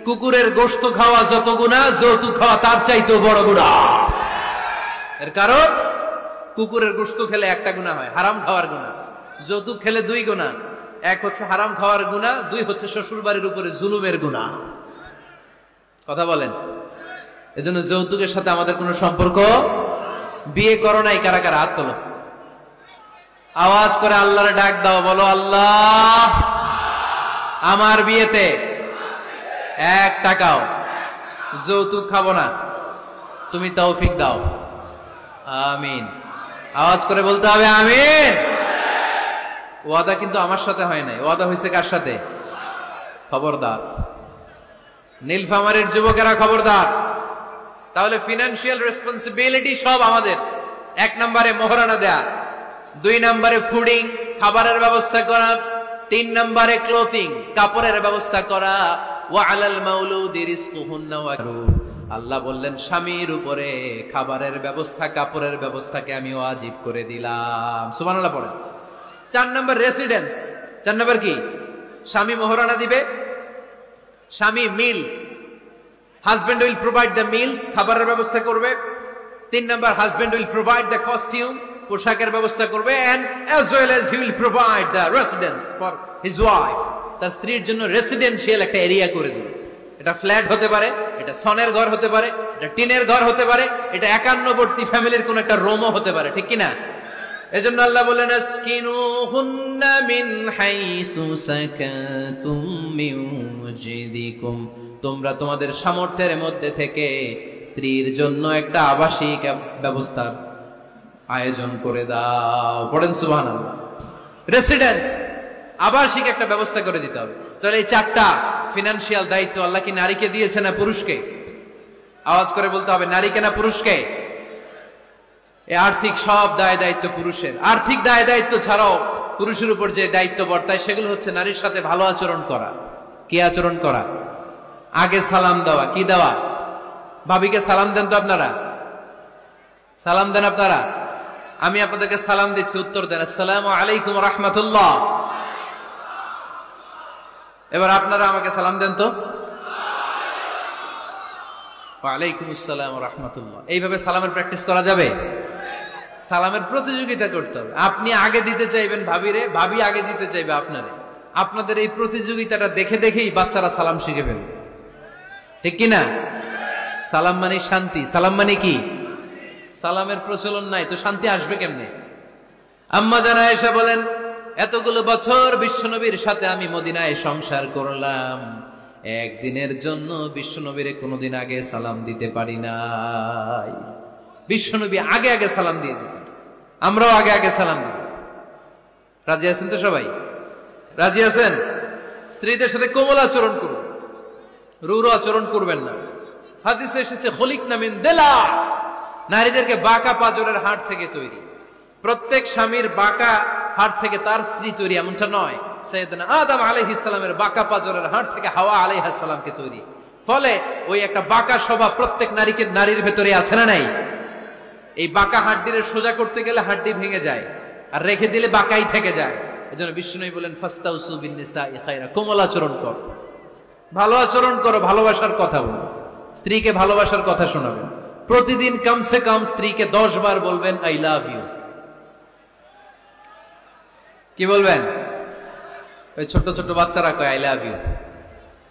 কুকুরের গোশত খাওয়া যত গুনাহ, যৌতুক খাওয়া তার চাইতেও বড় গুনাহ। এর কারণ কুকুরের গোশত খেলে একটা গুনাহ হয়, হারাম খাওয়ার গুনাহ। যৌতুক খেলে 2 গুনাহ, এক হচ্ছে হারাম খাওয়ার গুনাহ, 2 হচ্ছে শ্বশুর বাড়ির উপরে জুলুমের গুনাহ। কথা বলেন? এজন্য যৌতুকের সাথে আমাদের কোনো সম্পর্ক। বিয়ে করো নাই কারা কারা? হাত তোলো। আওয়াজ করে আল্লাহরে ডাক দাও, বলো আল্লাহ আমার বিয়েতে 1 টাকাও যৌতুক খাবো না, তুমি তৌফিক দাও। আমিন। আওয়াজ করে বলতে হবে আমিন। ওয়াদা কিন্তু আমার সাথে হয় নাই, ওয়াদা হয়েছে কার সাথে? খবরদার নীলফামারীর যুবকেরা, খবরদার। তাহলে ফিনান্সিয়াল রেসপন্সিবিলিটি সব আমাদের। 1 নম্বরে মোহরানা দেয়া, 2 নম্বরে ফুডিং, খাবারের ব্যবস্থা করা, 3 নম্বরে ক্লোথিং, কাপড়ের ব্যবস্থা করা। ওয়া আলাল মাউলুদি রিজকুহুন্না ওয়া মারুফ। আল্লাহ বললেন স্বামীর উপরে খাবারের ব্যবস্থা, কাপড়ের ব্যবস্থাকে আমি ওয়াজিব করে দিলাম। সুবহানাল্লাহ পড়েন। 4 নম্বর রেসিডেন্স। 4 নম্বর কি? স্বামী মোহরানা দিবে, স্বামী meal, husband will provide the meals, খাবারের ব্যবস্থা করবে। 3 number husband will provide the costume, পোশাকের ব্যবস্থা করবে। And as well as he will provide the residence for his wife. তার স্ত্রীর জন্য রেসিডেন্সিয়াল একটা এরিয়া করে দিবে। এটা ফ্ল্যাট হতে পারে, এটা সনের ঘর হতে পারে, এটা টিনের ঘর হতে পারে, এটা একান্নবর্তী ফ্যামিলির কোন একটা রুমও হতে পারে, ঠিক কিনা? এজন্য আল্লাহ বলেন আসকিনুহুন্না মিন হাইসু সাকাতুম মিন ওয়াজদিকুম। তোমরা তোমাদের সামর্থ্যের মধ্যে থেকে স্ত্রীর জন্য একটা আবাসিক ব্যবস্থার আয়োজন করে দাও। পড়েন সুবহানাল্লাহ। রেসিডেন্স, আবাসিক একটা ব্যবস্থা করে দিতে হবে। তাহলে এই 4টা ফিনান্সিয়াল দায়িত্ব আল্লাহ কি নারীকে দিয়েছে না পুরুষকে? আওয়াজ করে বলতে হবে নারীকে না পুরুষকে? এই আর্থিক সব দায় দায়িত্ব পুরুষের। আর্থিক দায় দায়িত্ব ছাড়াও পুরুষের উপর যে দায়িত্ব বর্তায় সেগুলো হচ্ছে নারীর সাথে ভালো আচরণ করা। কি আচরণ করা? আগে সালাম দেওয়া। কি দেওয়া? ভাবিকে সালাম দেন তো আপনারা? সালাম দেন আপনারা? আমি আপনাদেরকে সালাম দিচ্ছি, উত্তর দেন আসসালামু আলাইকুম ওয়া রাহমাতুল্লাহ। এবার আপনারা আমাকে সালাম দেন তো। ওয়া আলাইকুম আসসালাম ওয়া রাহমাতুল্লাহ। এইভাবে সালামের প্র্যাকটিস করা যাবে? সালামের প্রতিযোগিতা করতে হবে। আপনি আগে দিতে চাইবেন ভাবিরে, ভাবি আগে দিতে চাইবে আপনারে। আপনাদের এই প্রতিযোগিতাটা দেখে দেখেই বাচ্চারা সালাম শিখে ফেলবে, ঠিক কিনা? সালাম মানে শান্তি। সালাম মানে কি? সালামের প্রচলন নাই তো শান্তি আসবে কেমনে? আম্মা জান আয়েশা বলেন এতগুলো বছর বিশ্বনবীর সাথে আমি মদিনায় সংসার করলাম, একদিনের জন্য বিশ্বনবীর কোনোদিন আগে সালাম দিতে পারি নাই। বিশ্বনবী আগে আগে সালাম দিয়ে দিতেন, আমরাও আগে আগে সালাম দিই। রাজি আছেন তো সবাই? রাজি আছেন? স্ত্রীদের সাথে কোমল আচরণ করুন, রূঢ় আচরণ করবেন না। হাদিসে এসেছে খলিকনা মিন দিলা, নারীদেরকে বাঁকা পাঁজরের হাড় থেকে তৈরি। প্রত্যেক স্বামীর বাঁকা হাড় থেকে তার স্ত্রী তৈরি এমনটা নয়। সাইয়েদনা আদম আলাইহিস সালামের বাঁকা পাঁজরের হাড় থেকে হাওয়া আলাইহিস সালামকে তৈরি। ফলে ওই একটা বাঁকা স্বভাব প্রত্যেক নারীর ভেতরে আছে না নাই? এই বাঁকা হাড্ডির সোজা করতে গেলে হাড্ডি ভেঙে যায়, আর রেখে দিলে বাঁকাই থেকে যায়। এজন্য বিষ্ণু বলেন ফাস্তাউসু বিন নিসাই খায়রা, কোমল আচরণ করো, ভালো আচরণ করো, ভালোবাসার কথা বলো, স্ত্রীকে ভালোবাসার কথা শোনাবেন। প্রতিদিন কমসে কম স্ত্রীকে 10 বার বলবেন আই লাভ ইউ। কি বলবেন? ওই ছোট ছোট বাচ্চারা কয় আই লাভ ইউ।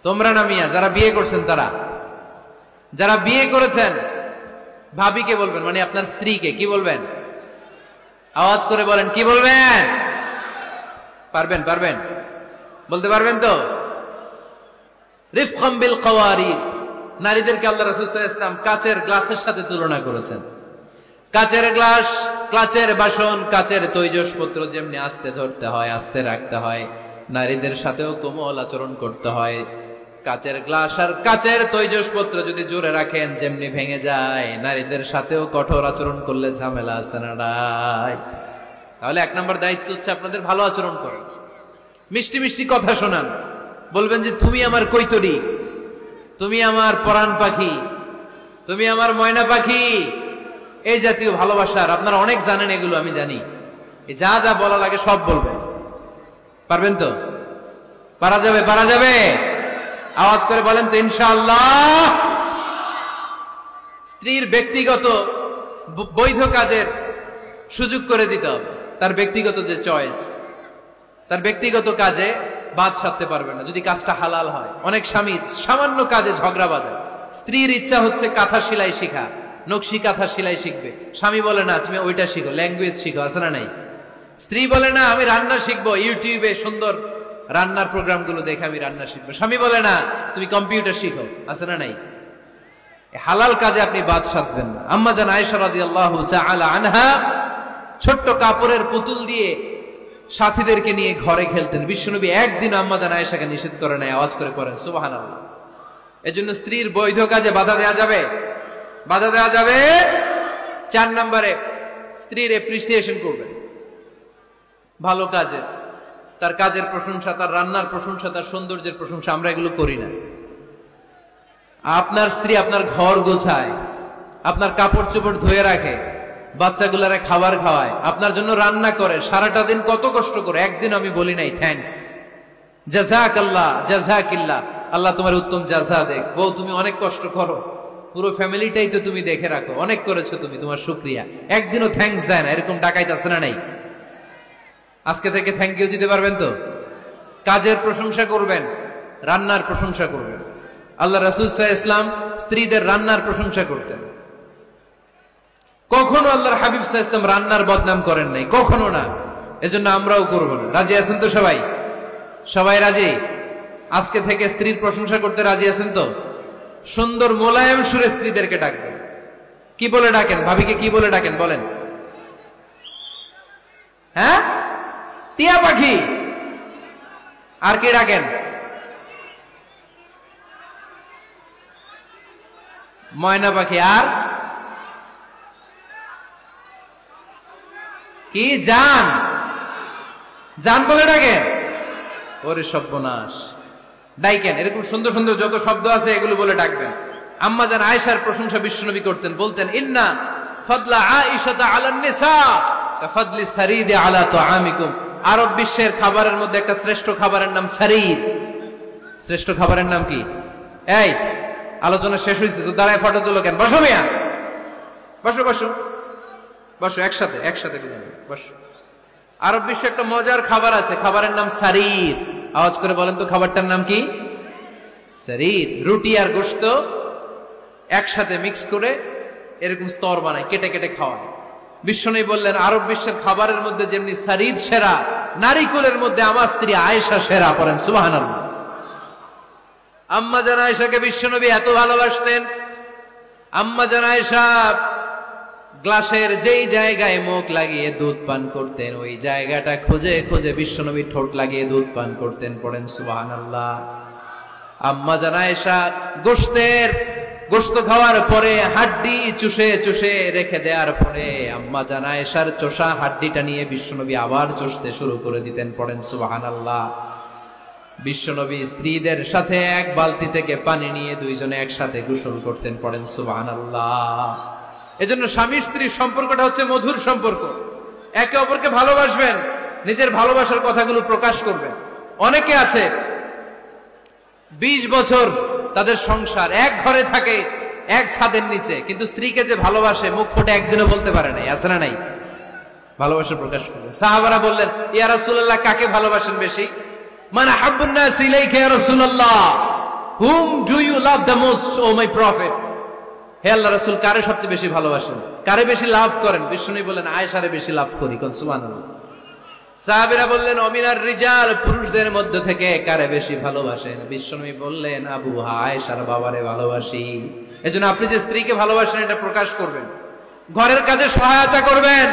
তোমরা না মিয়া, যারা বিয়ে করছেন তারা, যারা বিয়ে করেছেন ভাবিকে বলবেন, মানে আপনার স্ত্রীকে কি বলবেন? আওয়াজ করে বলেন, কি বলবেন? পারবেন? পারবেন? বলতে পারবেন তো? রিফকাম বিল কাওয়ারিদ, নারীদেরকে আল্লাহ রাসূল সাল্লাল্লাহু আলাইহি ওয়াসাল্লাম কাচের গ্লাসের সাথে তুলনা করেছেন। কাচের গ্লাস, কাচের বাসন, কাচের তৈজসপত্র যেমনি আস্তে ধরতে হয়, আস্তে রাখতে হয়, নারীদের সাথেও কোমল আচরণ করতে হয়। কাচের গ্লাস আর কাচের তৈজসপত্র যদি জোরে রাখেন যেমনি ভেঙে যায়, নারীদের সাথেও কঠোর আচরণ করলে ঝামেলা আছে না নাই? তাহলে 1 নম্বর দায়িত্ব হচ্ছে আপনাদের ভালো আচরণ করা। মিষ্টি মিষ্টি কথা শোনান, বলবেন যে তুমি আমার কৈতরি, তুমি আমার পরাণ পাখি, তুমি আমার ময়না পাখি, এই জাতীয় ভালোবাসার। আপনারা অনেক জানেন এগুলো, আমি জানি। যা যা বলা লাগে সব বলবেন, পারবেন তো? পারা যাবে? পারা যাবে? আওয়াজ করে বলেন তো ইনশাআল্লাহ। স্ত্রীর ব্যক্তিগত বৈধ কাজের সুযোগ করে দিতে হবে। তার ব্যক্তিগত যে চয়েস, তার ব্যক্তিগত কাজে বাদ সাধতে পারবে না যদি কাজটা হালাল হয়। অনেক স্বামী সামান্য কাজে ঝগড়া বাঁধে। স্ত্রীর ইচ্ছা হচ্ছে কাঁথা সেলাই শিখা, নকশি কাঁথা সেলাই শিখবে, স্বামী বলে না তুমি ওইটা শিখো, ল্যাঙ্গুয়েজ শিখো, আছে না নাই? স্ত্রী বলে না আমি রান্না শিখবো, ইউটিউবে সুন্দর রান্নার প্রোগ্রামগুলো দেখে আমি রান্না শিখবো, স্বামী বলে না তুমি কম্পিউটার শিখো, আছে না নাই? হালাল কাজে আপনি বাদ সাধবেন না। আম্মা জান আয়েশা রাদিয়াল্লাহু তাআলা আনহা ছোট্ট কাপড়ের পুতুল দিয়ে সাথীদেরকে নিয়ে ঘরে খেলতেন। বিশ্বনবী একদিন আম্মা জান আয়েশাকে নিষেধ করে নাই। আওয়াজ করে পড়েন সুবহানাল্লাহ। এজন্য স্ত্রীর বৈধ কাজে বাধা দেওয়া যাবে? বাধা দেওয়া যাবে। 4 নম্বরে স্ত্রীর এপ্রিসিয়েশন করবেন, ভালো কাজের, তার কাজের প্রশংসা, তার রান্নার প্রশংসা, তার সৌন্দর্যের প্রশংসা। আমরা এগুলো করি না। আপনার স্ত্রী আপনার ঘর গোছায়, আপনার কাপড় চোপড় ধুয়ে রাখে, বাচ্চাগুলারে খাবার খাওয়ায়, আপনার জন্য রান্না করে, সারাটা দিন কত কষ্ট করে। একদিন আমি বলি নাই থ্যাঙ্কস, জাযাকাল্লাহ, জাযাকিল্লাহ, আল্লাহ তোমার উত্তম জাযা দেখ। বউ তুমি অনেক কষ্ট করো, পুরো ফ্যামিলিটাই তো তুমি দেখে রাখো, অনেক করেছো তুমি, তোমার শুকরিয়া। একদিনও থ্যাঙ্কস দেয় না, এরকম ডাকাইত আছে না নাই? আজকে থেকে থ্যাংক ইউ দিতে পারবেন তো? কাজের প্রশংসা করবেন, রান্নার প্রশংসা করবেন। আল্লাহ রাসূল সাল্লাল্লাহু আলাইহি ওয়াসাল্লাম স্ত্রীদের রান্নার প্রশংসা করতেন। কখনো আল্লাহর হাবিব সাল্লাল্লাহু আলাইহি ওয়াসাল্লাম রান্নার বদনাম করেন নাই, কখনো না। এজন্য আমরাও করব না। রাজি আছেন তো সবাই? সবাই রাজি? আজকে থেকে স্ত্রীর প্রশংসা করতে রাজি আছেন তো? সুন্দর মোলায়েম সুরে স্ত্রীদেরকে ডাকবেন। কি বলে ডাকেন? ভাবিকে কি বলে ডাকেন বলেন? হ্যাঁ, টিয়া পাখি। আর কি ডাকেন? ময়না পাখি। আর কি? জান। জান বলে ডাকেন? ওরে সর্বনাশ, ডাইকেন। এরকম সুন্দর সুন্দর যত শব্দ আছে এগুলো বলে ডাকবেন। আম্মা জান আয়েশার প্রশংসা বিশ্বনবী করতেন, বলতেন ইন্না ফাদলা আয়েশাতা আলান নিসা কাফাদলি সারিদি আলা তুআমিকুম। আরব বিশ্বের খাবারের মধ্যে একটা শ্রেষ্ঠ খাবারের নাম সারিদ। শ্রেষ্ঠ খাবারের নাম কি? এই আলোচনা শেষ হয়েছে তো দাঁড়ায় ফটো তুলো কেন? বসো মিয়া, বসো বসো বসো, একসাথে একসাথে বসো। আরব বিশ্বে একটা মজার খাবার আছে, খাবারের নাম সারিদ। আওয়াজ করে বলেন তো খাবারটার নাম কি? সারিদ। রুটি আর গোশত একসাথে মিক্স করে এরকম স্তর বানায়, কেটে কেটে খাওয়ায়। বিশ্বনবী বললেন আরব বিশ্বের খাবারের মধ্যে যেমনি সারিদ সেরা, নারীকুলের মধ্যে আমার স্ত্রী আয়েশা সেরা। পড়েন সুবহানাল্লাহ। আম্মা জান আয়েশাকে বিশ্বনবী এত ভালোবাসতেন। আম্মা জান আয়েশা গ্লাসের যেই জায়গায় মুখ লাগিয়ে দুধ পান করতেন, ওই জায়গাটা খুঁজে খুঁজে বিশ্বনবী ঠোঁট লাগিয়ে দুধ পান করতেন। পড়েন সুবহানাল্লাহ। আম্মা জান আয়েশা গোশত খাওয়ার পরে হাড্ডি চুষে চুষে রেখে দেওয়ার পরে আম্মা জান আয়েশার চোষা হাড্ডিটা নিয়ে বিশ্বনবী আবার চষতে শুরু করে দিতেন। পড়েন সুবহানাল্লাহ। বিশ্বনবী স্ত্রীদের সাথে এক বালতি থেকে পানি নিয়ে দুইজনে একসাথে গোসল করতেন। পড়েন সুবহানাল্লাহ। এজন্য স্বামী স্ত্রীর সম্পর্কটা হচ্ছে মধুর সম্পর্ক। একে অপরকে ভালোবাসবেন, নিজের ভালোবাসার কথাগুলো প্রকাশ করবেন। অনেকে আছে 20 বছর তাদের সংসার, এক ঘরে থাকে, এক ছাদের নিচে, কিন্তু স্ত্রীকে যে ভালোবাসে মুখ ফুটে একদিনও বলতে পারে নাই। আছে না নাই? ভালোবাসা প্রকাশ করবে। সাহাবারা বললেন ইয়া রাসূলুল্লাহ, কাকে ভালোবাসেন বেশি? মান আহাব্বুন নাস ইলাইকা ইয়া রাসূলুল্লাহ, whom do you love the most, O my prophet? হে আল্লাহ রাসূল, কারে সবচেয়ে বেশি ভালোবাসেন, কারে বেশি লাভ করেন? বিশ্বনবী বললেন আয়েশারে বেশি লাভ করি। কোন সুবহানাল্লাহ। সাহাবীরা বললেন অমিনার রিজাল, পুরুষদের মধ্যে থেকে কারে বেশি ভালোবাসেন? বিশ্বনবী বললেন আবু আয়েশার বাবারে ভালোবাসি। এজন্য আপনি যে স্ত্রীকে ভালোবাসেন এটা প্রকাশ করবেন। ঘরের কাজে সহায়তা করবেন।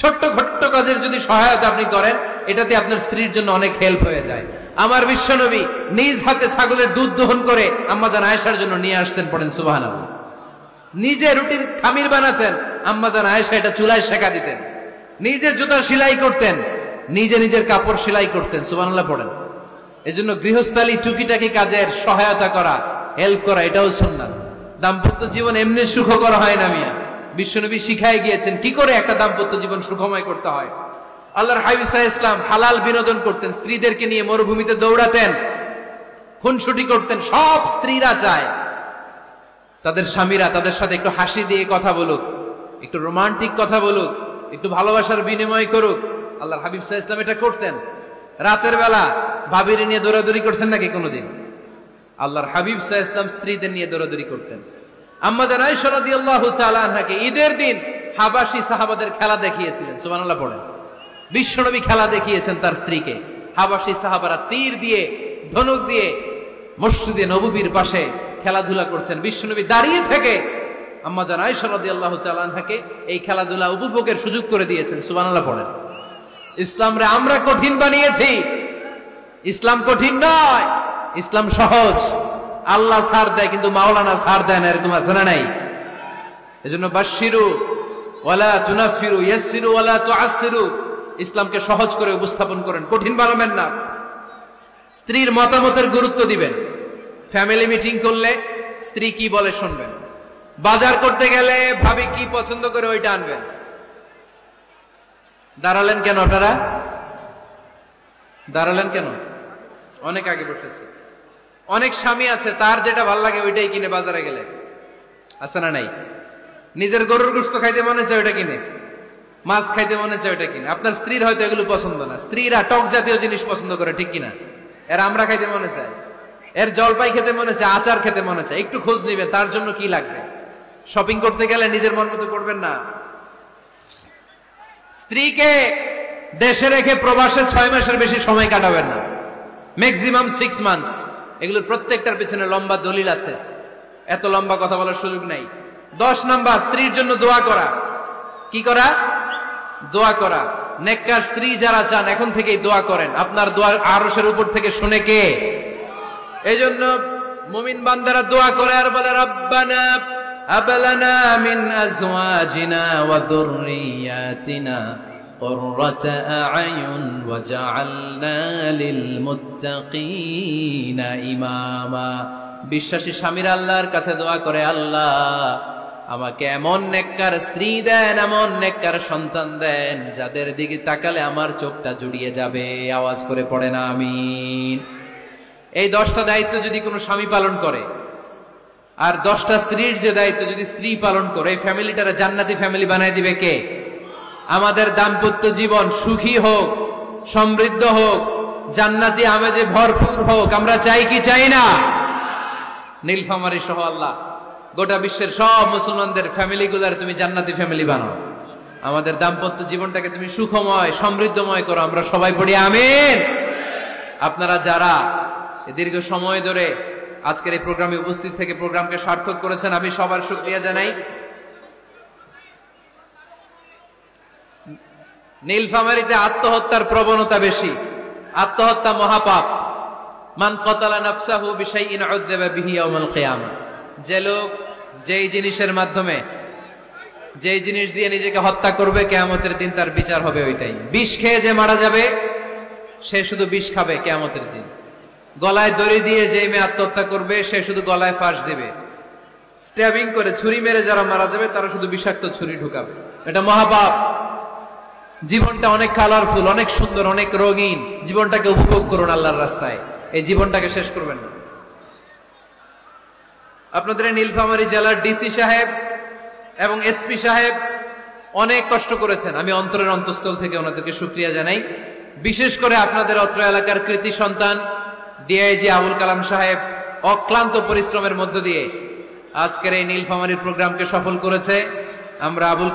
ছোট্ট ছোট্ট কাজের যদি সহায়তা আপনি করেন, এটাতে আপনার স্ত্রীর জন্য অনেক হেল্প হয়ে যায়। আমার বিশ্বনবী নিজ হাতে ছাগলের দুধ দহন করে আম্মা জান আয়েশার জন্য নিয়ে আসতেন। পড়েন সুবহানাল্লাহ। নিজে রুটির খামির বানাতেন, আম্মা জান আয়েশা এটা চুলায় সেকা দিতেন। নিজে জুতা সেলাই করতেন, নিজে নিজের কাপড় সেলাই করতেন, সুবহানাল্লাহ পড়েন। এজন্য গৃহস্থালী টুকিটাকি কাজের সহায়তা করা, হেল্প করা, এটাও সুন্নাত। দাম্পত্য জীবন এমনি সুখকর হয় না মিয়া, বিশ্বনবী শিখায় গিয়েছেন কি করে একটা দাম্পত্য জীবন সুখময় করতে হয়। আল্লাহর হাবিব সাল্লাল্লাহু আলাইহি ওয়াসাল্লাম হালাল বিনোদন করতেন, স্ত্রীদেরকে নিয়ে মরুভূমিতে দৌড়াতেন, খুনসুটি করতেন। সব স্ত্রীরা চায় তাদের স্বামীরা তাদের সাথে একটু হাসি দিয়ে কথা বলুক, একটু রোমান্টিক কথা বলুক, একটু ভালোবাসার বিনিময় করুক। আল্লাহর হাবিব সাল্লাল্লাহু আলাইহি ওয়াসাল্লাম এটা করতেন। রাতের বেলা ভাবির নিয়ে দৌড়াদৌড়ি করছেন নাকি কোনোদিন? আল্লাহর হাবিব সাল্লাল্লাহু আলাইহি ওয়াসাল্লাম স্ত্রীদের নিয়ে দৌড়াদৌড়ি করতেন। আম্মা জান আয়েশা রাদিয়াল্লাহু তাআলা আনহাকে ঈদের দিন হাবাসী সাহাবাদের খেলা দেখিয়েছিলেন, সুবহানাল্লাহ পড়েন। বিশ্বনবী খেলা দেখিয়েছেন তার স্ত্রীকে। হাবাসী সাহাবারা তীর দিয়ে, ধনুক দিয়ে মসজিদে নববীর পাশে খেলাধুলা করছেন। বিশ্বনবী দাঁড়িয়ে থেকে আম্মা জান আয়েশা রাদিয়াল্লাহু তাআলা আনহাকে এই খেলাধুলা উপভোগের সুযোগ করে দিয়েছেন, সুবহানাল্লাহ পড়েন। ইসলামরে আমরা কঠিন বানিয়েছি, ইসলাম কঠিন নয়, ইসলাম সহজ। আল্লাহ ছাড় দেয় কিন্তু মাওলানা ছাড় দেয় না, এরকম আছে না নাই? এজন্য বাশশিরু ওয়ালা তুনাফিরু, ইয়াসসিরু ওয়ালা তুআসসিরু। ইসলামকে সহজ করে উপস্থাপন করেন, কঠিন বানাবেন না। স্ত্রীর মতামতের গুরুত্ব দিবেন। ফ্যামিলি মিটিং করলে স্ত্রী কি বলে শুনবেন। বাজার করতে গেলে ভাবি কি পছন্দ করে ওইটা আনবেন। দাঁড়ালেন কেন আপনারা? দাঁড়ালেন কেন? অনেক আগে বসেছে। অনেক স্বামী আছে তার যেটা ভাল লাগে ওইটাই কিনে বাজারে গেলে, আছে না নাই? নিজের গরুর গোশত খাইতে মনে চায় ওইটা কিনে, মাছ খাইতে মনে চায় ওইটা কিনে। আপনার স্ত্রীর হয়তো এগুলো পছন্দ না। স্ত্রীরা টক জাতীয় জিনিস পছন্দ করে, ঠিক কিনা? এর আমরা খাইতে মনে চায়, এর জলপাই খেতে মনে চায়, আচার খেতে মনে চায়। একটু খোঁজ নিবেন তার জন্য কি লাগবে। শপিং করতে গেলে নিজের মন মতো করবেন না। স্ত্রীকে দেশে রেখে প্রবাসে 6 মাসের বেশি সময় কাটাবেন না, ম্যাক্সিমাম 6 মান্থস। এগুলোর প্রত্যেকটার পিছনে লম্বা দলিল আছে, এত লম্বা কথা বলার সুযোগ নাই। 10 নাম্বার, স্ত্রীর জন্য দোয়া করা। কি করা? দোয়া করা। নেককার স্ত্রী যারা চান এখন থেকেই দোয়া করেন। আপনার দোয়া আরশের উপর থেকে শুনে কে? এইজন্য মুমিন বান্দারা দোয়া করে আর বলে, রব্বানা হাবলানা মিন আজওয়াজিনা ওয়া যুররিয়াতিনা কুররাতা আ'য়ুন ওয়াজআলনা লিল মুত্তাকিনা ইমামা। বিশ্বাসী স্বামীরা আল্লাহর কাছে দোয়া করে, আল্লাহ আমাকে এমন নেককার স্ত্রী দেন, এমন নেককার সন্তান দেন যাদের দিকে তাকালে আমার চোখটা জুড়িয়ে যাবে। আওয়াজ করে পড়েন আমিন। এই 10টা দায়িত্ব যদি কোনো স্বামী পালন করে, আর 10টা স্ত্রীর যে দায়িত্ব যদি স্ত্রী পালন করে, এই ফ্যামিলিটারে জান্নাতি ফ্যামিলি বানায় দিবে কে? আমাদের দাম্পত্য জীবন সুখী হোক, সমৃদ্ধ হোক, জান্নাতি আমেজে ভরপুর হোক। আমরা চাই কি চাই না? নীলফামারী সহ আল্লাহ গোটা বিশ্বের সব মুসলমানদের ফ্যামিলিগুলার তুমি জান্নাতি ফ্যামিলি বানাও। আমাদের দাম্পত্য জীবনটাকে তুমি সুখময়, সমৃদ্ধময় করো। আমরা সবাই পড়ি আমিন। আপনারা যারা দীর্ঘ সময় ধরে আজকের এই প্রোগ্রামে উপস্থিত থেকে প্রোগ্রামকে সার্থক করেছেন, আমি সবার শুকরিয়া জানাই। নীলফামারীতে আত্মহত্যার প্রবণতা বেশি, আত্মহত্যা মহাপাপ। মান কতালা নাফসাহু বিশাইইন উযযিবা বিহি ইয়াউমাল কিয়ামা। যে লোক যেই জিনিসের মাধ্যমে, যেই জিনিস দিয়ে নিজেকে হত্যা করবে, কিয়ামতের দিন তার বিচার হবে ওইটাই। বিষ খেয়ে যে মারা যাবে সে শুধু বিষ খাবে কিয়ামতের দিন। গলায় দড়ি দিয়ে যে মেয়ে আত্মহত্যা করবে সে শুধু গলায় ফাঁস দেবে। স্ট্যাবিং করে ছুরি মেরে যারা মারা যাবে তারা শুধু বিষাক্ত ছুরি ঢুকাবে। এটা মহাপাপ। জীবনটা অনেক কালারফুল, অনেক সুন্দর, অনেক রঙিন। জীবনটাকে উপভোগ করুন আল্লাহর রাস্তায়, এই জীবনটাকে শেষ করবেন না। আপনাদের নীলফামারী জেলার ডিসি সাহেব এবং এসপি সাহেব অনেক কষ্ট করেছেন। আমি অন্তরের অন্তঃস্থল থেকে ওনাদেরকে শুকরিয়া জানাই। বিশেষ করে আপনাদের অত্র এলাকার কৃতি সন্তান ডিআইজি আবুল কালাম সাহেব অক্লান্ত পরিশ্রমের মধ্য দিয়ে আজকের এই নীলফামারীর প্রোগ্রামকে সফল করেছে। আমরা আবুল